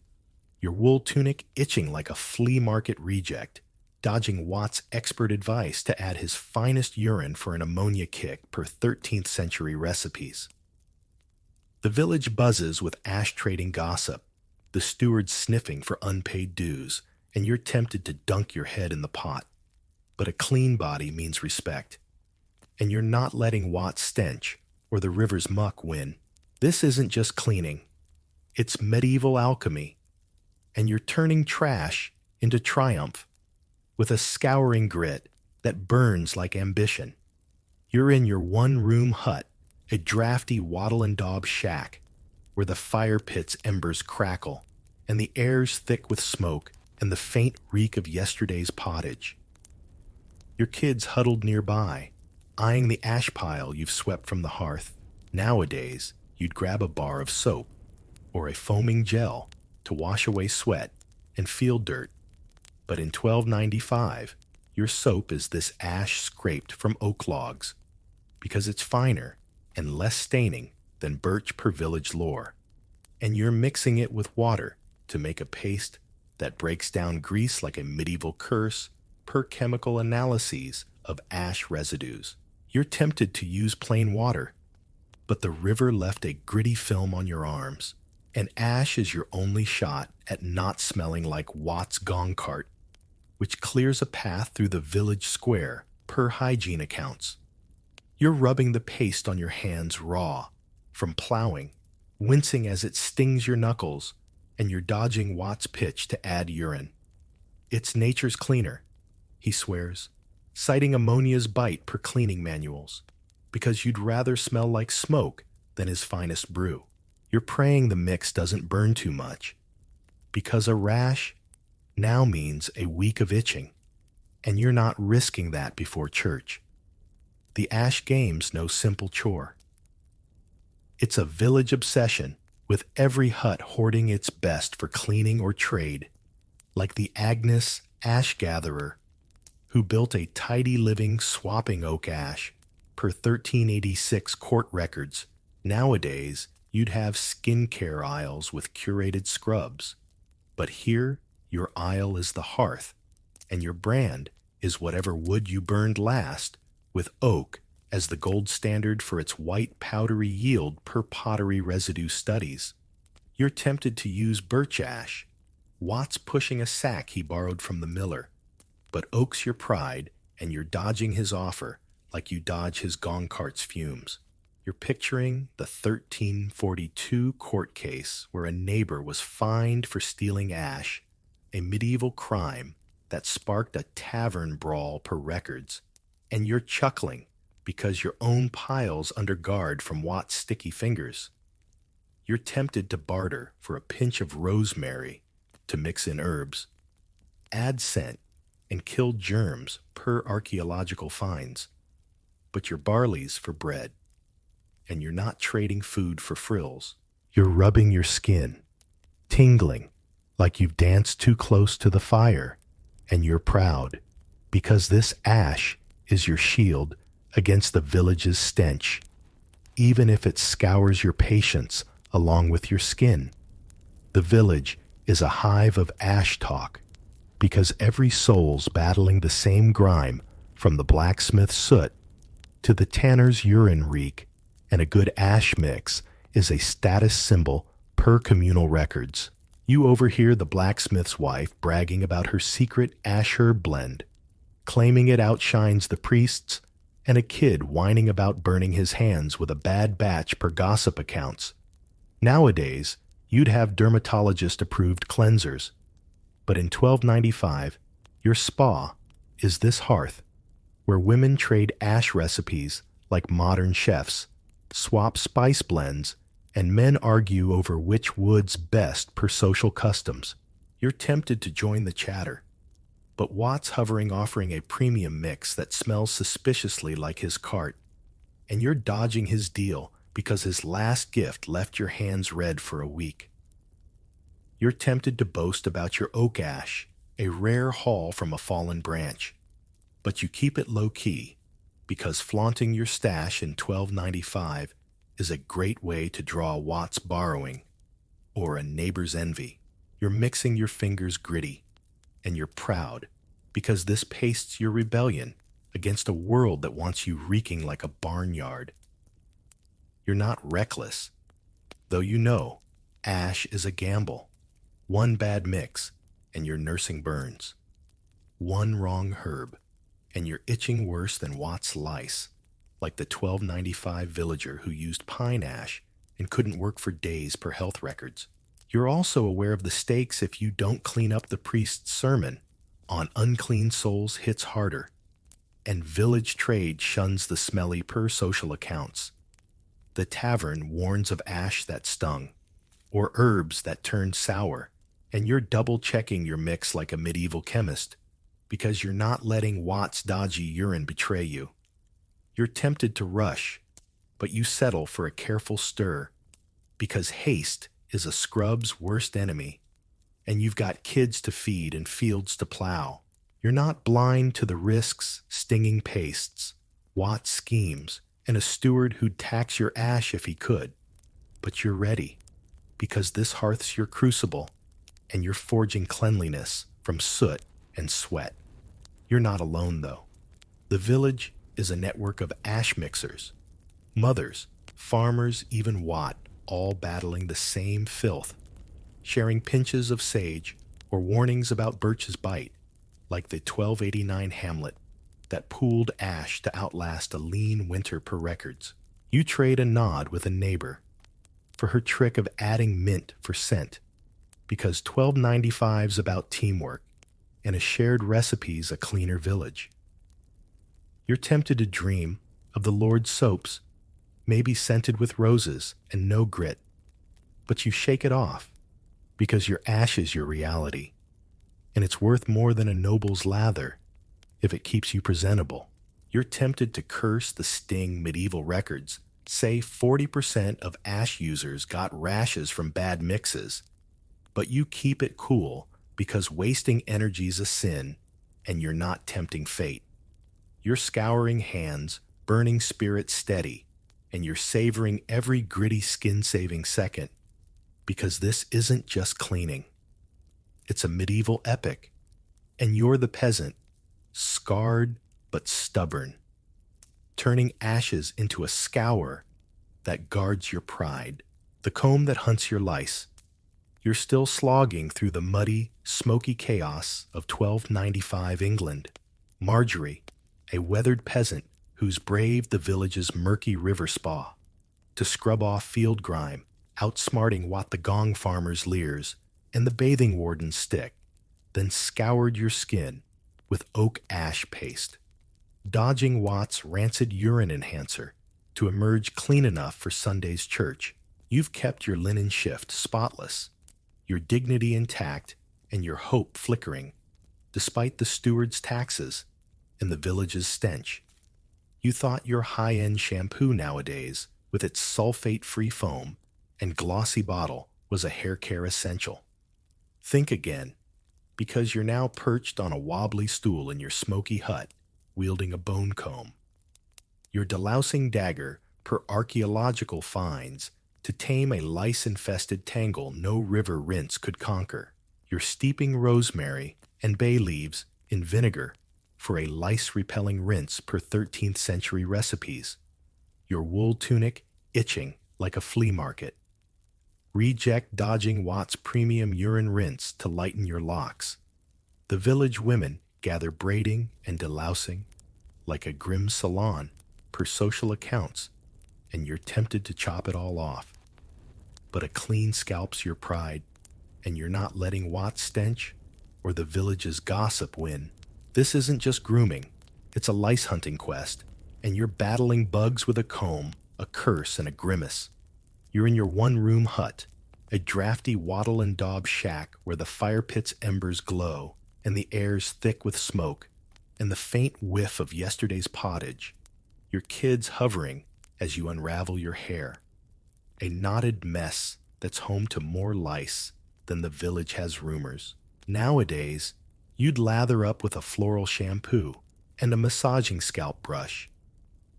your wool tunic itching like a flea market reject, dodging Watt's expert advice to add his finest urine for an ammonia kick per 13th century recipes. The village buzzes with ash-trading gossip, the steward sniffing for unpaid dues, and you're tempted to dunk your head in the pot. But a clean body means respect, and you're not letting Watt's stench or the river's muck win. This isn't just cleaning, it's medieval alchemy, and you're turning trash into triumph with a scouring grit that burns like ambition. You're in your one-room hut, a drafty wattle and daub shack, where the fire pit's embers crackle, and the air's thick with smoke and the faint reek of yesterday's pottage. Your kids huddled nearby, eyeing the ash pile you've swept from the hearth. Nowadays, you'd grab a bar of soap or a foaming gel to wash away sweat and field dirt. But in 1295, your soap is this ash scraped from oak logs, because it's finer and less staining than birch per village lore. and you're mixing it with water to make a paste that breaks down grease like a medieval curse per chemical analyses of ash residues. You're tempted to use plain water, but the river left a gritty film on your arms, and ash is your only shot at not smelling like Watt's gong cart, which clears a path through the village square per hygiene accounts. You're rubbing the paste on your hands raw from plowing, wincing as it stings your knuckles, and you're dodging Watt's pitch to add urine. It's nature's cleaner, he swears, citing ammonia's bite per cleaning manuals, because you'd rather smell like smoke than his finest brew. You're praying the mix doesn't burn too much, because a rash now means a week of itching, and you're not risking that before church. The Ash Game's no simple chore. It's a village obsession, with every hut hoarding its best for cleaning or trade, like the Agnes Ash Gatherer, who built a tidy living swapping oak ash per 1386 court records. Nowadays, you'd have skincare aisles with curated scrubs, but here your aisle is the hearth, and your brand is whatever wood you burned last, with oak as the gold standard for its white powdery yield per pottery residue studies. You're tempted to use birch ash, Watt's pushing a sack he borrowed from the miller, but oak's your pride, and you're dodging his offer like you dodge his gong cart's fumes. You're picturing the 1342 court case where a neighbor was fined for stealing ash, a medieval crime that sparked a tavern brawl per records, and you're chuckling because your own pile's under guard from Watt's sticky fingers. You're tempted to barter for a pinch of rosemary to mix in herbs, add scent, and kill germs per archaeological finds, but your barley's for bread, and you're not trading food for frills. You're rubbing your skin, tingling, like you've danced too close to the fire, and you're proud, because this ash is your shield against the village's stench, even if it scours your patience along with your skin. The village is a hive of ash talk, because every soul's battling the same grime, from the blacksmith's soot to the tanner's urine reek, and a good ash mix is a status symbol per communal records. You overhear the blacksmith's wife bragging about her secret ash herb blend, claiming it outshines the priest's, and a kid whining about burning his hands with a bad batch per gossip accounts. Nowadays, you'd have dermatologist-approved cleansers, but in 1295, your spa is this hearth, where women trade ash recipes like modern chefs, swap spice blends, and men argue over which wood's best per social customs. You're tempted to join the chatter, but Watt's hovering offering a premium mix that smells suspiciously like his cart, and you're dodging his deal because his last gift left your hands red for a week. You're tempted to boast about your oak ash, a rare haul from a fallen branch, but you keep it low-key because flaunting your stash in 1295 is a great way to draw Watt's borrowing or a neighbor's envy. You're mixing your fingers gritty, and you're proud because this pastes your rebellion against a world that wants you reeking like a barnyard. You're not reckless, though you know ash is a gamble. One bad mix, and you're nursing burns. One wrong herb, and you're itching worse than Watt's lice, like the 1295 villager who used pine ash and couldn't work for days per health records. You're also aware of the stakes if you don't clean up the priest's sermon on unclean souls hits harder, and village trade shuns the smelly per social accounts. The tavern warns of ash that stung, or herbs that turned sour, and you're double-checking your mix like a medieval chemist, because you're not letting Watt's dodgy urine betray you. You're tempted to rush, but you settle for a careful stir, because haste is a scrub's worst enemy, and you've got kids to feed and fields to plow. You're not blind to the risks, stinging pastes, Watt's schemes, and a steward who'd tax your ash if he could, but you're ready, because this hearth's your crucible, and you're forging cleanliness from soot and sweat. You're not alone, though. The village is a network of ash mixers, mothers, farmers, even Watt, all battling the same filth, sharing pinches of sage or warnings about Birch's bite, like the 1289 Hamlet that pooled ash to outlast a lean winter per records. You trade a nod with a neighbor for her trick of adding mint for scent, because 1295's about teamwork and a shared recipe's a cleaner village. You're tempted to dream of the Lord's soaps, maybe scented with roses and no grit, but you shake it off because your ash is your reality, and it's worth more than a noble's lather if it keeps you presentable. You're tempted to curse the sting medieval records say 40% of ash users got rashes from bad mixes, but you keep it cool because wasting energy's a sin and you're not tempting fate. You're scouring hands, burning spirit steady, and you're savoring every gritty skin-saving second because this isn't just cleaning. It's a medieval epic, and you're the peasant, scarred but stubborn, turning ashes into a scour that guards your pride, the comb that hunts your lice. You're still slogging through the muddy, smoky chaos of 1295 England. Marjorie, a weathered peasant who's braved the village's murky river spa to scrub off field grime, outsmarting what the gong farmer's leers and the bathing warden's stick, then scoured your skin with oak ash paste, dodging Watt's rancid urine enhancer to emerge clean enough for Sunday's church. You've kept your linen shift spotless, your dignity intact, and your hope flickering, despite the steward's taxes and the village's stench. You thought your high-end shampoo nowadays, with its sulfate-free foam and glossy bottle, was a hair care essential. Think again, because you're now perched on a wobbly stool in your smoky hut, wielding a bone comb. Your delousing dagger per archaeological finds to tame a lice-infested tangle no river rinse could conquer. You're steeping rosemary and bay leaves in vinegar for a lice-repelling rinse per 13th century recipes. Your wool tunic itching like a flea market. Reject dodging Watt's premium urine rinse to lighten your locks. The village women gather braiding and delousing like a grim salon per social accounts, and you're tempted to chop it all off. But a clean scalp's your pride, and you're not letting Watt's stench or the village's gossip win. This isn't just grooming, it's a lice hunting quest, and you're battling bugs with a comb, a curse, and a grimace. You're in your one-room hut, a drafty wattle and daub shack where the fire pit's embers glow, and the air's thick with smoke, and the faint whiff of yesterday's pottage. Your kids hovering as you unravel your hair. A knotted mess that's home to more lice than the village has rumors. Nowadays, you'd lather up with a floral shampoo and a massaging scalp brush.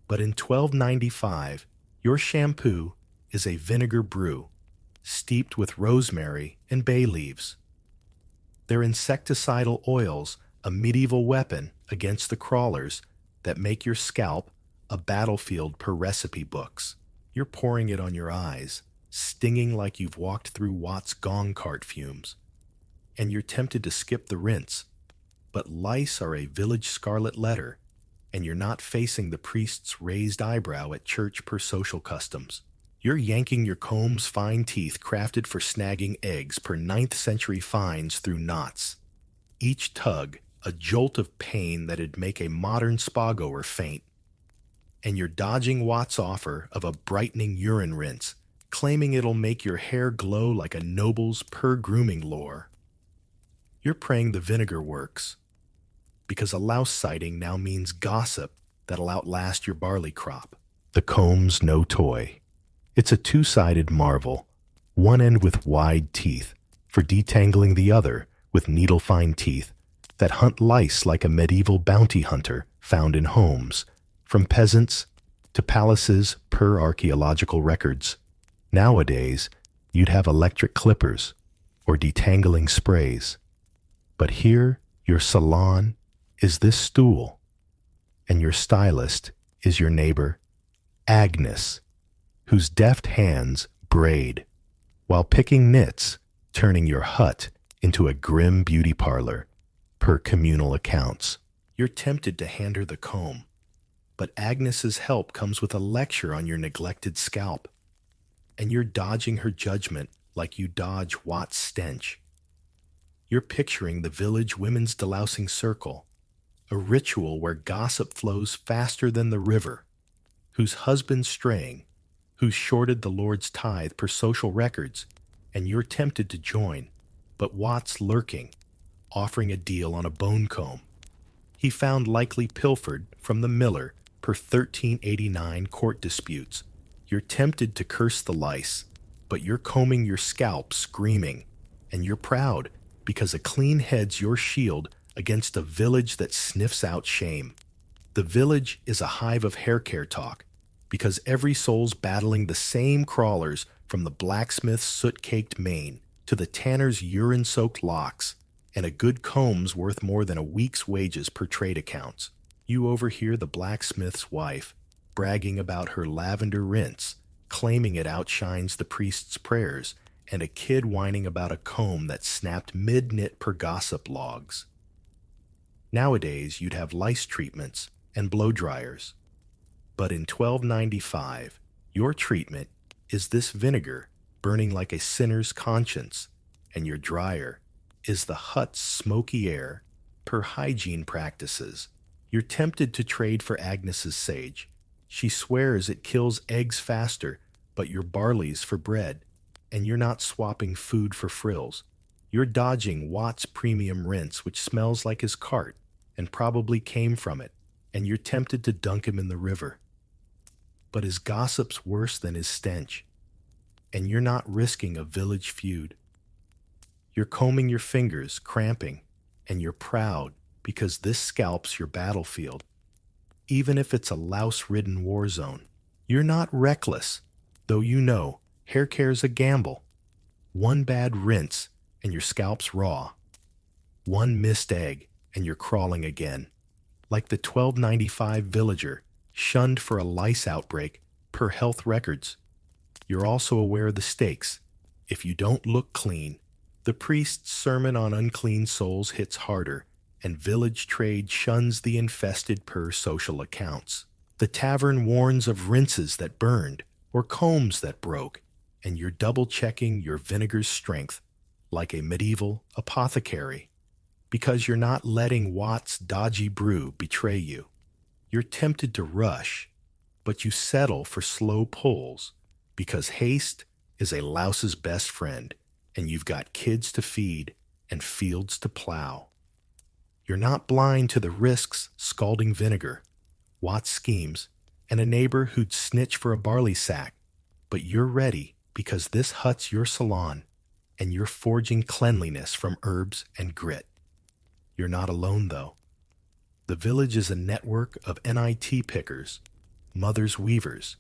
But in 1295, your shampoo is a vinegar brew, steeped with rosemary and bay leaves. Their insecticidal oils, a medieval weapon against the crawlers that make your scalp a battlefield per recipe books. You're pouring it on your eyes, stinging like you've walked through Watt's gong cart fumes. And you're tempted to skip the rinse, but lice are a village scarlet letter, and you're not facing the priest's raised eyebrow at church per social customs. You're yanking your comb's fine teeth crafted for snagging eggs per 9th century finds through knots. Each tug, a jolt of pain that'd make a modern spa-goer faint. And you're dodging Watt's offer of a brightening urine rinse, claiming it'll make your hair glow like a noble's per-grooming lore. You're praying the vinegar works, because a louse sighting now means gossip that'll outlast your barley crop. The comb's no toy. It's a two-sided marvel, one end with wide teeth for detangling the other with needle-fine teeth that hunt lice like a medieval bounty hunter found in homes, from peasants to palaces per archaeological records. Nowadays, you'd have electric clippers or detangling sprays. But here, your salon is this stool, and your stylist is your neighbor, Agnes, whose deft hands braid, while picking nits, turning your hut into a grim beauty parlor, per communal accounts. You're tempted to hand her the comb, but Agnes's help comes with a lecture on your neglected scalp, and you're dodging her judgment like you dodge Watt's stench. You're picturing the village women's delousing circle, a ritual where gossip flows faster than the river, whose husband's straying, who's shorted the Lord's tithe per social records, and you're tempted to join, but Watt's lurking, offering a deal on a bone comb. He found likely pilfered from the miller per 1389 court disputes. You're tempted to curse the lice, but you're combing your scalp screaming, and you're proud because a clean head's your shield against a village that sniffs out shame. The village is a hive of hair care talk, because every soul's battling the same crawlers from the blacksmith's soot-caked mane to the tanner's urine-soaked locks, and a good comb's worth more than a week's wages per trade accounts. You overhear the blacksmith's wife bragging about her lavender rinse, claiming it outshines the priest's prayers, and a kid whining about a comb that snapped mid-knit per gossip logs. Nowadays, you'd have lice treatments and blow dryers. But in 1295, your treatment is this vinegar burning like a sinner's conscience, and your dryer is the hut's smoky air per hygiene practices. You're tempted to trade for Agnes's sage. She swears it kills eggs faster, but your barley's for bread, and you're not swapping food for frills. You're dodging Watt's premium rinse, which smells like his cart and probably came from it, and you're tempted to dunk him in the river. But his gossip's worse than his stench, and you're not risking a village feud. You're combing your fingers, cramping, and you're proud because this scalp's your battlefield, even if it's a louse-ridden war zone. You're not reckless, though you know hair care's a gamble. One bad rinse and your scalp's raw. One missed egg and you're crawling again. Like the 1295 villager, shunned for a lice outbreak per health records. You're also aware of the stakes. If you don't look clean, the priest's sermon on unclean souls hits harder, and village trade shuns the infested per social accounts. The tavern warns of rinses that burned or combs that broke, and you're double-checking your vinegar's strength like a medieval apothecary, because you're not letting Watt's dodgy brew betray you. You're tempted to rush, but you settle for slow pulls, because haste is a louse's best friend, and you've got kids to feed and fields to plow. You're not blind to the risks scalding vinegar, Watt's schemes, and a neighbor who'd snitch for a barley sack, but you're ready because this hut's your salon, and you're forging cleanliness from herbs and grit. You're not alone, though. The village is a network of NIT pickers, mothers weavers,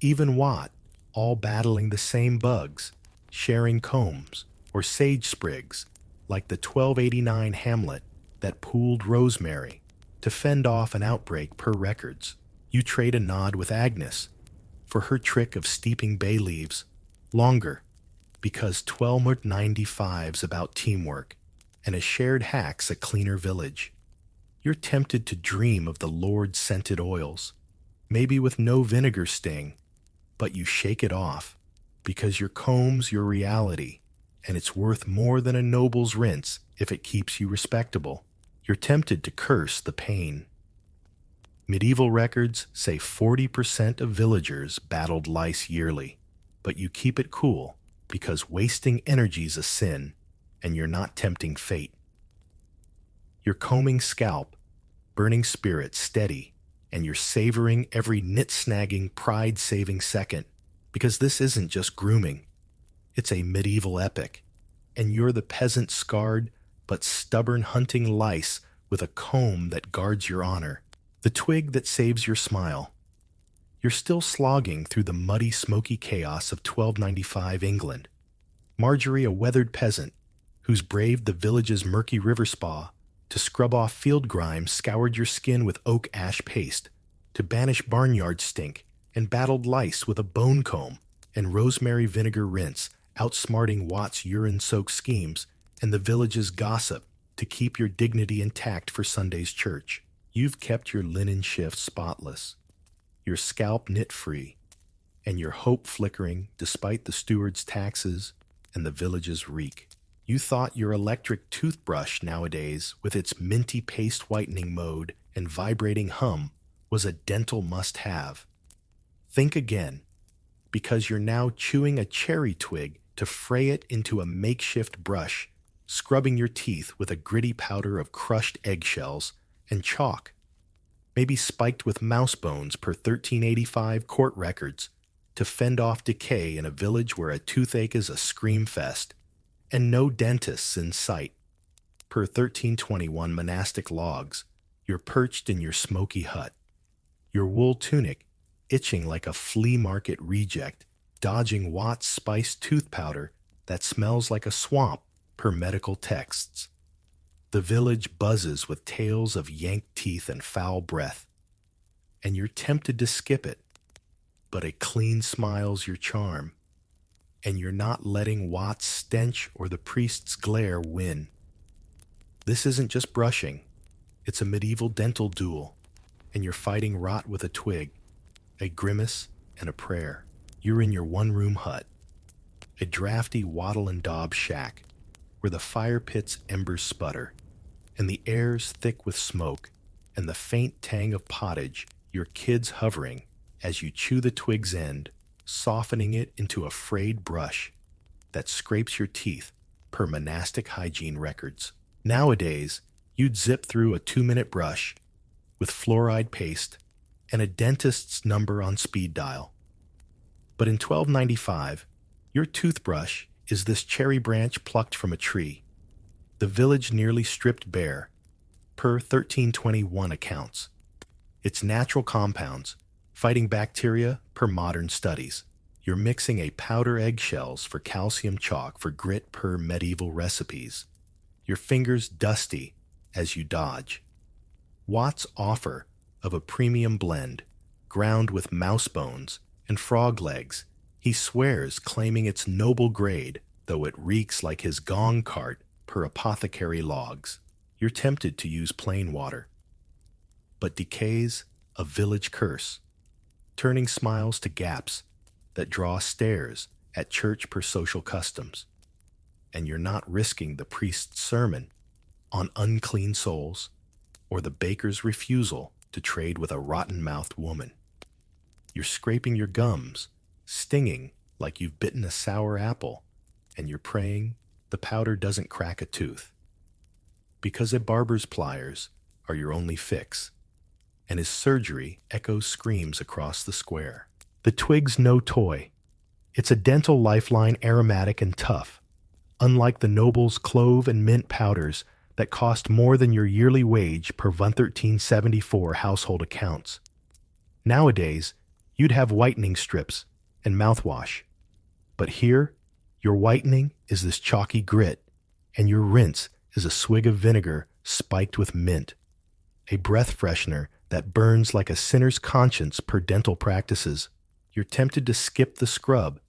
even Watt, all battling the same bugs, sharing combs or sage sprigs, like the 1289 hamlet that pooled rosemary to fend off an outbreak per records. You trade a nod with Agnes for her trick of steeping bay leaves longer, because 1295's about teamwork, and a shared hack's a cleaner village. You're tempted to dream of the Lord's scented oils, maybe with no vinegar sting, but you shake it off, because your comb's your reality, and it's worth more than a noble's rinse if it keeps you respectable. You're tempted to curse the pain. Medieval records say 40% of villagers battled lice yearly, but you keep it cool because wasting energy's a sin, and you're not tempting fate. You're combing scalp, burning spirit steady, and you're savoring every nit-snagging, pride-saving second, because this isn't just grooming. It's a medieval epic, and you're the peasant scarred but stubborn hunting lice with a comb that guards your honor, the twig that saves your smile. You're still slogging through the muddy, smoky chaos of 1295 England, Marjorie, a weathered peasant, who's braved the village's murky river spa to scrub off field grime, scoured your skin with oak ash paste, to banish barnyard stink, and battled lice with a bone comb and rosemary vinegar rinse, outsmarting Watt's urine-soaked schemes and the village's gossip to keep your dignity intact for Sunday's church. You've kept your linen shift spotless, your scalp knit free, and your hope flickering despite the steward's taxes and the village's reek. You thought your electric toothbrush nowadays, with its minty paste whitening mode and vibrating hum, was a dental must-have. Think again, because you're now chewing a cherry twig to fray it into a makeshift brush, scrubbing your teeth with a gritty powder of crushed eggshells and chalk, maybe spiked with mouse bones per 1385 court records, to fend off decay in a village where a toothache is a scream fest, and no dentists in sight. Per 1321 monastic logs, you're perched in your smoky hut, your wool tunic itching like a flea market reject, dodging Watt's spiced tooth powder that smells like a swamp per medical texts. The village buzzes with tales of yanked teeth and foul breath, and you're tempted to skip it, but a clean smile's your charm, and you're not letting Watt's stench or the priest's glare win. This isn't just brushing, it's a medieval dental duel, and you're fighting rot with a twig, a grimace, and a prayer. You're in your one-room hut, a drafty wattle and daub shack, where the fire pit's embers sputter, and the air's thick with smoke, and the faint tang of pottage, your kids hovering as you chew the twig's end, softening it into a frayed brush that scrapes your teeth per monastic hygiene records. Nowadays, you'd zip through a 2-minute brush with fluoride paste and a dentist's number on speed dial. But in 1295, your toothbrush is this cherry branch plucked from a tree, the village nearly stripped bare, per 1321 accounts. Its natural compounds, fighting bacteria per modern studies. You're mixing a powder eggshells for calcium chalk for grit per medieval recipes. Your fingers dusty as you dodge. Watt's offer of a premium blend, ground with mouse bones and frog legs, he swears, claiming its noble grade, though it reeks like his gong cart per apothecary logs. You're tempted to use plain water, but decay's a village curse, turning smiles to gaps that draw stares at church per social customs. And you're not risking the priest's sermon on unclean souls or the baker's refusal to trade with a rotten-mouthed woman. You're scraping your gums, stinging like you've bitten a sour apple, and you're praying the powder doesn't crack a tooth. Because a barber's pliers are your only fix, and his surgery echoes screams across the square. The twig's no toy. It's a dental lifeline, aromatic and tough, unlike the noble's clove and mint powders that cost more than your yearly wage per 1374 household accounts. Nowadays, you'd have whitening strips and mouthwash. But here, your whitening is this chalky grit, and your rinse is a swig of vinegar spiked with mint, a breath freshener that burns like a sinner's conscience per dental practices. You're tempted to skip the scrub.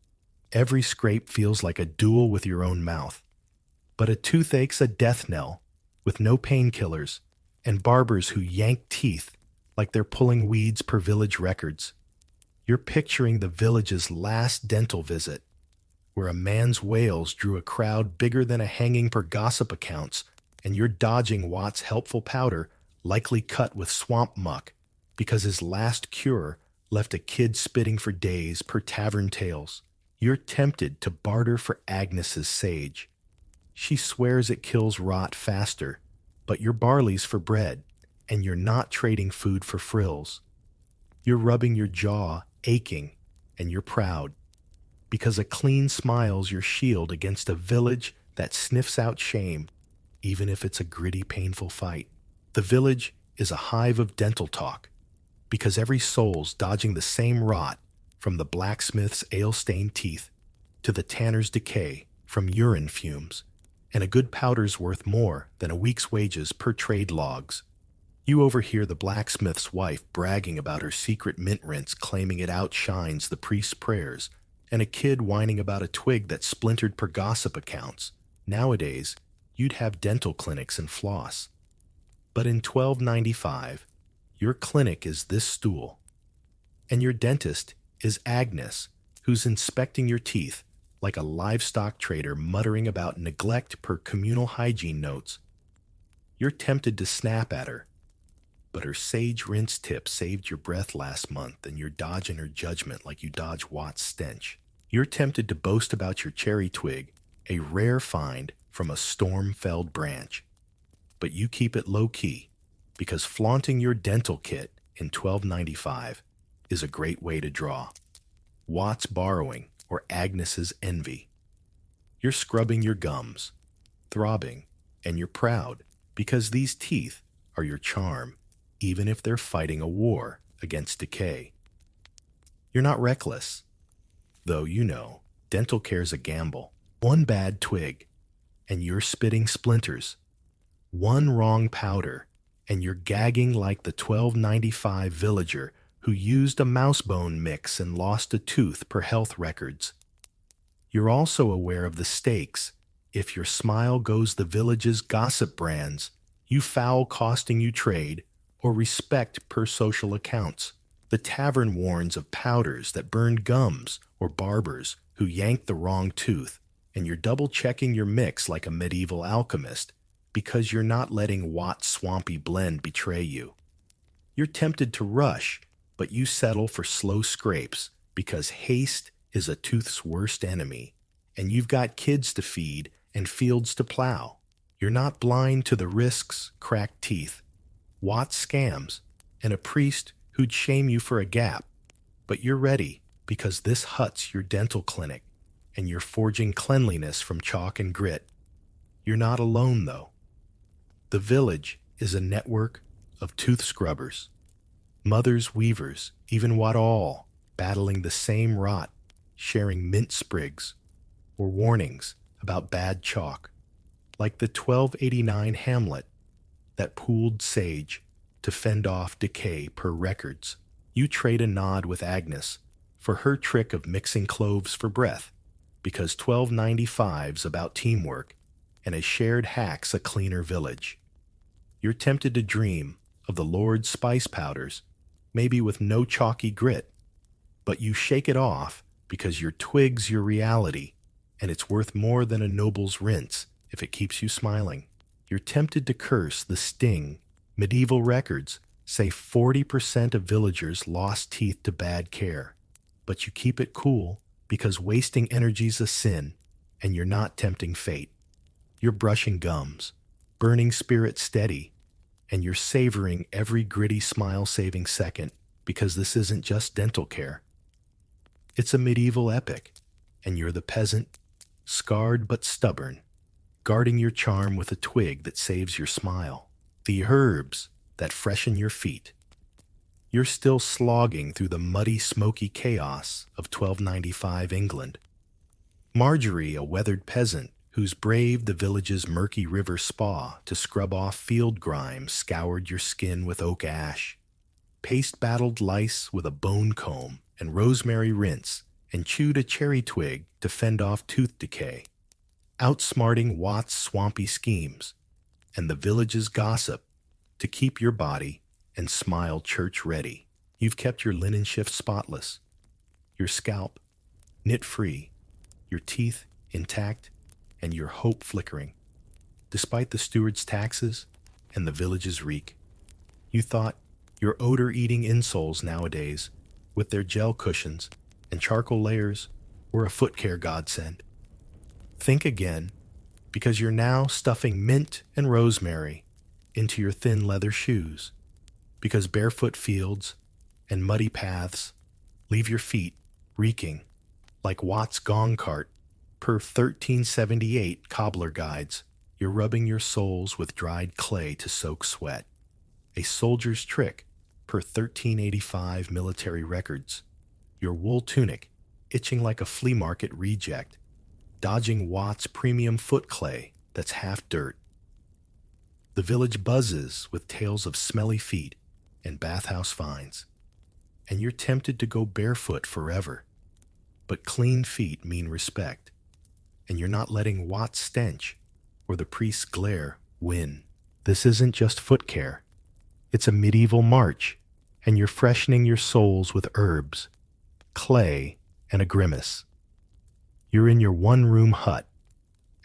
Every scrape feels like a duel with your own mouth. But a toothache's a death knell, with no painkillers, and barbers who yank teeth like they're pulling weeds per village records. You're picturing the village's last dental visit, where a man's wails drew a crowd bigger than a hanging per gossip accounts, and you're dodging Watt's helpful powder, likely cut with swamp muck, because his last cure left a kid spitting for days per tavern tales. You're tempted to barter for Agnes's sage. She swears it kills rot faster, but your barley's for bread, and you're not trading food for frills. You're rubbing your jaw, aching, and you're proud, because a clean smile's your shield against a village that sniffs out shame, even if it's a gritty, painful fight. The village is a hive of dental talk, because every soul's dodging the same rot, from the blacksmith's ale-stained teeth to the tanner's decay from urine fumes, and a good powder's worth more than a week's wages per trade logs. You overhear the blacksmith's wife bragging about her secret mint rinse, claiming it outshines the priest's prayers, and a kid whining about a twig that splintered per gossip accounts. Nowadays, you'd have dental clinics and floss. But in 1295, your clinic is this stool, and your dentist is Agnes, who's inspecting your teeth like a livestock trader muttering about neglect per communal hygiene notes. You're tempted to snap at her, but her sage rinse tip saved your breath last month, and you're dodging her judgment like you dodge Watt's stench. You're tempted to boast about your cherry twig, a rare find from a storm-felled branch. But you keep it low-key, because flaunting your dental kit in 1295 is a great way to draw Watt's borrowing or Agnes's envy. You're scrubbing your gums, throbbing, and you're proud, because these teeth are your charm, even if they're fighting a war against decay. You're not reckless, though you know dental care's a gamble. One bad twig, and you're spitting splinters. One wrong powder, and you're gagging like the 1295 villager who used a mouse bone mix and lost a tooth per health records. You're also aware of the stakes. If your smile goes the village's gossip brands, you foul costing you trade or respect per social accounts. The tavern warns of powders that burned gums or barbers who yanked the wrong tooth, and you're double-checking your mix like a medieval alchemist because you're not letting Watt's swampy blend betray you. You're tempted to rush, but you settle for slow scrapes because haste is a tooth's worst enemy, and you've got kids to feed and fields to plow. You're not blind to the risks, cracked teeth, Watt's scams, and a priest who'd shame you for a gap, but you're ready because this hut's your dental clinic, and you're forging cleanliness from chalk and grit. You're not alone, though. The village is a network of tooth scrubbers, mothers, weavers, even what all, battling the same rot, sharing mint sprigs or warnings about bad chalk, like the 1289 Hamlet that pooled sage to fend off decay per records. You trade a nod with Agnes for her trick of mixing cloves for breath, because 1295's about teamwork, and a shared hack's a cleaner village. You're tempted to dream of the Lord's spice powders, maybe with no chalky grit, but you shake it off because your twig's your reality, and it's worth more than a noble's rinse if it keeps you smiling. You're tempted to curse the sting. Medieval records say 40% of villagers lost teeth to bad care, but you keep it cool because wasting energy's a sin, and you're not tempting fate. You're brushing gums, burning spirit steady, and you're savoring every gritty smile-saving second because this isn't just dental care. It's a medieval epic, and you're the peasant, scarred but stubborn, guarding your charm with a twig that saves your smile, the herbs that freshen your feet. You're still slogging through the muddy, smoky chaos of 1295 England. Marjorie, a weathered peasant who's braved the village's murky river spa to scrub off field grime, scoured your skin with oak ash, paste-battled lice with a bone comb and rosemary rinse, and chewed a cherry twig to fend off tooth decay, outsmarting Watt's swampy schemes and the village's gossip to keep your body and smile church-ready. You've kept your linen shift spotless, your scalp knit-free, your teeth intact, and your hope flickering, despite the steward's taxes and the village's reek. You thought your odor-eating insoles nowadays, with their gel cushions and charcoal layers, were a foot care godsend. Think again, because you're now stuffing mint and rosemary into your thin leather shoes, because barefoot fields and muddy paths leave your feet reeking like Watt's gong cart per 1378 cobbler guides. You're rubbing your soles with dried clay to soak sweat, a soldier's trick per 1385 military records. Your wool tunic itching like a flea market reject, dodging Watt's premium foot clay that's half dirt. The village buzzes with tales of smelly feet and bathhouse finds, and you're tempted to go barefoot forever. But clean feet mean respect, and you're not letting Watt's stench or the priest's glare win. This isn't just foot care. It's a medieval march, and you're freshening your soles with herbs, clay, and a grimace. You're in your one-room hut,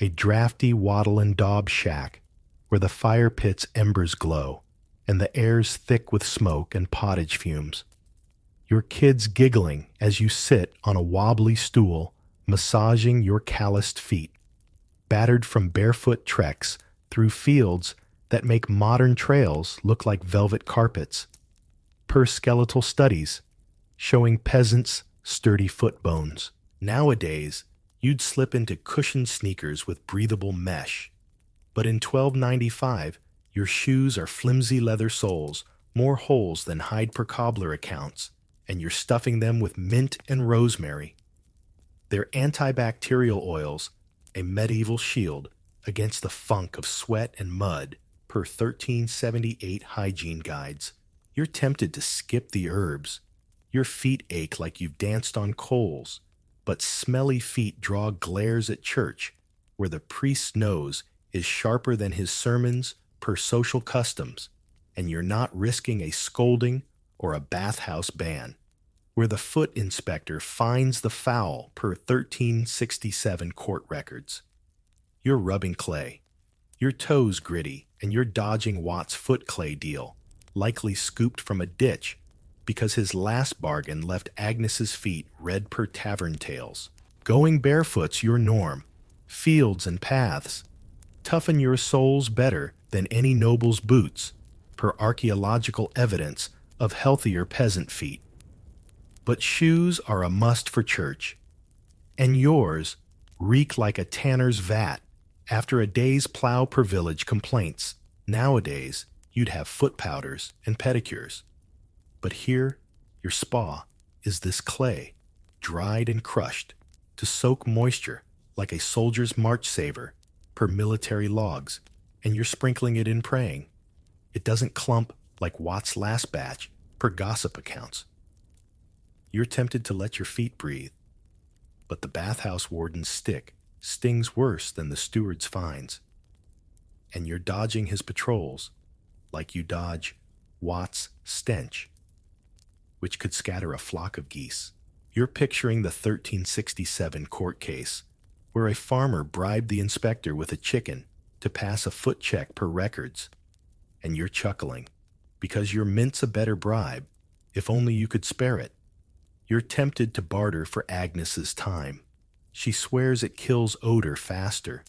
a drafty wattle and daub shack where the fire pit's embers glow and the air's thick with smoke and pottage fumes. Your kids giggling as you sit on a wobbly stool, massaging your calloused feet, battered from barefoot treks through fields that make modern trails look like velvet carpets, per skeletal studies showing peasants' sturdy foot bones. Nowadays, you'd slip into cushioned sneakers with breathable mesh, but in 1295, your shoes are flimsy leather soles, more holes than hide per cobbler accounts, and you're stuffing them with mint and rosemary. They're antibacterial oils, a medieval shield against the funk of sweat and mud, per 1378 hygiene guides. You're tempted to skip the herbs. Your feet ache like you've danced on coals, but smelly feet draw glares at church, where the priest's nose is sharper than his sermons per social customs, and you're not risking a scolding or a bathhouse ban, where the foot inspector finds the foul per 1367 court records. You're rubbing clay, your toes gritty, and you're dodging Watt's foot clay deal, likely scooped from a ditch because his last bargain left Agnes's feet red per tavern tales. Going barefoot's your norm. Fields and paths toughen your soles better than any noble's boots, per archaeological evidence of healthier peasant feet. But shoes are a must for church, and yours reek like a tanner's vat after a day's plow per village complaints. Nowadays, you'd have foot powders and pedicures. But here, your spa is this clay, dried and crushed, to soak moisture like a soldier's march saver per military logs, and you're sprinkling it in praying. It doesn't clump like Watt's last batch per gossip accounts. You're tempted to let your feet breathe, but the bathhouse warden's stick stings worse than the steward's fines, and you're dodging his patrols like you dodge Watt's stench, which could scatter a flock of geese. You're picturing the 1367 court case where a farmer bribed the inspector with a chicken to pass a foot check per records, and you're chuckling because your mint's a better bribe if only you could spare it. You're tempted to barter for Agnes's time. She swears it kills odor faster,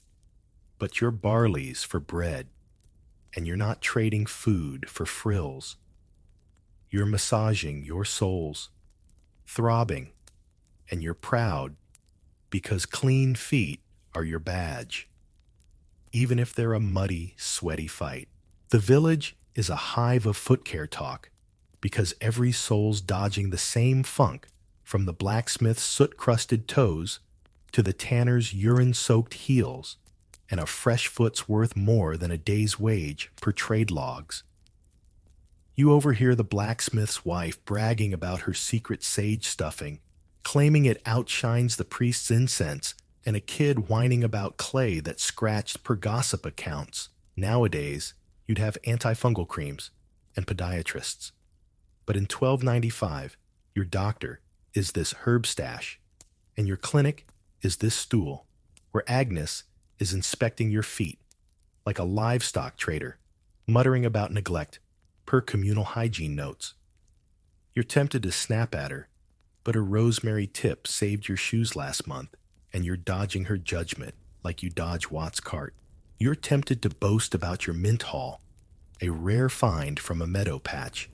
but you're barley's for bread, and you're not trading food for frills. You're massaging your soles, throbbing, and you're proud because clean feet are your badge, even if they're a muddy, sweaty fight. The village is a hive of foot care talk because every soul's dodging the same funk, from the blacksmith's soot-crusted toes to the tanner's urine-soaked heels, and a fresh foot's worth more than a day's wage per trade logs. You overhear the blacksmith's wife bragging about her secret sage stuffing, claiming it outshines the priest's incense, and a kid whining about clay that scratched per gossip accounts. Nowadays, you'd have antifungal creams and podiatrists. But in 1295, your doctor is this herb stash, and your clinic is this stool, where Agnes is inspecting your feet like a livestock trader, muttering about neglect per communal hygiene notes. You're tempted to snap at her, but her rosemary tip saved your shoes last month, and you're dodging her judgment like you dodge Watt's cart. You're tempted to boast about your mint haul, a rare find from a meadow patch,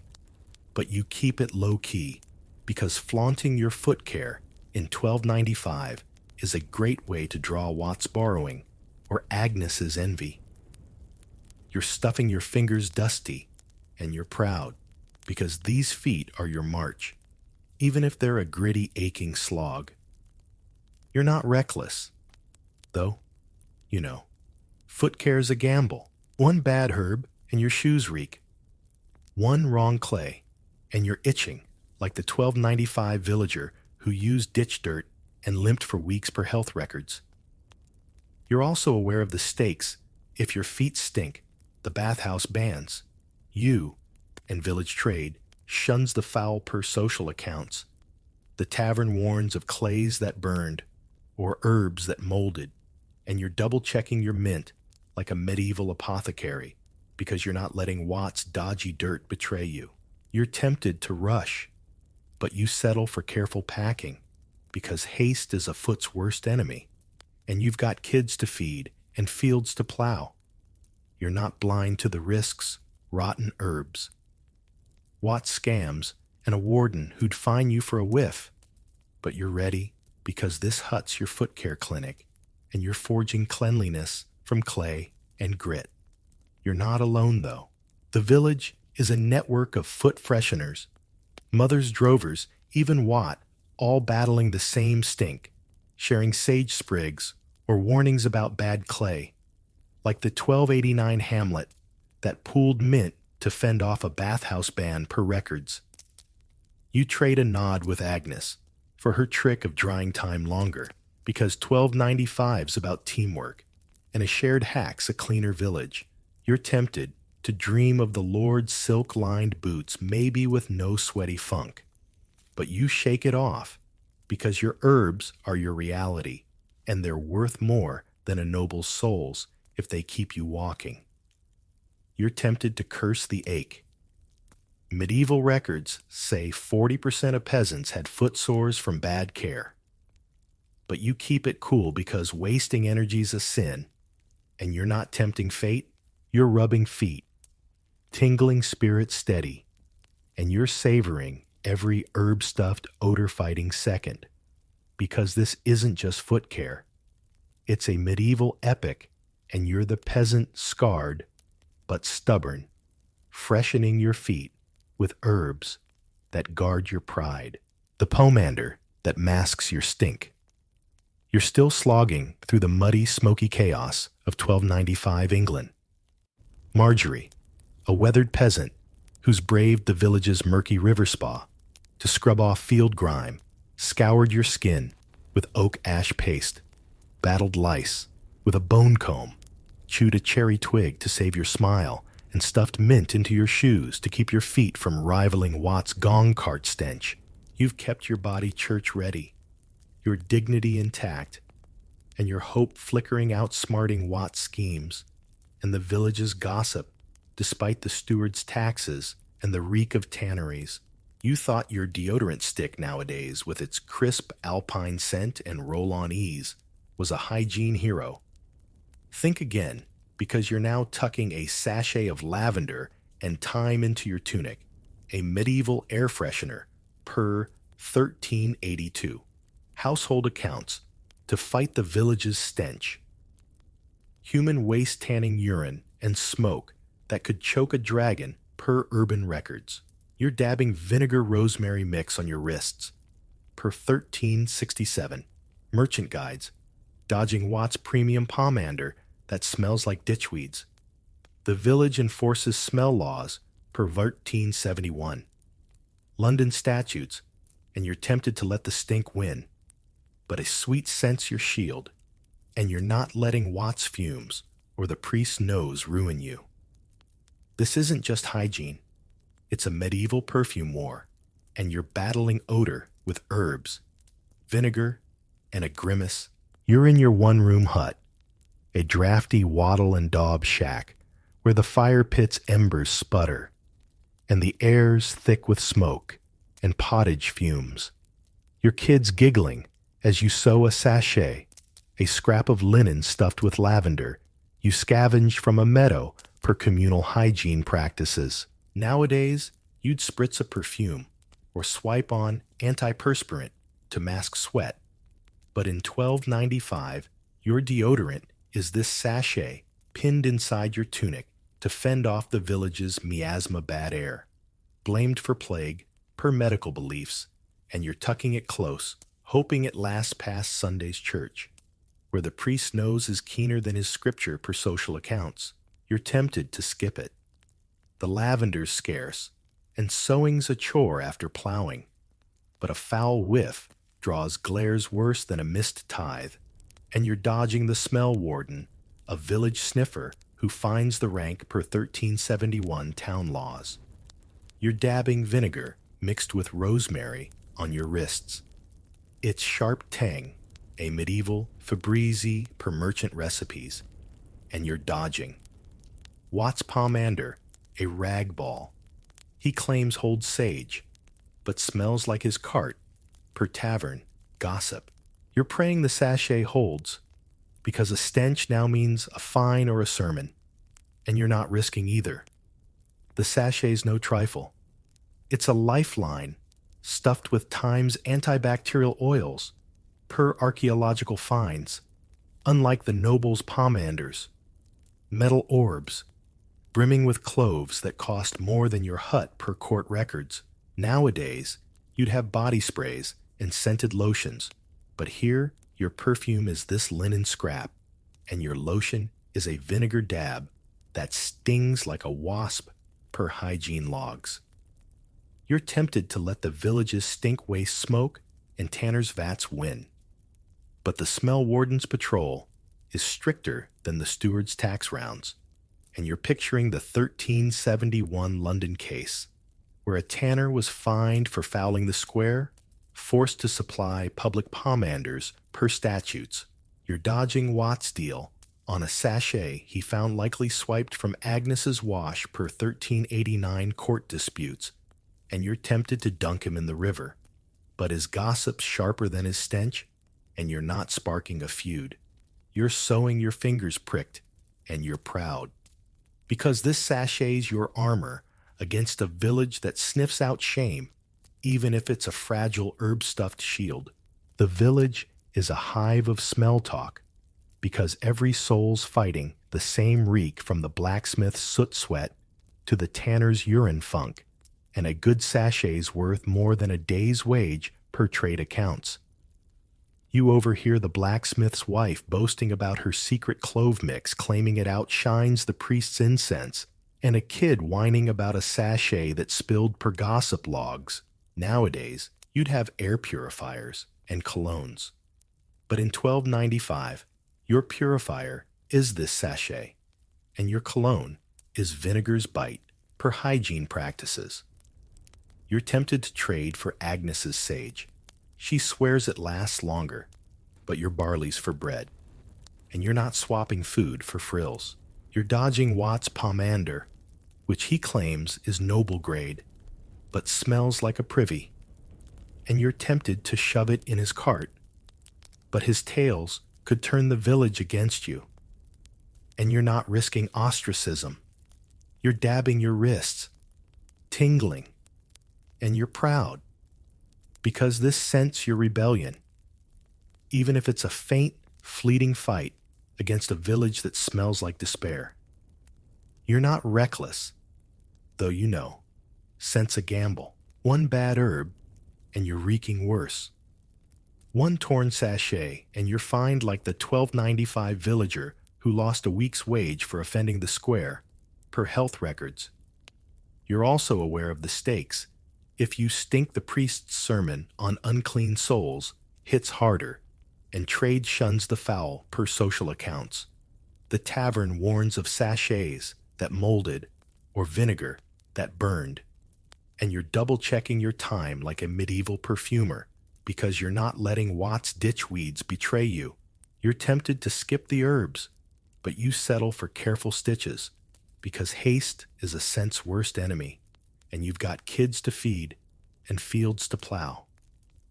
but you keep it low-key because flaunting your foot care in 1295 is a great way to draw Watt's borrowing or Agnes's envy. You're stuffing your fingers dusty, and you're proud because these feet are your march, even if they're a gritty, aching slog. You're not reckless, though. You know, foot care's a gamble. One bad herb and your shoes reek. One wrong clay and you're itching like the 1295 villager who used ditch dirt and limped for weeks per health records. You're also aware of the stakes if your feet stink. The bathhouse bans. You, and village trade, shuns the foul per social accounts. The tavern warns of clays that burned or herbs that molded, and you're double-checking your mint like a medieval apothecary because you're not letting Watt's dodgy dirt betray you. You're tempted to rush, but you settle for careful packing because haste is a foot's worst enemy, and you've got kids to feed and fields to plow. You're not blind to the risks, rotten herbs, Watt scams, and a warden who'd fine you for a whiff, but you're ready because this hut's your foot care clinic, and you're forging cleanliness from clay and grit. You're not alone, though. The village is a network of foot fresheners, mothers, drovers, even Watt, all battling the same stink, sharing sage sprigs or warnings about bad clay, like the 1289 Hamlet that pooled mint to fend off a bathhouse ban per records. You trade a nod with Agnes for her trick of drying time longer, because 1295's about teamwork, and a shared hack's a cleaner village. You're tempted to dream of the Lord's silk-lined boots, maybe with no sweaty funk. But you shake it off, because your herbs are your reality, and they're worth more than a noble's souls if they keep you walking. You're tempted to curse the ache. Medieval records say 40% of peasants had foot sores from bad care. But you keep it cool because wasting energy's a sin, and you're not tempting fate, you're rubbing feet, tingling spirit steady, and you're savoring every herb-stuffed, odor-fighting second, because this isn't just foot care. It's a medieval epic, and you're the peasant scarred but stubborn, freshening your feet with herbs that guard your pride, the pomander that masks your stink. You're still slogging through the muddy, smoky chaos of 1295 England. Marjorie, a weathered peasant who's braved the village's murky river spa to scrub off field grime, scoured your skin with oak ash paste, battled lice with a bone comb, chewed a cherry twig to save your smile, and stuffed mint into your shoes to keep your feet from rivaling Watt's gong cart stench. You've kept your body church ready, your dignity intact, and your hope flickering outsmarting Watt's schemes, and the village's gossip, despite the steward's taxes and the reek of tanneries. You thought your deodorant stick nowadays, with its crisp alpine scent and roll-on ease, was a hygiene hero. Think again, because you're now tucking a sachet of lavender and thyme into your tunic, a medieval air freshener per 1382. Household accounts to fight the village's stench. Human waste-tanning urine and smoke that could choke a dragon per urban records. You're dabbing vinegar rosemary mix on your wrists per 1367. Merchant guides, dodging Watt's premium pomander that smells like ditchweeds. The village enforces smell laws per 1371. London statutes, and you're tempted to let the stink win. But a sweet scent's your shield, and you're not letting Watt's fumes or the priest's nose ruin you. This isn't just hygiene. It's a medieval perfume war, and you're battling odor with herbs, vinegar, and a grimace. You're in your one-room hut, a drafty wattle and daub shack where the fire pit's embers sputter, and the air's thick with smoke and pottage fumes. Your kids giggling as you sew a sachet, a scrap of linen stuffed with lavender you scavenge from a meadow per communal hygiene practices. Nowadays, you'd spritz a perfume or swipe on antiperspirant to mask sweat. But in 1295, your deodorant is this sachet pinned inside your tunic to fend off the village's miasma bad air, blamed for plague per medical beliefs, and you're tucking it close, hoping it lasts past Sunday's church. where the priest's nose is keener than his scripture per social accounts. You're tempted to skip it. The lavender's scarce, and sowing's a chore after plowing. But a foul whiff draws glares worse than a missed tithe, and you're dodging the smell warden, a village sniffer who finds the rank per 1371 town laws. You're dabbing vinegar mixed with rosemary on your wrists. Its sharp tang, a medieval Fabrizi per merchant recipes, and you're dodging. Watts Pomander, a rag ball. He claims holds sage, but smells like his cart, per tavern, gossip. You're praying the sachet holds, because a stench now means a fine or a sermon, and you're not risking either. The sachet's no trifle. It's a lifeline, stuffed with Time's antibacterial oils, per archaeological finds, unlike the noble's pomanders. Metal orbs, brimming with cloves that cost more than your hut per court records. Nowadays, you'd have body sprays and scented lotions, but here your perfume is this linen scrap, and your lotion is a vinegar dab that stings like a wasp per hygiene logs. You're tempted to let the village's stink waste smoke and Tanner's vats win. But the smell warden's patrol is stricter than the steward's tax rounds, and you're picturing the 1371 London case, where a tanner was fined for fouling the square, forced to supply public pomanders per statutes. You're dodging Watts' deal on a sachet he found likely swiped from Agnes's wash per 1389 court disputes, and you're tempted to dunk him in the river. But his gossip's sharper than his stench, and you're not sparking a feud. You're sewing your fingers pricked, and you're proud. Because this sachet's your armor against a village that sniffs out shame, even if it's a fragile herb-stuffed shield. The village is a hive of smell talk, because every soul's fighting the same reek from the blacksmith's soot sweat to the tanner's urine funk, and a good sachet's worth more than a day's wage per trade accounts. You overhear the blacksmith's wife boasting about her secret clove mix, claiming it outshines the priest's incense, and a kid whining about a sachet that spilled per gossip logs. Nowadays, you'd have air purifiers and colognes. But in 1295, your purifier is this sachet, and your cologne is vinegar's bite per hygiene practices. You're tempted to trade for Agnes's sage. She swears it lasts longer, but your barley's for bread. And you're not swapping food for frills. You're dodging Watts' pomander, which he claims is noble grade, but smells like a privy. And you're tempted to shove it in his cart, but his tales could turn the village against you. And you're not risking ostracism. You're dabbing your wrists, tingling, and you're proud, because this scents your rebellion, even if it's a faint, fleeting fight against a village that smells like despair. You're not reckless, though you know, scent's a gamble. One bad herb, and you're reeking worse. One torn sachet, and you're fined like the 1295 villager who lost a week's wage for offending the square, per health records. You're also aware of the stakes. If you stink, the priest's sermon on unclean souls hits harder, and trade shuns the foul per social accounts. The tavern warns of sachets that molded or vinegar that burned, and you're double-checking your time like a medieval perfumer because you're not letting Watts' ditchweeds betray you. You're tempted to skip the herbs, but you settle for careful stitches because haste is a scent's worst enemy, and you've got kids to feed and fields to plow.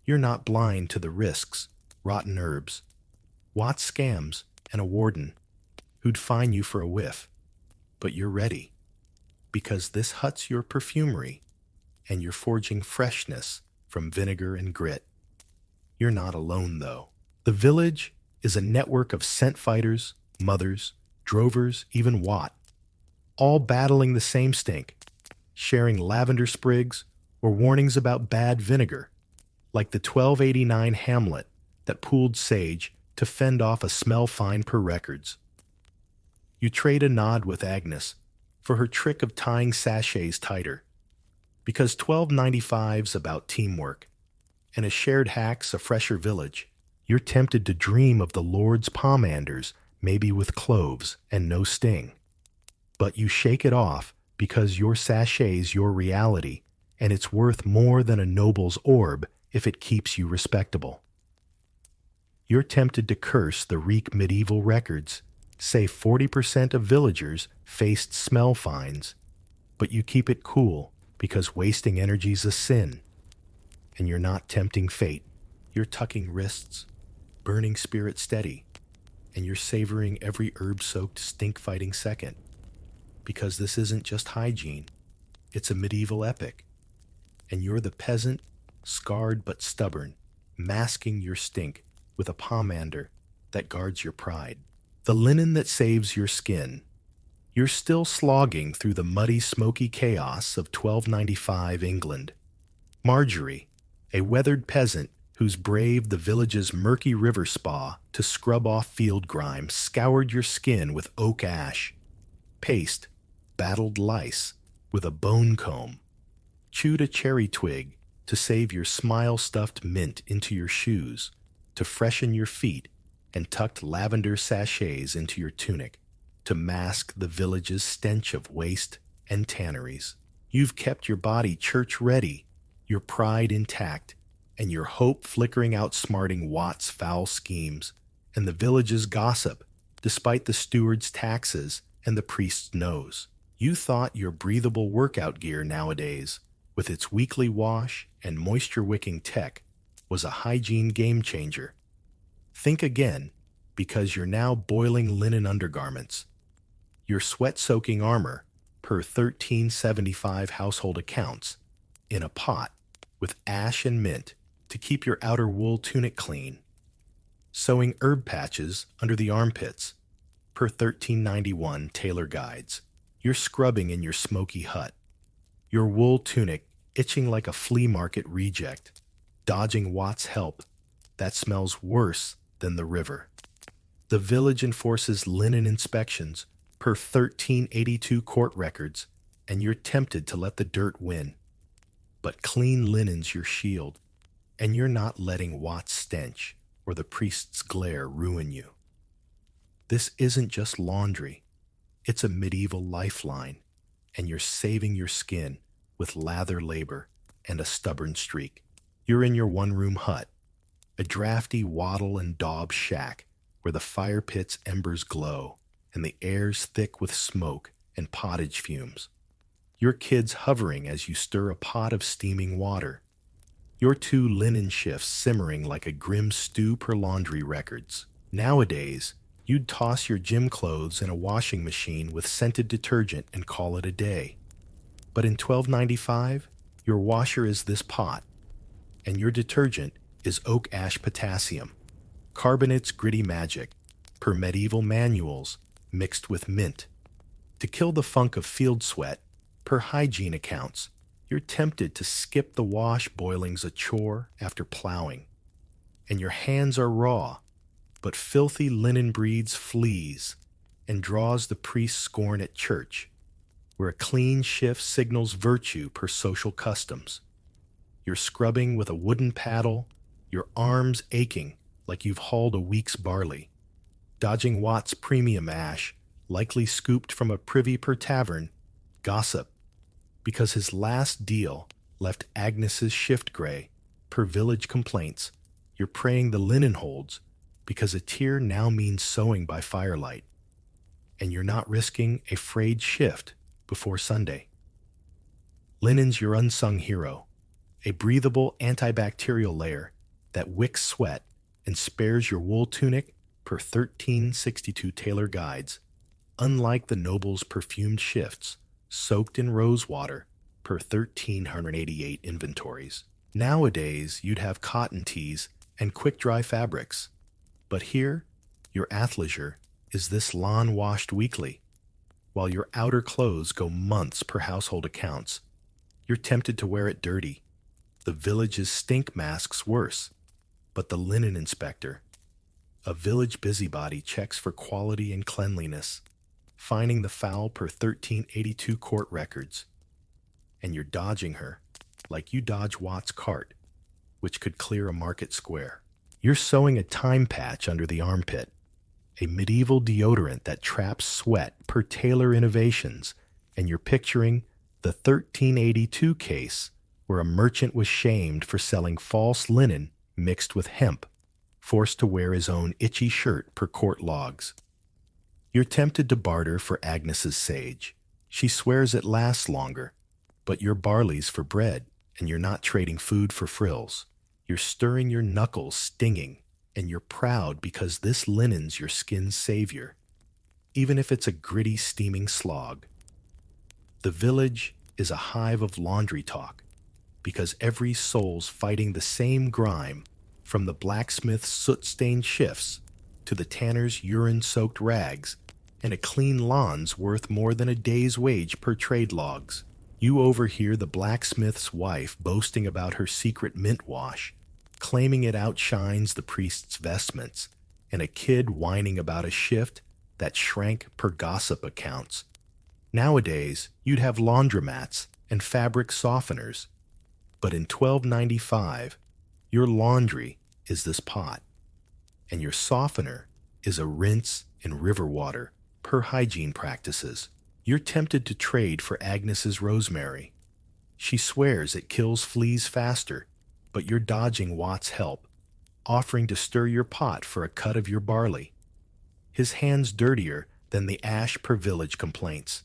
You're not blind to the risks, rotten herbs, Watts scams, and a warden who'd fine you for a whiff. But you're ready, because this hut's your perfumery, and you're forging freshness from vinegar and grit. You're not alone, though. The village is a network of scent fighters, mothers, drovers, even Watt, all battling the same stink, sharing lavender sprigs or warnings about bad vinegar, like the 1289 Hamlet that pooled sage to fend off a smell fine per records. You trade a nod with Agnes for her trick of tying sachets tighter, because 1295's about teamwork, and a shared hack's a fresher village. You're tempted to dream of the Lord's pomanders, maybe with cloves and no sting. But you shake it off because your sachet's your reality, and it's worth more than a noble's orb if it keeps you respectable. You're tempted to curse the reek medieval records, say 40% of villagers faced smell fines, but you keep it cool because wasting energy's a sin. And you're not tempting fate. You're tucking wrists, burning spirit steady, and you're savoring every herb-soaked stink-fighting second. Because this isn't just hygiene, it's a medieval epic. And you're the peasant, scarred but stubborn, masking your stink with a pomander that guards your pride. The linen that saves your skin. You're still slogging through the muddy, smoky chaos of 1295 England. Marjorie, a weathered peasant who's braved the village's murky river spa to scrub off field grime, scoured your skin with oak ash, paste, battled lice with a bone comb, chewed a cherry twig to save your smile-stuffed mint into your shoes, to freshen your feet, and tucked lavender sachets into your tunic to mask the village's stench of waste and tanneries. You've kept your body church-ready, your pride intact, and your hope flickering outsmarting Watt's foul schemes, and the village's gossip, despite the steward's taxes and the priest's nose. You thought your breathable workout gear nowadays, with its weekly wash and moisture-wicking tech, was a hygiene game-changer. Think again, because you're now boiling linen undergarments. Your sweat-soaking armor, per 1375 household accounts, in a pot, with ash and mint to keep your outer wool tunic clean. Sewing herb patches under the armpits, per 1391 tailor guides. You're scrubbing in your smoky hut. Your wool tunic itching like a flea market reject, dodging Watt's help that smells worse than the river. The village enforces linen inspections per 1382 court records, and you're tempted to let the dirt win. But clean linen's your shield, and you're not letting Watt's stench or the priest's glare ruin you. This isn't just laundry. It's a medieval lifeline, and you're saving your skin with lather labor and a stubborn streak. You're in your one-room hut, a drafty wattle and daub shack where the fire pit's embers glow and the air's thick with smoke and pottage fumes. Your kids hovering as you stir a pot of steaming water. Your 2 linen shifts simmering like a grim stew per laundry records. Nowadays, you'd toss your gym clothes in a washing machine with scented detergent and call it a day. But in 1295, your washer is this pot, and your detergent is oak ash potassium, carbonate's gritty magic, per medieval manuals mixed with mint. To kill the funk of field sweat, per hygiene accounts, you're tempted to skip the wash boiling's a chore after plowing. And your hands are raw, but filthy linen breeds fleas and draws the priest's scorn at church, where a clean shift signals virtue per social customs. You're scrubbing with a wooden paddle, your arms aching like you've hauled a week's barley, dodging Watt's premium ash, likely scooped from a privy per tavern, gossip, because his last deal left Agnes's shift gray, per village complaints. You're praying the linen holds, because a tear now means sewing by firelight, and you're not risking a frayed shift before Sunday. Linen's your unsung hero, a breathable antibacterial layer that wicks sweat and spares your wool tunic per 1362 tailor guides, unlike the noble's perfumed shifts soaked in rose water per 1388 inventories. Nowadays, you'd have cotton tees and quick-dry fabrics, but here, your athleisure is this lawn washed weekly, while your outer clothes go months per household accounts. You're tempted to wear it dirty. The village's stink masks worse, but the linen inspector, A village busybody checks for quality and cleanliness, finding the foul per 1382 court records. And you're dodging her, like you dodge Watt's cart, which could clear a market square. You're sewing a time patch under the armpit, a medieval deodorant that traps sweat per Taylor Innovations, and you're picturing the 1382 case where a merchant was shamed for selling false linen mixed with hemp, forced to wear his own itchy shirt per court logs. You're tempted to barter for Agnes's sage. She swears it lasts longer, but your barley's for bread, and you're not trading food for frills. You're stirring your knuckles stinging, and you're proud because this linen's your skin's savior, even if it's a gritty, steaming slog. The village is a hive of laundry talk, because every soul's fighting the same grime, from the blacksmith's soot-stained shifts to the tanner's urine-soaked rags, and a clean lawn's worth more than a day's wage per trade logs. You overhear the blacksmith's wife boasting about her secret mint wash, claiming it outshines the priest's vestments, and a kid whining about a shift that shrank per gossip accounts. Nowadays, you'd have laundromats and fabric softeners, but in 1295, your laundry is this pot, and your softener is a rinse in river water per hygiene practices. You're tempted to trade for Agnes's rosemary. She swears it kills fleas faster, but you're dodging Watt's help, offering to stir your pot for a cut of your barley. His hand's dirtier than the ash per village complaints.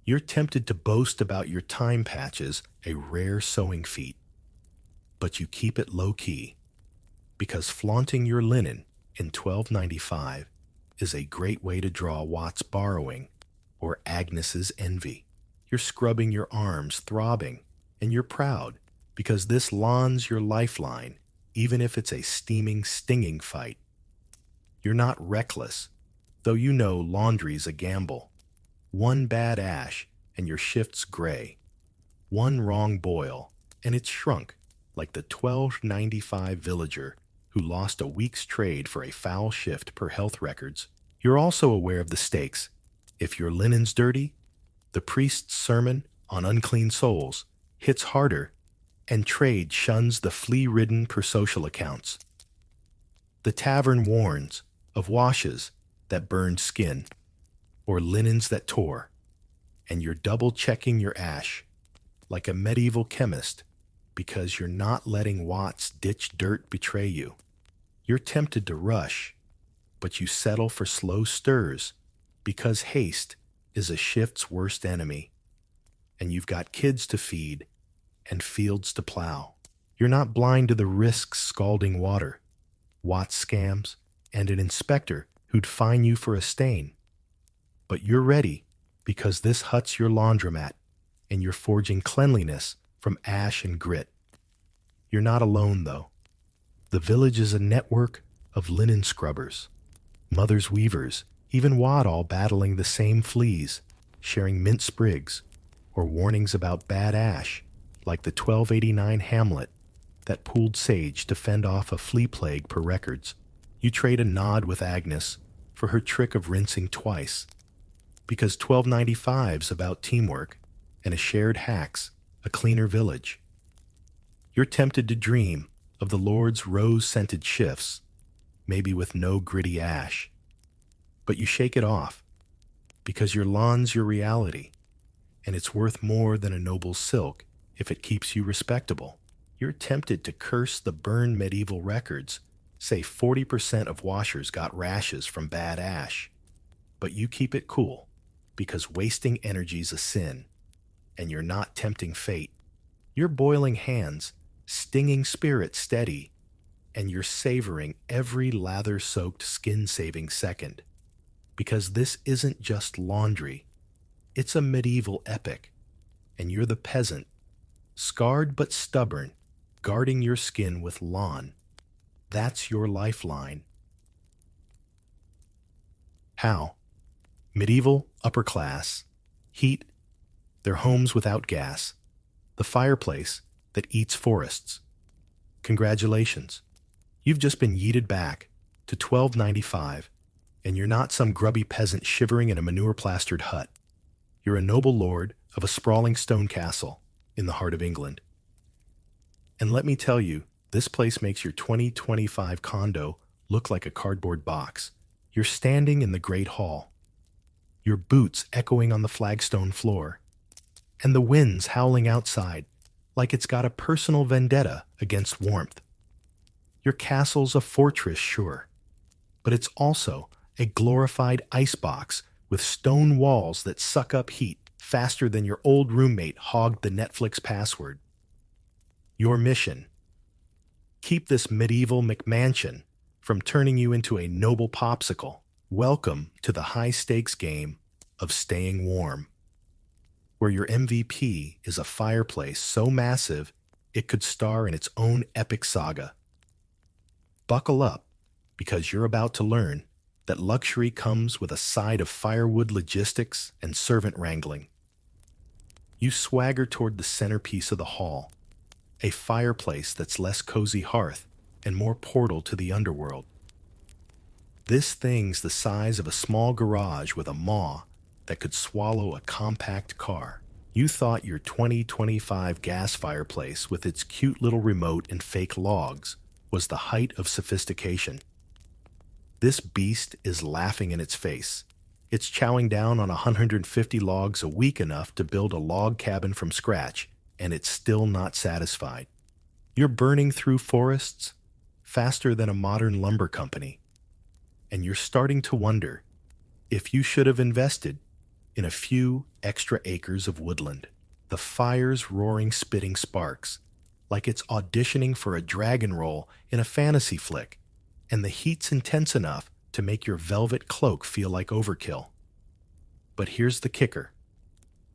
You're tempted to boast about your time patches, a rare sewing feat. But you keep it low-key, because flaunting your linen in 1295 is a great way to draw Watt's borrowing or Agnes's envy. You're scrubbing your arms, throbbing, and you're proud because this lawn's your lifeline, even if it's a steaming, stinging fight. You're not reckless, though you know laundry's a gamble. One bad ash, and your shift's gray. One wrong boil, and it's shrunk, like the 1295 villager who lost a week's trade for a foul shift per health records. You're also aware of the stakes. If your linen's dirty, the priest's sermon on unclean souls hits harder, and trade shuns the flea-ridden per social accounts. The tavern warns of washes that burned skin, or linens that tore, and you're double-checking your ash like a medieval chemist because you're not letting Watt's ditch dirt betray you. You're tempted to rush, but you settle for slow stirs because haste is a shift's worst enemy, and you've got kids to feed and fields to plow. You're not blind to the risks scalding water, Watt's scams, and an inspector who'd fine you for a stain. But you're ready because this hut's your laundromat, and you're forging cleanliness from ash and grit. You're not alone, though. The village is a network of linen scrubbers, mothers weavers, even Watt all battling the same fleas, sharing mint sprigs, or warnings about bad ash, like the 1289 Hamlet that pooled sage to fend off a flea plague per records. You trade a nod with Agnes for her trick of rinsing twice, because 1295's about teamwork and a shared hacks, a cleaner village. You're tempted to dream of the Lord's rose-scented shifts, maybe with no gritty ash, but you shake it off, because your lawn's your reality, and it's worth more than a noble silk if it keeps you respectable. You're tempted to curse the burned medieval records, say 40% of washers got rashes from bad ash, but you keep it cool, because wasting energy's a sin, and you're not tempting fate. You're boiling hands, stinging spirit steady, and you're savoring every lather-soaked skin-saving second, because this isn't just laundry, it's a medieval epic, and you're the peasant, scarred but stubborn, guarding your skin with lawn. That's your lifeline. How? Medieval, upper class, heat, their homes without gas, the fireplace that eats forests. Congratulations. You've just been yeeted back to $12.95, and you're not some grubby peasant shivering in a manure-plastered hut. You're a noble lord of a sprawling stone castle in the heart of England. And let me tell you, this place makes your 2025 condo look like a cardboard box. You're standing in the Great Hall, your boots echoing on the flagstone floor, and the wind's howling outside like it's got a personal vendetta against warmth. Your castle's a fortress, sure, but it's also a glorified icebox with stone walls that suck up heat faster than your old roommate hogged the Netflix password. Your mission: keep this medieval McMansion from turning you into a noble popsicle. Welcome to the high-stakes game of staying warm, where your MVP is a fireplace so massive it could star in its own epic saga. Buckle up, because you're about to learn that luxury comes with a side of firewood logistics and servant wrangling. You swagger toward the centerpiece of the hall, a fireplace that's less cozy hearth and more portal to the underworld. This thing's the size of a small garage with a maw that could swallow a compact car. You thought your 2025 gas fireplace with its cute little remote and fake logs was the height of sophistication. This beast is laughing in its face. It's chowing down on 150 logs a week enough to build a log cabin from scratch, and it's still not satisfied. You're burning through forests faster than a modern lumber company, and you're starting to wonder if you should have invested in a few extra acres of woodland. The fire's roaring, spitting sparks, like it's auditioning for a dragon role in a fantasy flick, and the heat's intense enough to make your velvet cloak feel like overkill. But here's the kicker.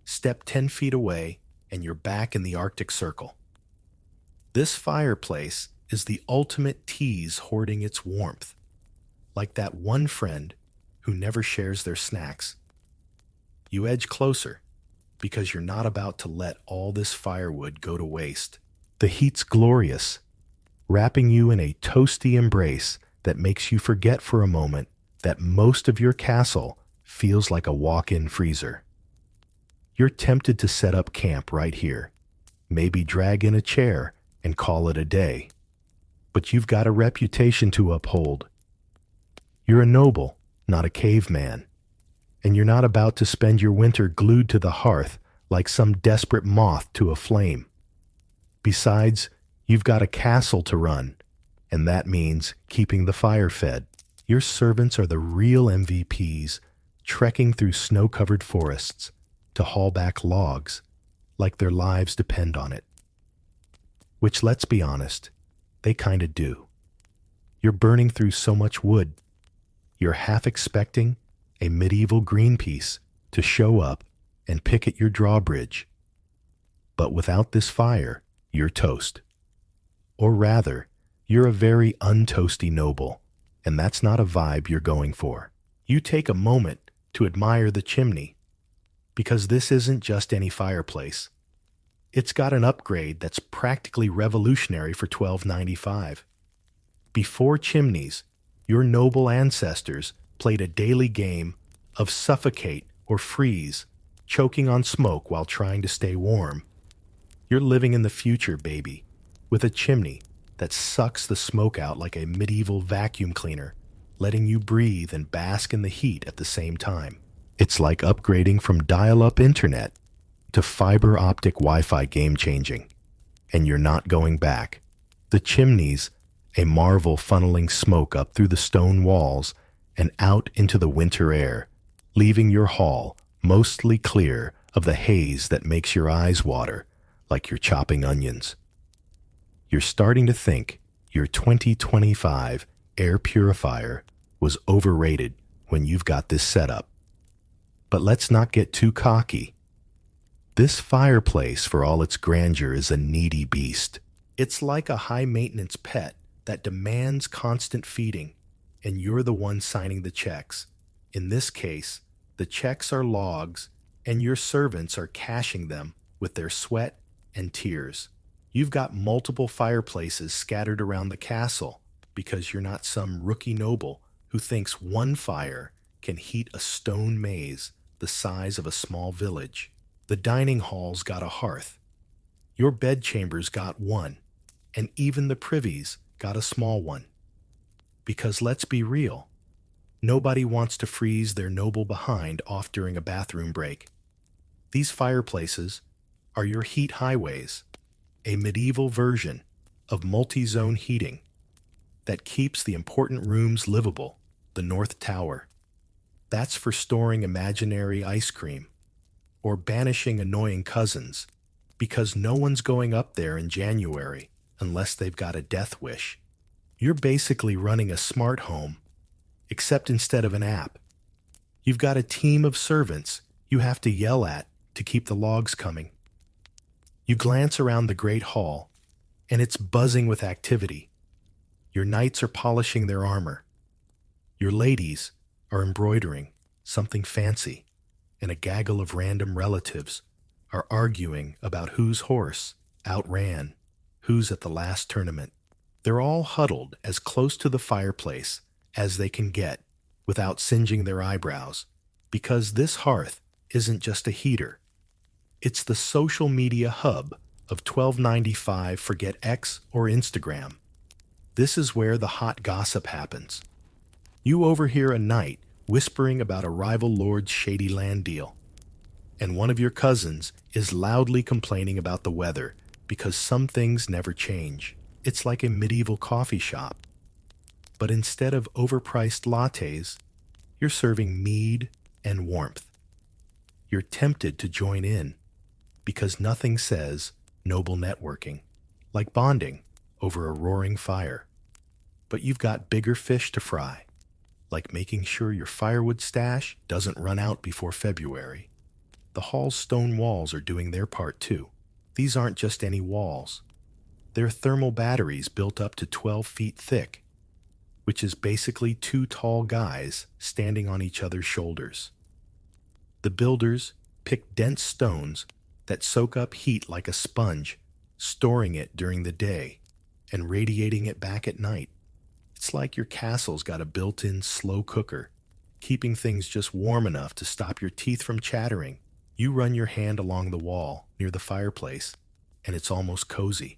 Step 10 feet away, and you're back in the Arctic Circle. This fireplace is the ultimate tease hoarding its warmth, like that one friend who never shares their snacks. You edge closer, because you're not about to let all this firewood go to waste. The heat's glorious, wrapping you in a toasty embrace that makes you forget for a moment that most of your castle feels like a walk-in freezer. You're tempted to set up camp right here, maybe drag in a chair and call it a day. But you've got a reputation to uphold. You're a noble, not a caveman. And you're not about to spend your winter glued to the hearth like some desperate moth to a flame. Besides, you've got a castle to run, and that means keeping the fire fed. Your servants are the real MVPs, trekking through snow-covered forests to haul back logs like their lives depend on it. Which, let's be honest, they kinda do. You're burning through so much wood, you're half expecting a medieval Greenpeace to show up and picket your drawbridge. But without this fire, you're toast. Or rather, you're a very untoasty noble, and that's not a vibe you're going for. You take a moment to admire the chimney, because this isn't just any fireplace. It's got an upgrade that's practically revolutionary for $12.95. Before chimneys, your noble ancestors played a daily game of suffocate or freeze, choking on smoke while trying to stay warm. You're living in the future, baby, with a chimney that sucks the smoke out like a medieval vacuum cleaner, letting you breathe and bask in the heat at the same time. It's like upgrading from dial-up internet to fiber optic Wi-Fi, game-changing. And you're not going back. The chimney's a marvel, funneling smoke up through the stone walls and out into the winter air, leaving your hall mostly clear of the haze that makes your eyes water like you're chopping onions. You're starting to think your 2025 air purifier was overrated when you've got this setup. But let's not get too cocky. This fireplace, for all its grandeur, is a needy beast. It's like a high-maintenance pet that demands constant feeding, and you're the one signing the checks. In this case, the checks are logs, and your servants are cashing them with their sweat and tears. You've got multiple fireplaces scattered around the castle, because you're not some rookie noble who thinks one fire can heat a stone maze the size of a small village. The dining hall's got a hearth. Your bedchamber's got one, and even the privies got a small one. Because let's be real, nobody wants to freeze their noble behind off during a bathroom break. These fireplaces are your heat highways, a medieval version of multi-zone heating that keeps the important rooms livable, the North Tower. That's for storing imaginary ice cream or banishing annoying cousins, because no one's going up there in January unless they've got a death wish. You're basically running a smart home, except instead of an app, you've got a team of servants you have to yell at to keep the logs coming. You glance around the great hall, and it's buzzing with activity. Your knights are polishing their armor. Your ladies are embroidering something fancy, and a gaggle of random relatives are arguing about whose horse outran who's at the last tournament. They're all huddled as close to the fireplace as they can get without singeing their eyebrows, because this hearth isn't just a heater. It's the social media hub of 1295 forget X or Instagram. This is where the hot gossip happens. You overhear a knight whispering about a rival lord's shady land deal, and one of your cousins is loudly complaining about the weather because some things never change. It's like a medieval coffee shop. But instead of overpriced lattes, you're serving mead and warmth. You're tempted to join in because nothing says noble networking like bonding over a roaring fire. But you've got bigger fish to fry, like making sure your firewood stash doesn't run out before February. The hall's stone walls are doing their part too. These aren't just any walls. They're thermal batteries built up to 12 feet thick, which is basically two tall guys standing on each other's shoulders. The builders pick dense stones that soak up heat like a sponge, storing it during the day and radiating it back at night. It's like your castle's got a built-in slow cooker, keeping things just warm enough to stop your teeth from chattering. You run your hand along the wall near the fireplace, and it's almost cozy,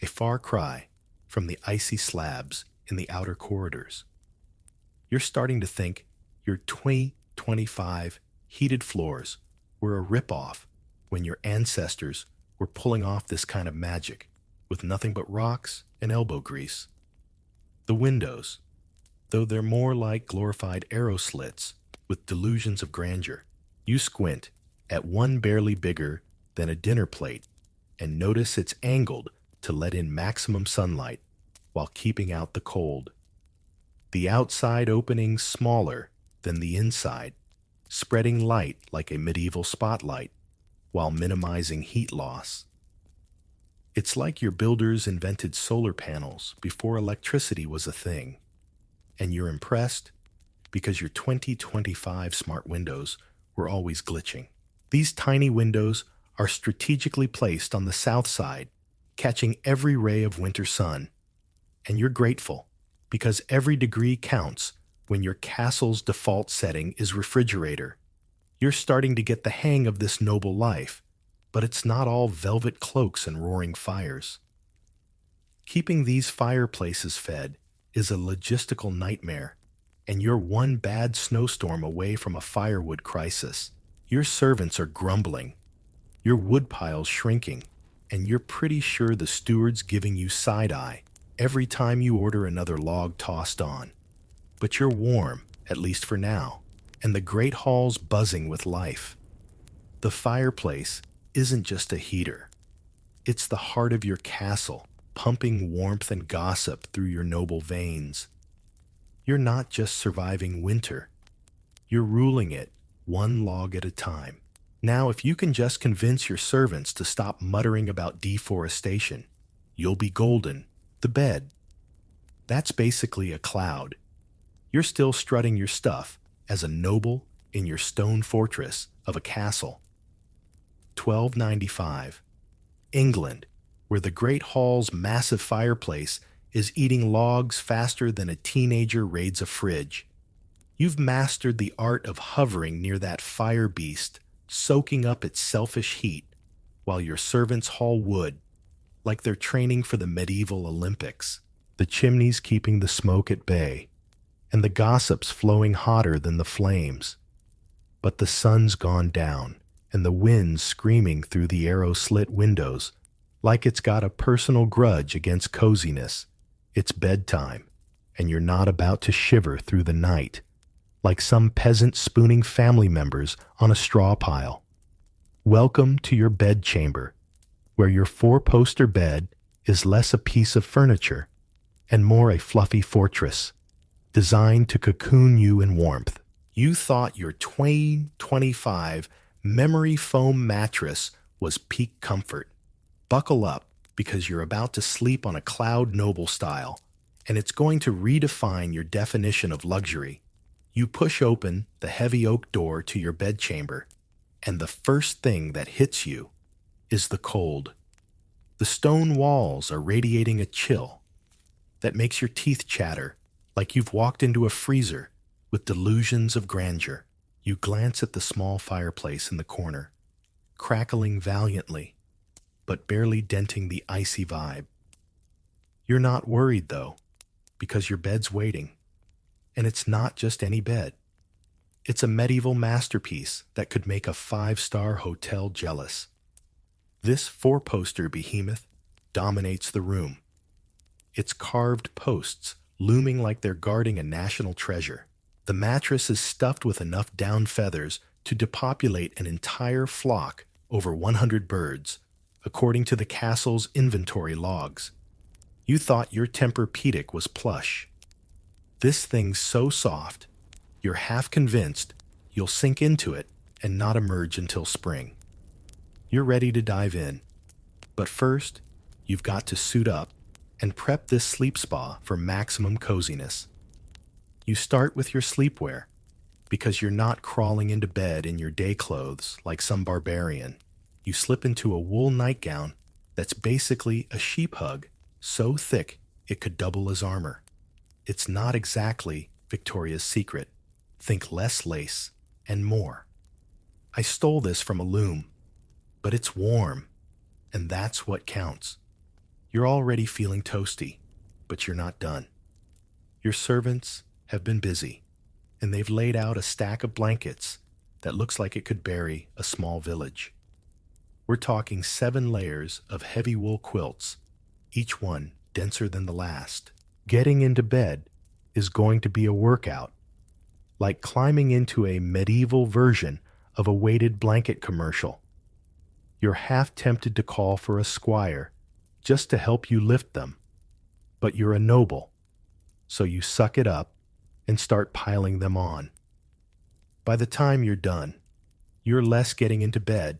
a far cry from the icy slabs in the outer corridors. You're starting to think your 2025 heated floors were a ripoff when your ancestors were pulling off this kind of magic with nothing but rocks and elbow grease. The windows, though they're more like glorified arrow slits with delusions of grandeur, you squint at one barely bigger than a dinner plate and notice it's angled to let in maximum sunlight while keeping out the cold. The outside opening's smaller than the inside, spreading light like a medieval spotlight while minimizing heat loss. It's like your builders invented solar panels before electricity was a thing, and you're impressed because your 2025 smart windows were always glitching. These tiny windows are strategically placed on the south side, catching every ray of winter sun, and you're grateful because every degree counts when your castle's default setting is refrigerator. You're starting to get the hang of this noble life, but it's not all velvet cloaks and roaring fires. Keeping these fireplaces fed is a logistical nightmare, and you're one bad snowstorm away from a firewood crisis. Your servants are grumbling, your woodpile's shrinking, and you're pretty sure the steward's giving you side-eye every time you order another log tossed on. But you're warm, at least for now, and the great hall's buzzing with life. The fireplace isn't just a heater. It's the heart of your castle, pumping warmth and gossip through your noble veins. You're not just surviving winter. You're ruling it one log at a time. Now, if you can just convince your servants to stop muttering about deforestation, you'll be golden. The bed. That's basically a cloud. You're still strutting your stuff as a noble in your stone fortress of a castle. 1295. England, where the Great Hall's massive fireplace is eating logs faster than a teenager raids a fridge. You've mastered the art of hovering near that fire beast, soaking up its selfish heat, while your servants haul wood, like they're training for the medieval Olympics. The chimneys keeping the smoke at bay, and the gossips flowing hotter than the flames. But the sun's gone down, and the wind's screaming through the arrow-slit windows, like it's got a personal grudge against coziness. It's bedtime, and you're not about to shiver through the night, like some peasant spooning family members on a straw pile. Welcome to your bedchamber, where your four-poster bed is less a piece of furniture and more a fluffy fortress, designed to cocoon you in warmth. You thought your Twain 25 memory foam mattress was peak comfort. Buckle up, because you're about to sleep on a Cloud Noble style, and it's going to redefine your definition of luxury. You push open the heavy oak door to your bedchamber, and the first thing that hits you is the cold. The stone walls are radiating a chill that makes your teeth chatter like you've walked into a freezer with delusions of grandeur. You glance at the small fireplace in the corner, crackling valiantly, but barely denting the icy vibe. You're not worried, though, because your bed's waiting. And it's not just any bed. It's a medieval masterpiece that could make a five-star hotel jealous. This four-poster behemoth dominates the room, its carved posts looming like they're guarding a national treasure. The mattress is stuffed with enough down feathers to depopulate an entire flock, over 100 birds, according to the castle's inventory logs. You thought your Tempur-Pedic was plush. This thing's so soft, you're half convinced you'll sink into it and not emerge until spring. You're ready to dive in, but first, you've got to suit up and prep this sleep spa for maximum coziness. You start with your sleepwear, because you're not crawling into bed in your day clothes like some barbarian. You slip into a wool nightgown that's basically a sheep hug, so thick it could double as armor. It's not exactly Victoria's Secret. Think less lace and more. I stole this from a loom, but it's warm, and that's what counts. You're already feeling toasty, but you're not done. Your servants have been busy, and they've laid out a stack of blankets that looks like it could bury a small village. We're talking 7 layers of heavy wool quilts, each one denser than the last. Getting into bed is going to be a workout, like climbing into a medieval version of a weighted blanket commercial. You're half tempted to call for a squire just to help you lift them, but you're a noble, so you suck it up and start piling them on. By the time you're done, you're less getting into bed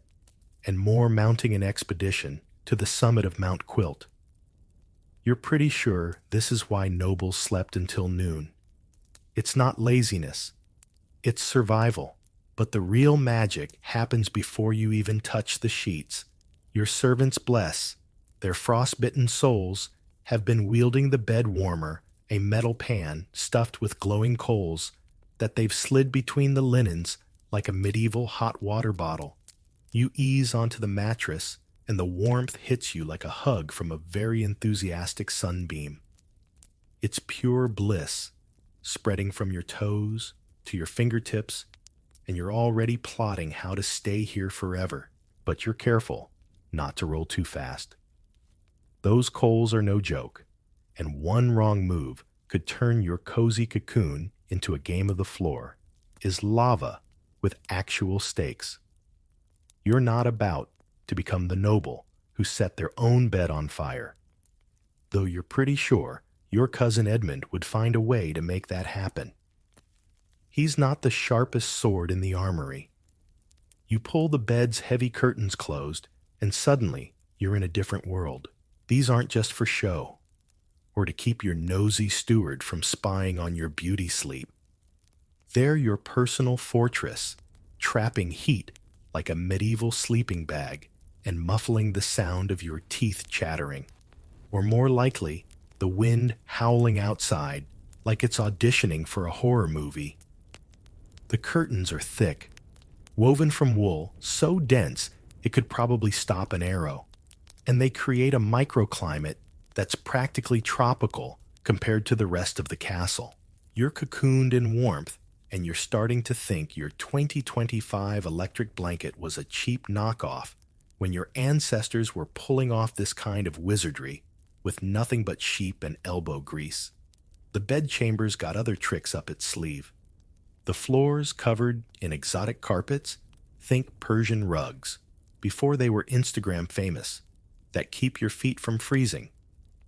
and more mounting an expedition to the summit of Mount Quilt. You're pretty sure this is why nobles slept until noon. It's not laziness, it's survival. But the real magic happens before you even touch the sheets. Your servants bless. Their frostbitten souls have been wielding the bed warmer, a metal pan stuffed with glowing coals that they've slid between the linens like a medieval hot water bottle. You ease onto the mattress, and the warmth hits you like a hug from a very enthusiastic sunbeam. It's pure bliss, spreading from your toes to your fingertips, and you're already plotting how to stay here forever. But you're careful not to roll too fast. Those coals are no joke, and one wrong move could turn your cozy cocoon into a game of the floor. Is lava with actual stakes. You're not about to become the noble who set their own bed on fire, though you're pretty sure your cousin Edmund would find a way to make that happen. He's not the sharpest sword in the armory. You pull the bed's heavy curtains closed, and suddenly you're in a different world. These aren't just for show, or to keep your nosy steward from spying on your beauty sleep. They're your personal fortress, trapping heat like a medieval sleeping bag and muffling the sound of your teeth chattering. Or more likely, the wind howling outside like it's auditioning for a horror movie. The curtains are thick, woven from wool so dense it could probably stop an arrow, and they create a microclimate that's practically tropical compared to the rest of the castle. You're cocooned in warmth, and you're starting to think your 2025 electric blanket was a cheap knockoff when your ancestors were pulling off this kind of wizardry with nothing but sheep and elbow grease. The bedchamber's got other tricks up its sleeve. The floors covered in exotic carpets, think Persian rugs, before they were Instagram famous, that keep your feet from freezing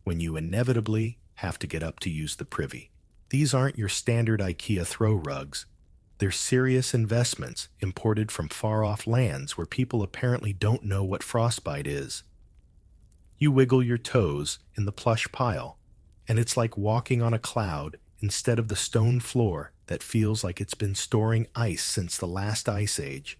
when you inevitably have to get up to use the privy. These aren't your standard IKEA throw rugs. They're serious investments imported from far-off lands where people apparently don't know what frostbite is. You wiggle your toes in the plush pile, and it's like walking on a cloud instead of the stone floor that feels like it's been storing ice since the last ice age.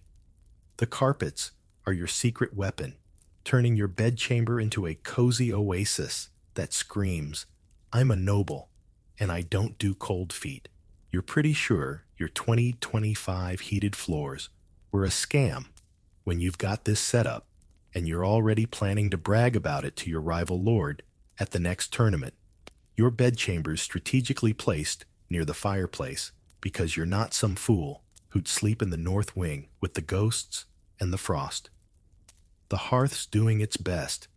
The carpets are your secret weapon, turning your bedchamber into a cozy oasis that screams, "I'm a noble, and I don't do cold feet." You're pretty sure your 2025 heated floors were a scam when you've got this set up, and you're already planning to brag about it to your rival lord at the next tournament. Your bedchamber's strategically placed near the fireplace because you're not some fool who'd sleep in the north wing with the ghosts and the frost. The hearth's doing its best,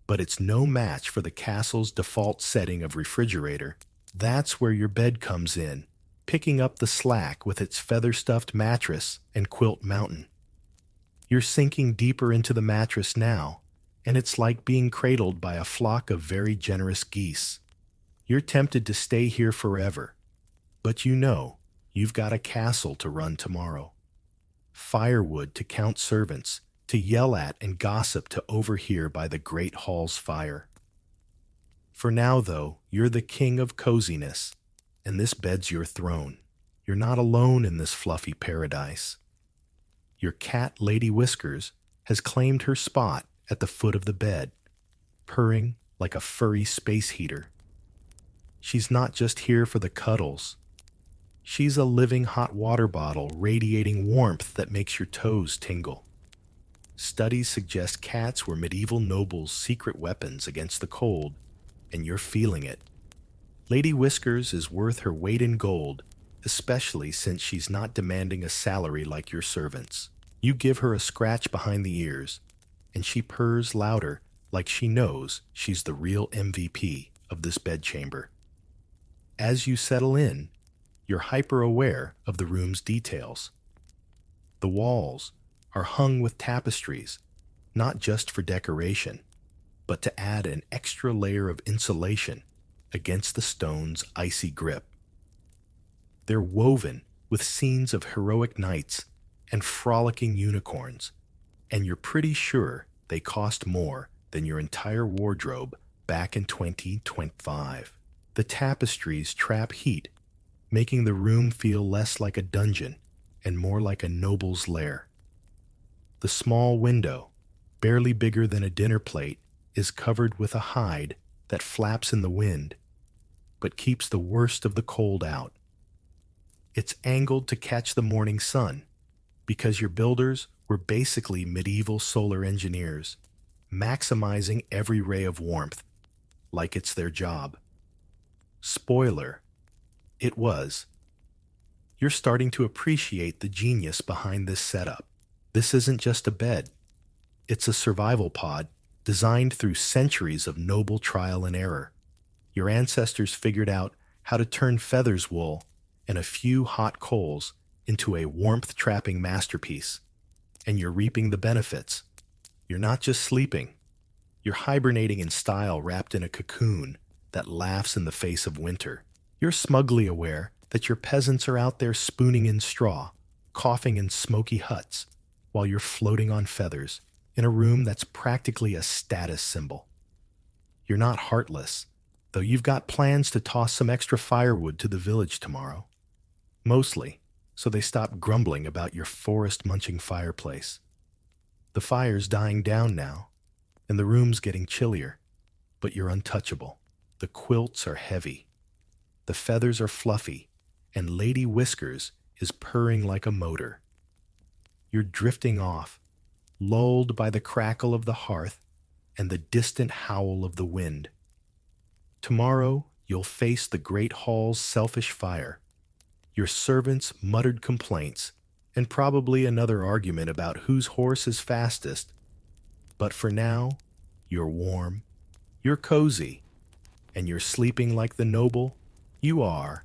but it's no match for the castle's default setting of refrigerator. That's where your bed comes in, picking up the slack with its feather-stuffed mattress and quilt mountain. You're sinking deeper into the mattress now, and it's like being cradled by a flock of very generous geese. You're tempted to stay here forever, but you know you've got a castle to run tomorrow. Firewood to count servants, to yell at and gossip to overhear by the great hall's fire. For now, though, you're the king of coziness, and this bed's your throne. You're not alone in this fluffy paradise. Your cat, Lady Whiskers, has claimed her spot at the foot of the bed, purring like a furry space heater. She's not just here for the cuddles. She's a living hot water bottle radiating warmth that makes your toes tingle. Studies suggest cats were medieval nobles' secret weapons against the cold, and you're feeling it. Lady Whiskers is worth her weight in gold, especially since she's not demanding a salary like your servants. You give her a scratch behind the ears, and she purrs louder like she knows she's the real MVP of this bedchamber. As you settle in, you're hyper-aware of the room's details. The walls are hung with tapestries, not just for decoration, but to add an extra layer of insulation against the stone's icy grip. They're woven with scenes of heroic knights and frolicking unicorns, and you're pretty sure they cost more than your entire wardrobe back in 2025. The tapestries trap heat, making the room feel less like a dungeon and more like a noble's lair. The small window, barely bigger than a dinner plate, is covered with a hide that flaps in the wind, but keeps the worst of the cold out. It's angled to catch the morning sun, because your builders were basically medieval solar engineers, maximizing every ray of warmth, like it's their job. Spoiler, it was. You're starting to appreciate the genius behind this setup. This isn't just a bed. It's a survival pod designed through centuries of noble trial and error. Your ancestors figured out how to turn feathers wool and a few hot coals into a warmth-trapping masterpiece, and you're reaping the benefits. You're not just sleeping. You're hibernating in style wrapped in a cocoon that laughs in the face of winter. You're smugly aware that your peasants are out there spooning in straw, coughing in smoky huts, while you're floating on feathers in a room that's practically a status symbol. You're not heartless, though you've got plans to toss some extra firewood to the village tomorrow. Mostly, so they stop grumbling about your forest-munching fireplace. The fire's dying down now, and the room's getting chillier, but you're untouchable. The quilts are heavy, the feathers are fluffy, and Lady Whiskers is purring like a motor. You're drifting off, lulled by the crackle of the hearth and the distant howl of the wind. Tomorrow you'll face the great hall's selfish fire, your servants' muttered complaints, and probably another argument about whose horse is fastest. But for now, you're warm, you're cozy, and you're sleeping like the noble you are,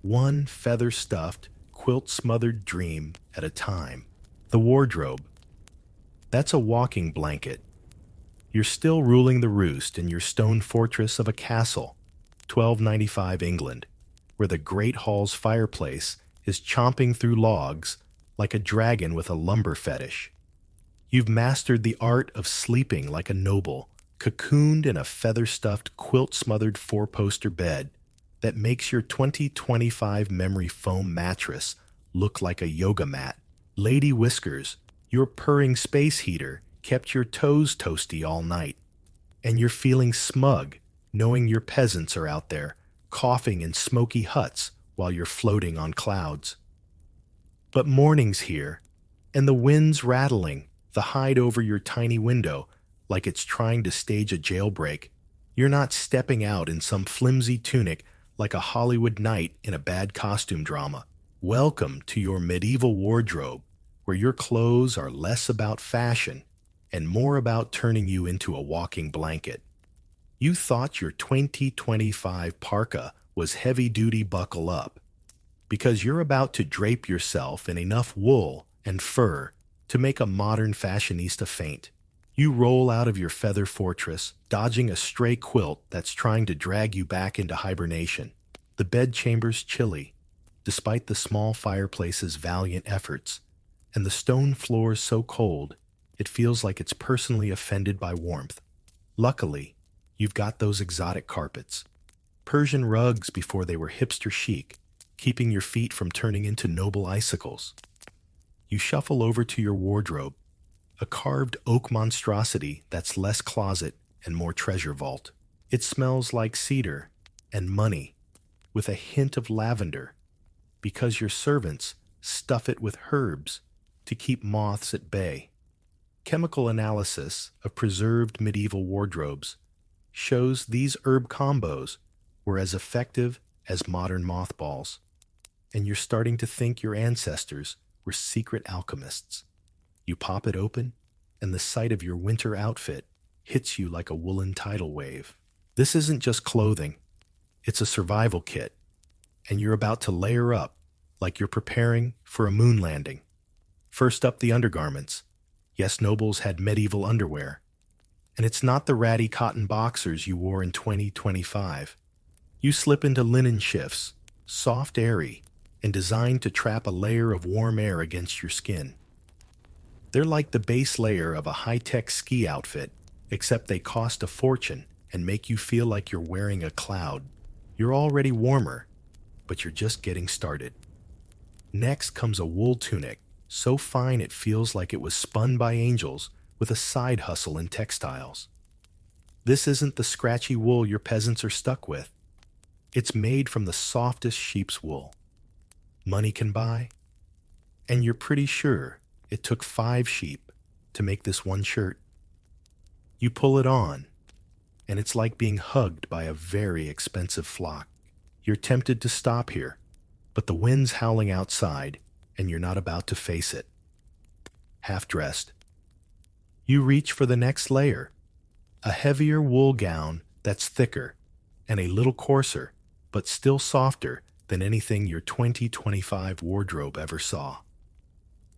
one feather-stuffed, quilt-smothered dream at a time. The wardrobe. That's a walking blanket. You're still ruling the roost in your stone fortress of a castle, 1295 England, where the great hall's fireplace is chomping through logs like a dragon with a lumber fetish. You've mastered the art of sleeping like a noble, cocooned in a feather-stuffed, quilt-smothered four-poster bed that makes your 2025 memory foam mattress look like a yoga mat. Lady Whiskers, your purring space heater kept your toes toasty all night, and you're feeling smug knowing your peasants are out there coughing in smoky huts while you're floating on clouds. But morning's here, and the wind's rattling the hide over your tiny window like it's trying to stage a jailbreak. You're not stepping out in some flimsy tunic like a Hollywood night in a bad costume drama. Welcome to your medieval wardrobe, where your clothes are less about fashion and more about turning you into a walking blanket. You thought your 2025 parka was heavy-duty buckle up, because you're about to drape yourself in enough wool and fur to make a modern fashionista faint. You roll out of your feather fortress, dodging a stray quilt that's trying to drag you back into hibernation. The bedchamber's chilly, despite the small fireplace's valiant efforts, and the stone floor's so cold it feels like it's personally offended by warmth. Luckily, you've got those exotic carpets, Persian rugs before they were hipster chic, keeping your feet from turning into noble icicles. You shuffle over to your wardrobe, a carved oak monstrosity that's less closet and more treasure vault. It smells like cedar and money, with a hint of lavender, because your servants stuff it with herbs to keep moths at bay. Chemical analysis of preserved medieval wardrobes shows these herb combos were as effective as modern mothballs, and you're starting to think your ancestors were secret alchemists. You pop it open, and the sight of your winter outfit hits you like a woolen tidal wave. This isn't just clothing, it's a survival kit, and you're about to layer up like you're preparing for a moon landing. First up, the undergarments. Yes, nobles had medieval underwear, and it's not the ratty cotton boxers you wore in 2025. You slip into linen shifts, soft, airy, and designed to trap a layer of warm air against your skin. They're like the base layer of a high-tech ski outfit, except they cost a fortune and make you feel like you're wearing a cloud. You're already warmer, but you're just getting started. Next comes a wool tunic, so fine it feels like it was spun by angels with a side hustle in textiles. This isn't the scratchy wool your peasants are stuck with. It's made from the softest sheep's wool money can buy, and you're pretty sure it took 5 sheep to make this one shirt. You pull it on, and it's like being hugged by a very expensive flock. You're tempted to stop here, but the wind's howling outside, and you're not about to face it. Half-dressed, you reach for the next layer, a heavier wool gown that's thicker and a little coarser, but still softer than anything your 2025 wardrobe ever saw.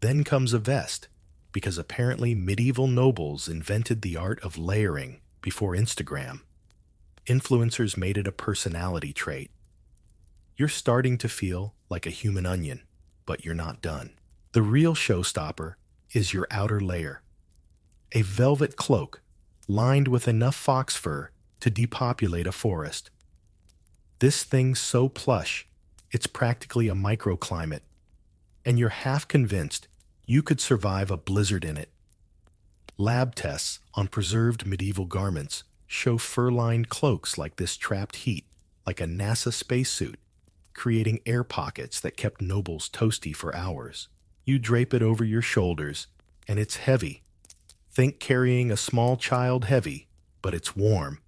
Then comes a vest, because apparently medieval nobles invented the art of layering before Instagram. Influencers made it a personality trait. You're starting to feel like a human onion, but you're not done. The real showstopper is your outer layer, a velvet cloak lined with enough fox fur to depopulate a forest. This thing's so plush, it's practically a microclimate, and you're half convinced you could survive a blizzard in it. Lab tests on preserved medieval garments show fur-lined cloaks like this trapped heat, like a NASA spacesuit, creating air pockets that kept nobles toasty for hours. You drape it over your shoulders, and it's heavy. Think carrying a small child heavy, but it's warm,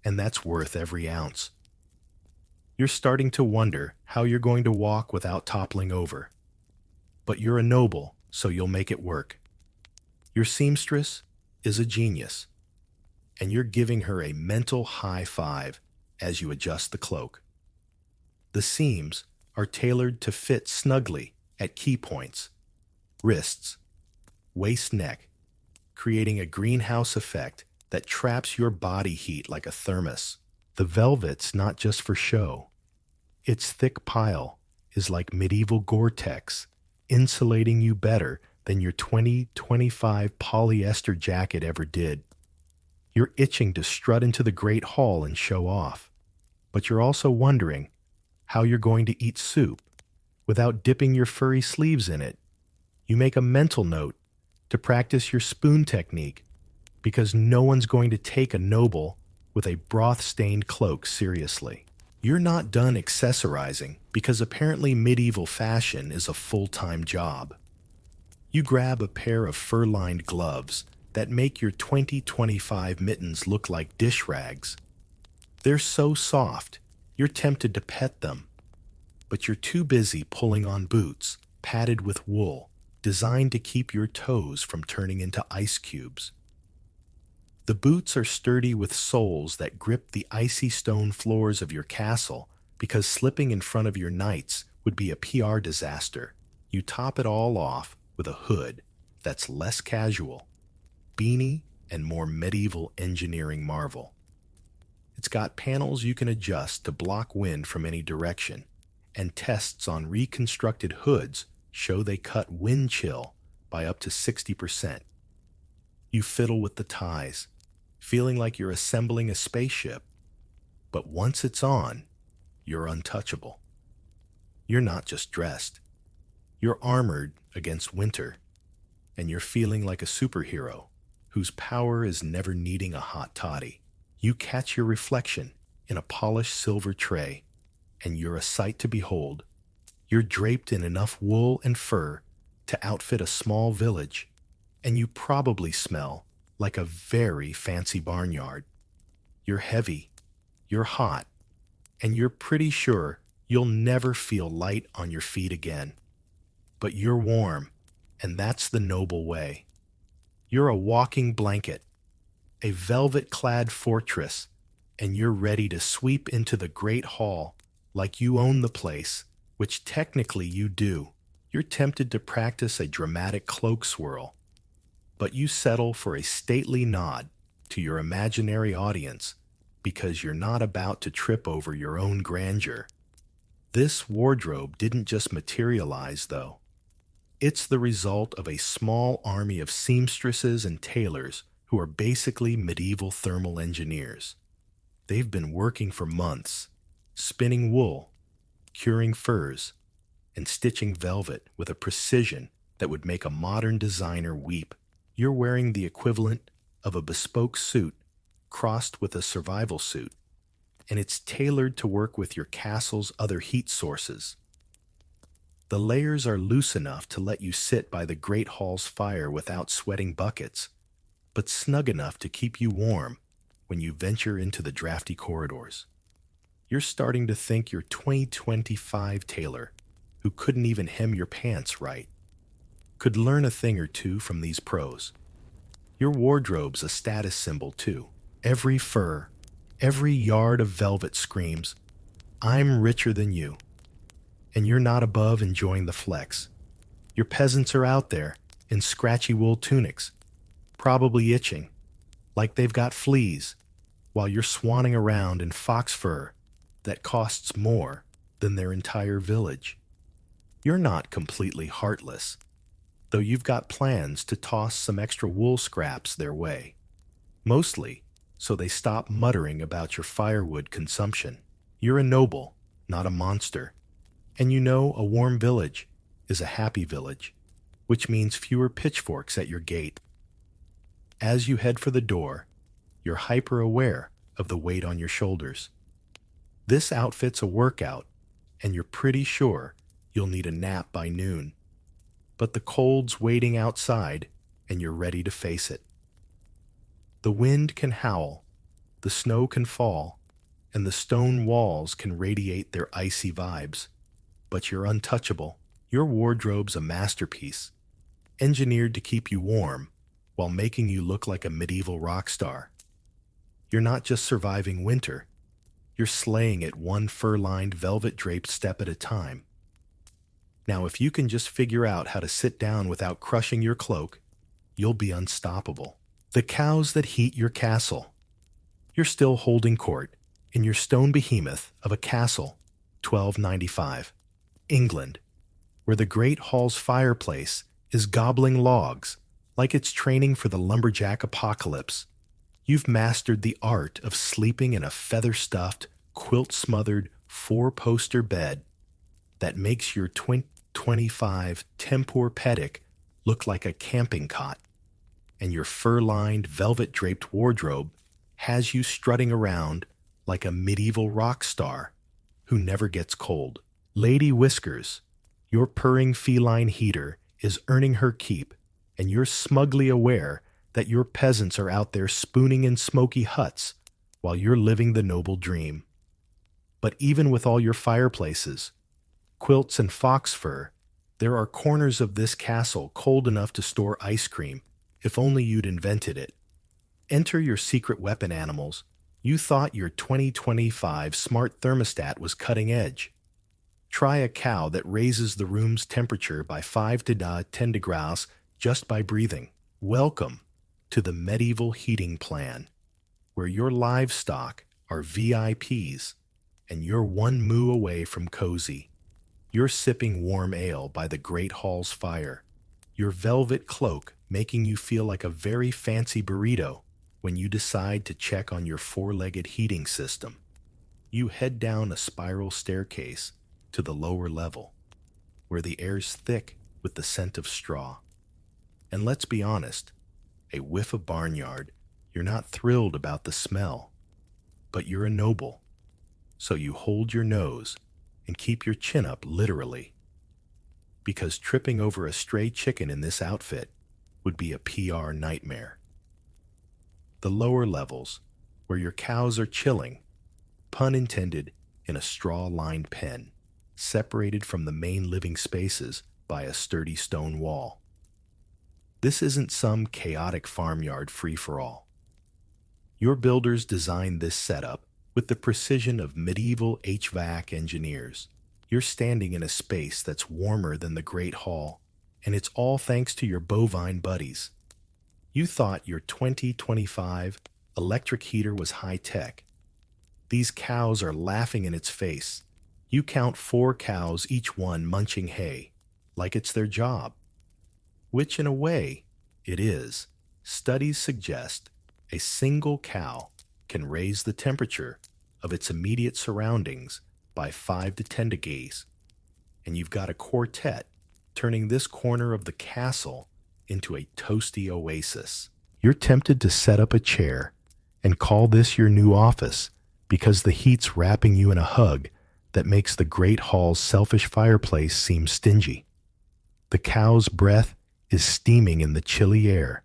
and that's worth every ounce. You're starting to wonder how you're going to walk without toppling over. But you're a noble, so you'll make it work. Your seamstress is a genius, and you're giving her a mental high five as you adjust the cloak. The seams are tailored to fit snugly at key points, wrists, waist, neck, creating a greenhouse effect that traps your body heat like a thermos. The velvet's not just for show. Its thick pile is like medieval Gore-Tex, insulating you better than your 2025 polyester jacket ever did. You're itching to strut into the Great Hall and show off, but you're also wondering how you're going to eat soup without dipping your furry sleeves in it. You make a mental note to practice your spoon technique because no one's going to take a noble with a broth-stained cloak seriously. You're not done accessorizing because apparently medieval fashion is a full-time job. You grab a pair of fur-lined gloves that make your 2025 mittens look like dish rags. They're so soft, you're tempted to pet them, but you're too busy pulling on boots, padded with wool, designed to keep your toes from turning into ice cubes. The boots are sturdy with soles that grip the icy stone floors of your castle because slipping in front of your knights would be a PR disaster. You top it all off with a hood that's less casual, beanie, and more medieval engineering marvel. It's got panels you can adjust to block wind from any direction, and tests on reconstructed hoods show they cut wind chill by up to 60%. You fiddle with the ties, feeling like you're assembling a spaceship, but once it's on, you're untouchable. You're not just dressed. You're armored against winter, and you're feeling like a superhero whose power is never needing a hot toddy. You catch your reflection in a polished silver tray, and you're a sight to behold. You're draped in enough wool and fur to outfit a small village, and you probably smell like a very fancy barnyard. You're heavy, you're hot, and you're pretty sure you'll never feel light on your feet again. But you're warm, and that's the noble way. You're a walking blanket, a velvet-clad fortress, and you're ready to sweep into the Great Hall like you own the place, which technically you do. You're tempted to practice a dramatic cloak swirl, but you settle for a stately nod to your imaginary audience because you're not about to trip over your own grandeur. This wardrobe didn't just materialize, though. It's the result of a small army of seamstresses and tailors who are basically medieval thermal engineers. They've been working for months, spinning wool, curing furs, and stitching velvet with a precision that would make a modern designer weep. You're wearing the equivalent of a bespoke suit crossed with a survival suit, and it's tailored to work with your castle's other heat sources. The layers are loose enough to let you sit by the Great Hall's fire without sweating buckets, but snug enough to keep you warm when you venture into the drafty corridors. You're starting to think your 2025 tailor, who couldn't even hem your pants right, could learn a thing or two from these pros. Your wardrobe's a status symbol, too. Every fur, every yard of velvet screams, "I'm richer than you." And you're not above enjoying the flex. Your peasants are out there in scratchy wool tunics, probably itching, like they've got fleas, while you're swanning around in fox fur that costs more than their entire village. You're not completely heartless, though you've got plans to toss some extra wool scraps their way, mostly so they stop muttering about your firewood consumption. You're a noble, not a monster, and you know a warm village is a happy village, which means fewer pitchforks at your gate. As you head for the door, you're hyper aware of the weight on your shoulders. This outfit's a workout, and you're pretty sure you'll need a nap by noon. But the cold's waiting outside, and you're ready to face it. The wind can howl, the snow can fall, and the stone walls can radiate their icy vibes. But you're untouchable. Your wardrobe's a masterpiece, engineered to keep you warm while making you look like a medieval rock star. You're not just surviving winter, you're slaying it one fur-lined, velvet-draped step at a time. Now, if you can just figure out how to sit down without crushing your cloak, you'll be unstoppable. The cows that heat your castle. You're still holding court in your stone behemoth of a castle, 1295, England, where the great hall's fireplace is gobbling logs like it's training for the lumberjack apocalypse. You've mastered the art of sleeping in a feather-stuffed, quilt-smothered, four-poster bed that makes your 2025 Tempur-Pedic look like a camping cot, and your fur-lined, velvet-draped wardrobe has you strutting around like a medieval rock star who never gets cold. Lady Whiskers, your purring feline heater is earning her keep, and you're smugly aware that your peasants are out there spooning in smoky huts while you're living the noble dream. But even with all your fireplaces, quilts, and fox fur, there are corners of this castle cold enough to store ice cream, if only you'd invented it. Enter your secret weapon, animals. You thought your 2025 smart thermostat was cutting edge. Try a cow that raises the room's temperature by 5 to 10 degrees just by breathing. Welcome to the medieval heating plan, where your livestock are VIPs and you're one moo away from cozy. You're sipping warm ale by the great hall's fire, your velvet cloak making you feel like a very fancy burrito when you decide to check on your four-legged heating system. You head down a spiral staircase to the lower level, where the air's thick with the scent of straw. And let's be honest, a whiff of barnyard, you're not thrilled about the smell. But you're a noble, so you hold your nose and keep your chin up literally. Because tripping over a stray chicken in this outfit would be a PR nightmare. The lower levels, where your cows are chilling, pun intended, in a straw-lined pen, separated from the main living spaces by a sturdy stone wall. This isn't some chaotic farmyard free-for-all. Your builders designed this setup with the precision of medieval HVAC engineers. You're standing in a space that's warmer than the Great Hall, and it's all thanks to your bovine buddies. You thought your 2025 electric heater was high-tech. These cows are laughing in its face. You count 4 cows, each one munching hay, like it's their job. Which, in a way, it is. Studies suggest a single cow can raise the temperature of its immediate surroundings by 5 to 10 degrees. And you've got a quartet turning this corner of the castle into a toasty oasis. You're tempted to set up a chair and call this your new office because the heat's wrapping you in a hug that makes the great hall's selfish fireplace seem stingy. The cow's breath is steaming in the chilly air,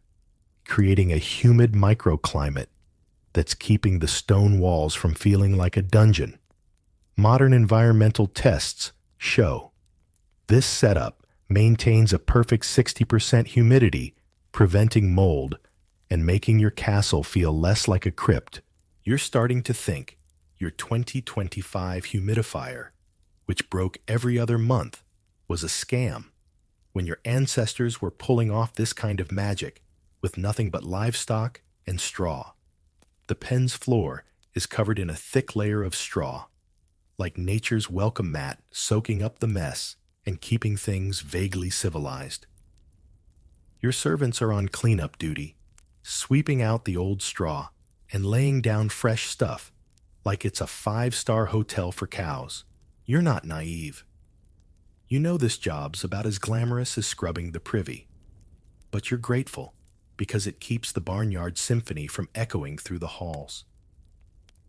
creating a humid microclimate that's keeping the stone walls from feeling like a dungeon. Modern environmental tests show this setup maintains a perfect 60% humidity, preventing mold and making your castle feel less like a crypt. You're starting to think your 2025 humidifier, which broke every other month, was a scam, when your ancestors were pulling off this kind of magic with nothing but livestock and straw. The pen's floor is covered in a thick layer of straw, like nature's welcome mat, soaking up the mess and keeping things vaguely civilized. Your servants are on cleanup duty, sweeping out the old straw and laying down fresh stuff like it's a 5-star hotel for cows. You're not naive. You know this job's about as glamorous as scrubbing the privy. But you're grateful, because it keeps the barnyard symphony from echoing through the halls.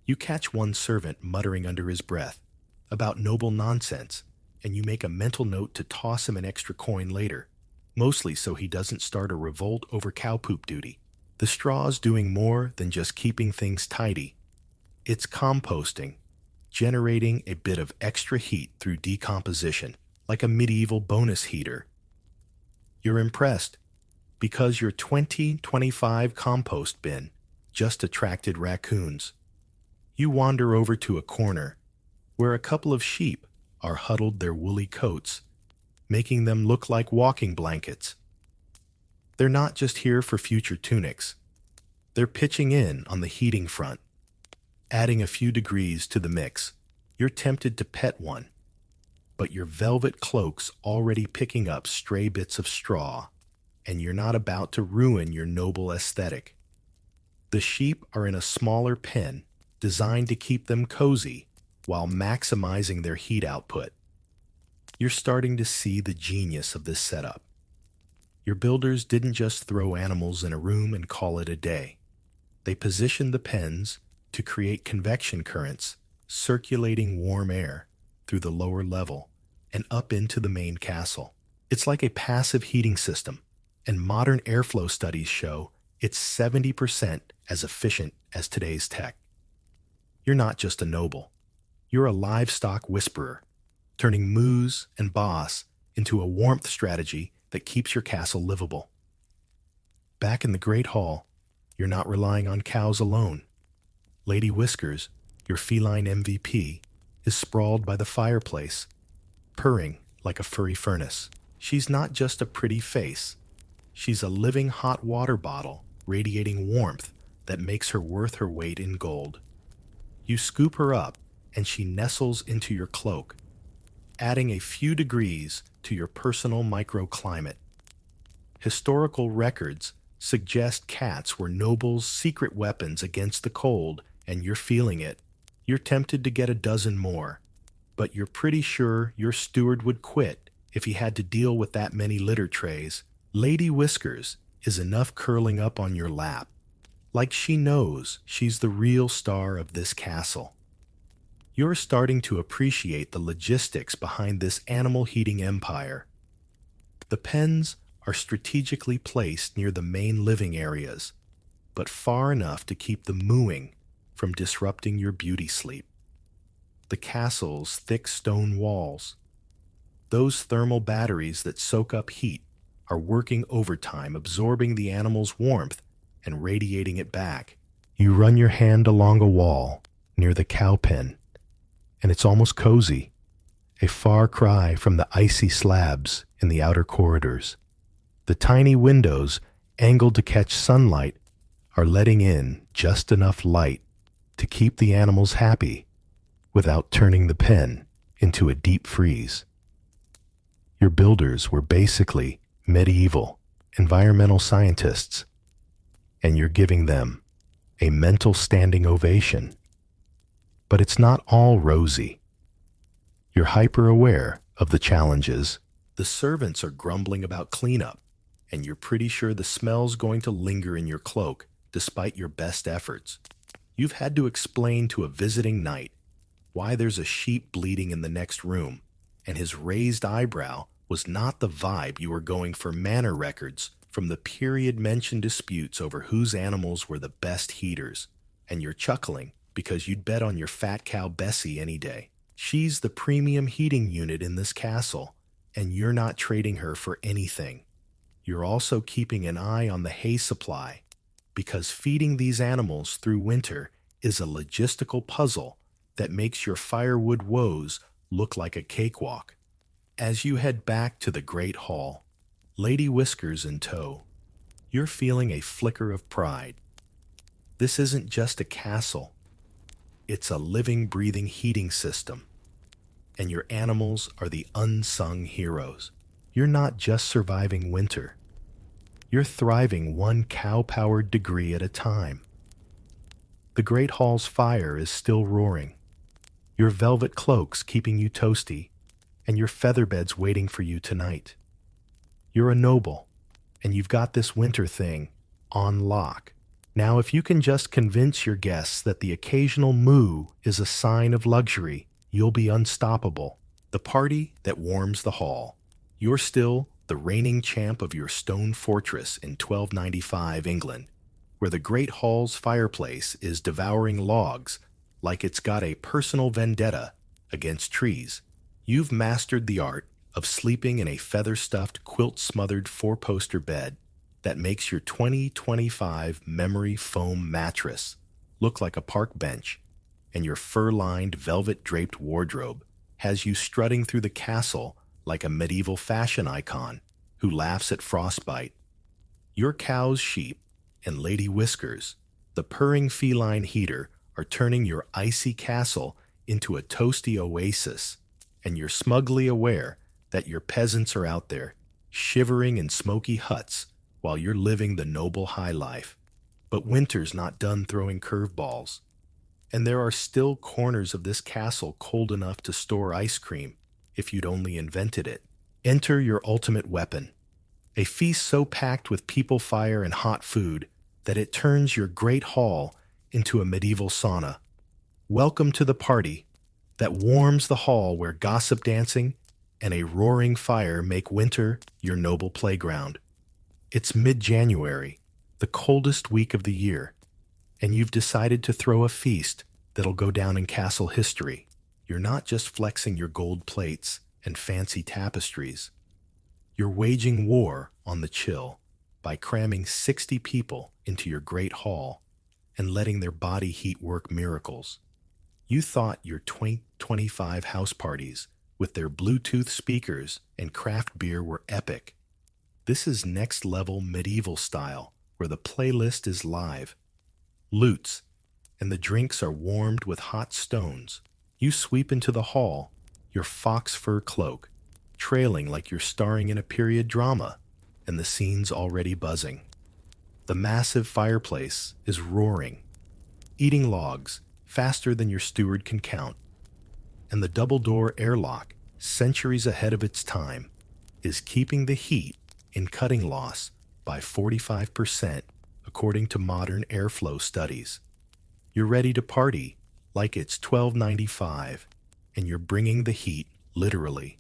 You catch one servant muttering under his breath about noble nonsense, and you make a mental note to toss him an extra coin later, mostly so he doesn't start a revolt over cow poop duty. The straw's doing more than just keeping things tidy. It's composting, generating a bit of extra heat through decomposition, like a medieval bonus heater. You're impressed because your 2025 compost bin just attracted raccoons. You wander over to a corner where a couple of sheep are huddled their woolly coats, making them look like walking blankets. They're not just here for future tunics. They're pitching in on the heating front, adding a few degrees to the mix. You're tempted to pet one, but your velvet cloak's already picking up stray bits of straw, and you're not about to ruin your noble aesthetic. The sheep are in a smaller pen designed to keep them cozy while maximizing their heat output. You're starting to see the genius of this setup. Your builders didn't just throw animals in a room and call it a day. They positioned the pens to create convection currents, circulating warm air through the lower level and up into the main castle. It's like a passive heating system, and modern airflow studies show it's 70% as efficient as today's tech. You're not just a noble. You're a livestock whisperer, turning moose and boss into a warmth strategy that keeps your castle livable. Back in the Great Hall, you're not relying on cows alone. Lady Whiskers, your feline MVP, is sprawled by the fireplace, purring like a furry furnace. She's not just a pretty face. She's a living hot water bottle radiating warmth that makes her worth her weight in gold. You scoop her up, and she nestles into your cloak, adding a few degrees to your personal microclimate. Historical records suggest cats were nobles' secret weapons against the cold, and you're feeling it. You're tempted to get a dozen more, but you're pretty sure your steward would quit if he had to deal with that many litter trays. Lady Whiskers is enough curling up on your lap, like she knows she's the real star of this castle. You're starting to appreciate the logistics behind this animal heating empire. The pens are strategically placed near the main living areas, but far enough to keep the mooing from disrupting your beauty sleep. The castle's thick stone walls, those thermal batteries that soak up heat, are working overtime, absorbing the animal's warmth and radiating it back. You run your hand along a wall near the cow pen, and it's almost cozy, a far cry from the icy slabs in the outer corridors. The tiny windows, angled to catch sunlight, are letting in just enough light to keep the animals happy without turning the pen into a deep freeze. Your builders were basically medieval environmental scientists, and you're giving them a mental standing ovation. But it's not all rosy. You're hyper-aware of the challenges. The servants are grumbling about cleanup, and you're pretty sure the smell's going to linger in your cloak despite your best efforts. You've had to explain to a visiting knight why there's a sheep bleeding in the next room, and his raised eyebrow was not the vibe you were going for. Manor records from the period mention disputes over whose animals were the best heaters, and you're chuckling because you'd bet on your fat cow Bessie any day. She's the premium heating unit in this castle, and you're not trading her for anything. You're also keeping an eye on the hay supply, because feeding these animals through winter is a logistical puzzle that makes your firewood woes look like a cakewalk. As you head back to the Great Hall, Lady Whiskers in tow, you're feeling a flicker of pride. This isn't just a castle. It's a living, breathing heating system, and your animals are the unsung heroes. You're not just surviving winter. You're thriving one cow-powered degree at a time. The Great Hall's fire is still roaring, your velvet cloaks keeping you toasty, and your feather beds waiting for you tonight. You're a noble, and you've got this winter thing on lock. Now, if you can just convince your guests that the occasional moo is a sign of luxury, you'll be unstoppable. The party that warms the hall. You're still the reigning champ of your stone fortress in 1295 England, where the great hall's fireplace is devouring logs like it's got a personal vendetta against trees. You've mastered the art of sleeping in a feather-stuffed, quilt-smothered four-poster bed that makes your 2025 memory foam mattress look like a park bench, and your fur-lined, velvet-draped wardrobe has you strutting through the castle like a medieval fashion icon who laughs at frostbite. Your cows, sheep, and Lady Whiskers, the purring feline heater, are turning your icy castle into a toasty oasis, and you're smugly aware that your peasants are out there, shivering in smoky huts while you're living the noble high life. But winter's not done throwing curveballs, and there are still corners of this castle cold enough to store ice cream if you'd only invented it. Enter your ultimate weapon, a feast so packed with people, fire, and hot food that it turns your great hall into a medieval sauna. Welcome to the party that warms the hall, where gossip, dancing, and a roaring fire make winter your noble playground. It's mid-January, the coldest week of the year, and you've decided to throw a feast that'll go down in castle history. You're not just flexing your gold plates and fancy tapestries. You're waging war on the chill by cramming 60 people into your great hall and letting their body heat work miracles. You thought your 2025 house parties with their Bluetooth speakers and craft beer were epic. This is next-level medieval style, where the playlist is live, lutes, and the drinks are warmed with hot stones. You sweep into the hall, your fox fur cloak trailing like you're starring in a period drama, and the scene's already buzzing. The massive fireplace is roaring, eating logs faster than your steward can count, and the double-door airlock, centuries ahead of its time, is keeping the heat in cutting loss by 45%, according to modern airflow studies. You're ready to party like it's 1295, and you're bringing the heat literally.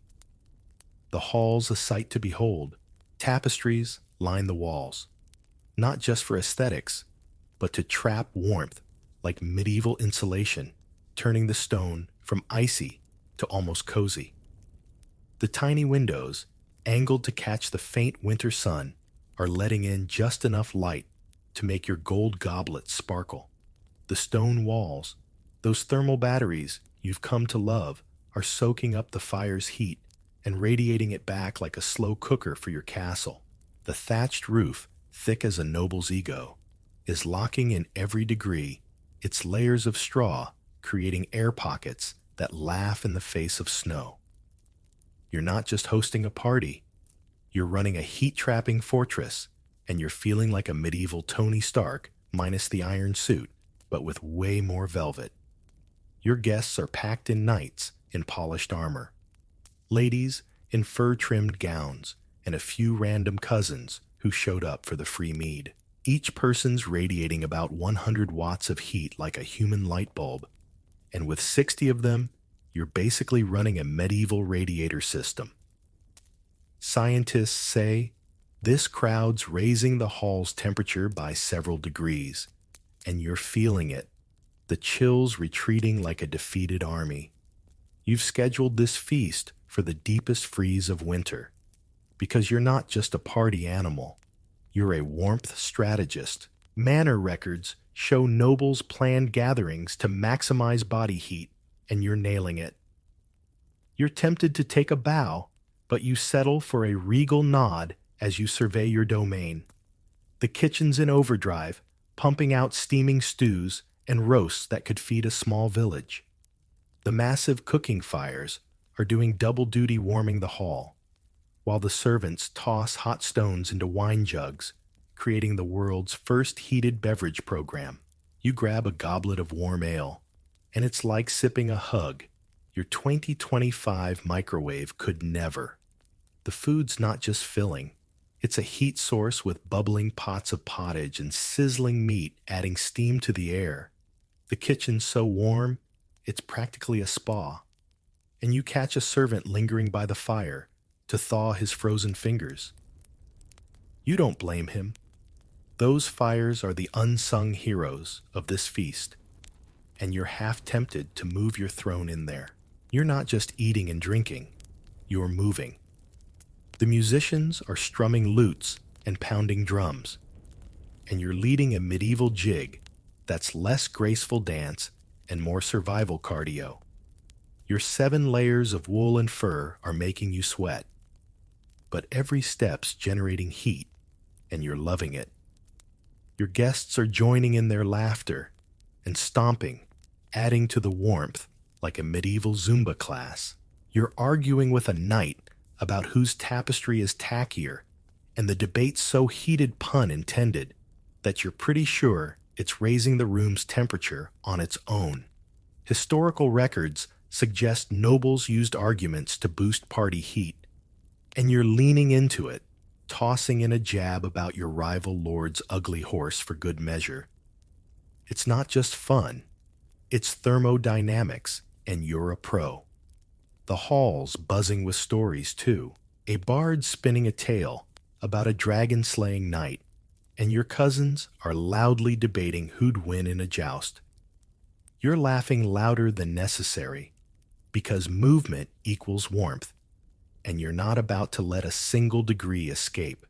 The hall's a sight to behold. Tapestries line the walls, not just for aesthetics, but to trap warmth like medieval insulation, turning the stone from icy to almost cozy. The tiny windows, angled to catch the faint winter sun, are letting in just enough light to make your gold goblets sparkle. The stone walls, those thermal batteries you've come to love, are soaking up the fire's heat and radiating it back like a slow cooker for your castle. The thatched roof, thick as a noble's ego, is locking in every degree, its layers of straw creating air pockets that laugh in the face of snow. You're not just hosting a party, you're running a heat-trapping fortress, and you're feeling like a medieval Tony Stark, minus the iron suit, but with way more velvet. Your guests are packed in knights in polished armor, ladies in fur-trimmed gowns, and a few random cousins who showed up for the free mead. Each person's radiating about 100 watts of heat like a human light bulb, and with 60 of them, you're basically running a medieval radiator system. Scientists say this crowd's raising the hall's temperature by several degrees, and you're feeling it, the chills retreating like a defeated army. You've scheduled this feast for the deepest freeze of winter, because you're not just a party animal, you're a warmth strategist. Manor records show nobles planned gatherings to maximize body heat, and you're nailing it. You're tempted to take a bow, but you settle for a regal nod as you survey your domain. The kitchen's in overdrive, pumping out steaming stews and roasts that could feed a small village. The massive cooking fires are doing double duty warming the hall, while the servants toss hot stones into wine jugs, creating the world's first heated beverage program. You grab a goblet of warm ale, and it's like sipping a hug your 2025 microwave could never. The food's not just filling, It's a heat source with bubbling pots of pottage and sizzling meat adding steam to the air. The kitchen's so warm, it's practically a spa. And you catch a servant lingering by the fire to thaw his frozen fingers. You don't blame him. Those fires are the unsung heroes of this feast, and you're half tempted to move your throne in there. You're not just eating and drinking, you're moving. The musicians are strumming lutes and pounding drums, and you're leading a medieval jig that's less graceful dance and more survival cardio. Your 7 layers of wool and fur are making you sweat, but every step's generating heat, and you're loving it. Your guests are joining in their laughter and stomping, adding to the warmth like a medieval Zumba class. You're arguing with a knight about whose tapestry is tackier, and the debate's so heated, pun intended, that you're pretty sure it's raising the room's temperature on its own. Historical records suggest nobles used arguments to boost party heat, and you're leaning into it, tossing in a jab about your rival lord's ugly horse for good measure. It's not just fun, it's thermodynamics, and you're a pro. The hall's buzzing with stories, too. A bard spinning a tale about a dragon-slaying knight, and your cousins are loudly debating who'd win in a joust. You're laughing louder than necessary, because movement equals warmth, and you're not about to let a single degree escape.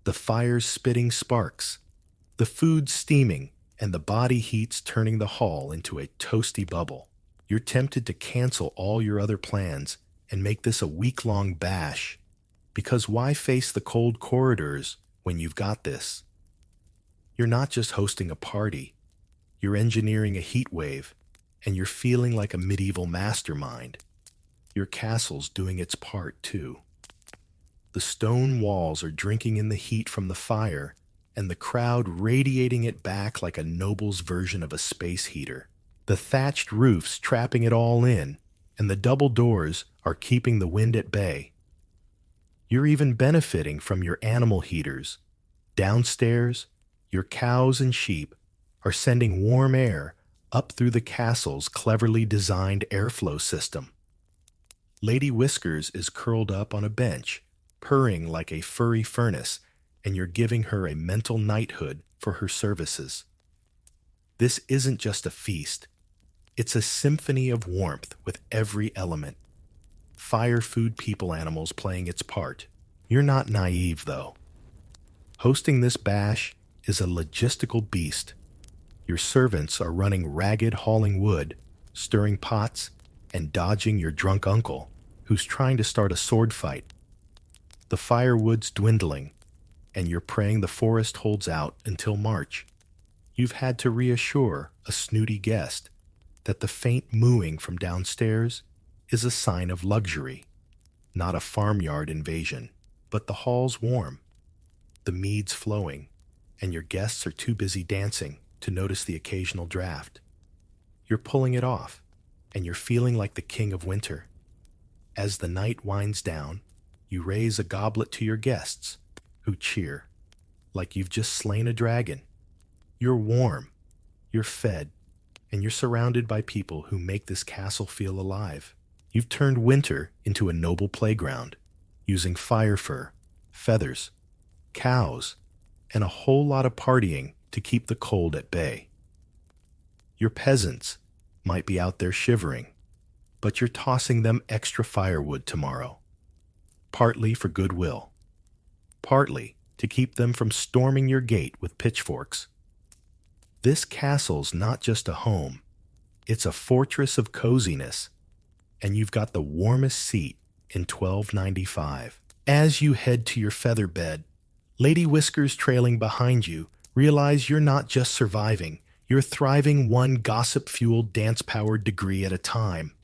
The fire's spitting sparks, the food's steaming, and the body heat's turning the hall into a toasty bubble. You're tempted to cancel all your other plans and make this a week-long bash, because why face the cold corridors when you've got this? You're not just hosting a party, you're engineering a heat wave, and you're feeling like a medieval mastermind. Your castle's doing its part, too. The stone walls are drinking in the heat from the fire, and the crowd radiating it back like a noble's version of a space heater. The thatched roof's trapping it all in, and the double doors are keeping the wind at bay. You're even benefiting from your animal heaters. Downstairs, your cows and sheep are sending warm air up through the castle's cleverly designed airflow system. Lady Whiskers is curled up on a bench, purring like a furry furnace, and you're giving her a mental knighthood for her services. This isn't just a feast. It's a symphony of warmth with every element. Fire, food, people, animals playing its part. You're not naive, though. Hosting this bash is a logistical beast. Your servants are running ragged hauling wood, stirring pots, and dodging your drunk uncle, who's trying to start a sword fight. The firewood's dwindling, and you're praying the forest holds out until March. You've had to reassure a snooty guest that the faint mooing from downstairs is a sign of luxury, not a farmyard invasion. But the hall's warm, the mead's flowing, and your guests are too busy dancing to notice the occasional draft. You're pulling it off, and you're feeling like the king of winter. As the night winds down, you raise a goblet to your guests, who cheer, like you've just slain a dragon. You're warm, you're fed, and you're surrounded by people who make this castle feel alive. You've turned winter into a noble playground, using fire fur, feathers, cows, and a whole lot of partying to keep the cold at bay. Your peasants might be out there shivering, but you're tossing them extra firewood tomorrow, partly for goodwill, partly to keep them from storming your gate with pitchforks. This castle's not just a home, it's a fortress of coziness, and you've got the warmest seat in 1295. As you head to your feather bed, Lady Whiskers trailing behind you, realize you're not just surviving, you're thriving one gossip-fueled, dance-powered degree at a time.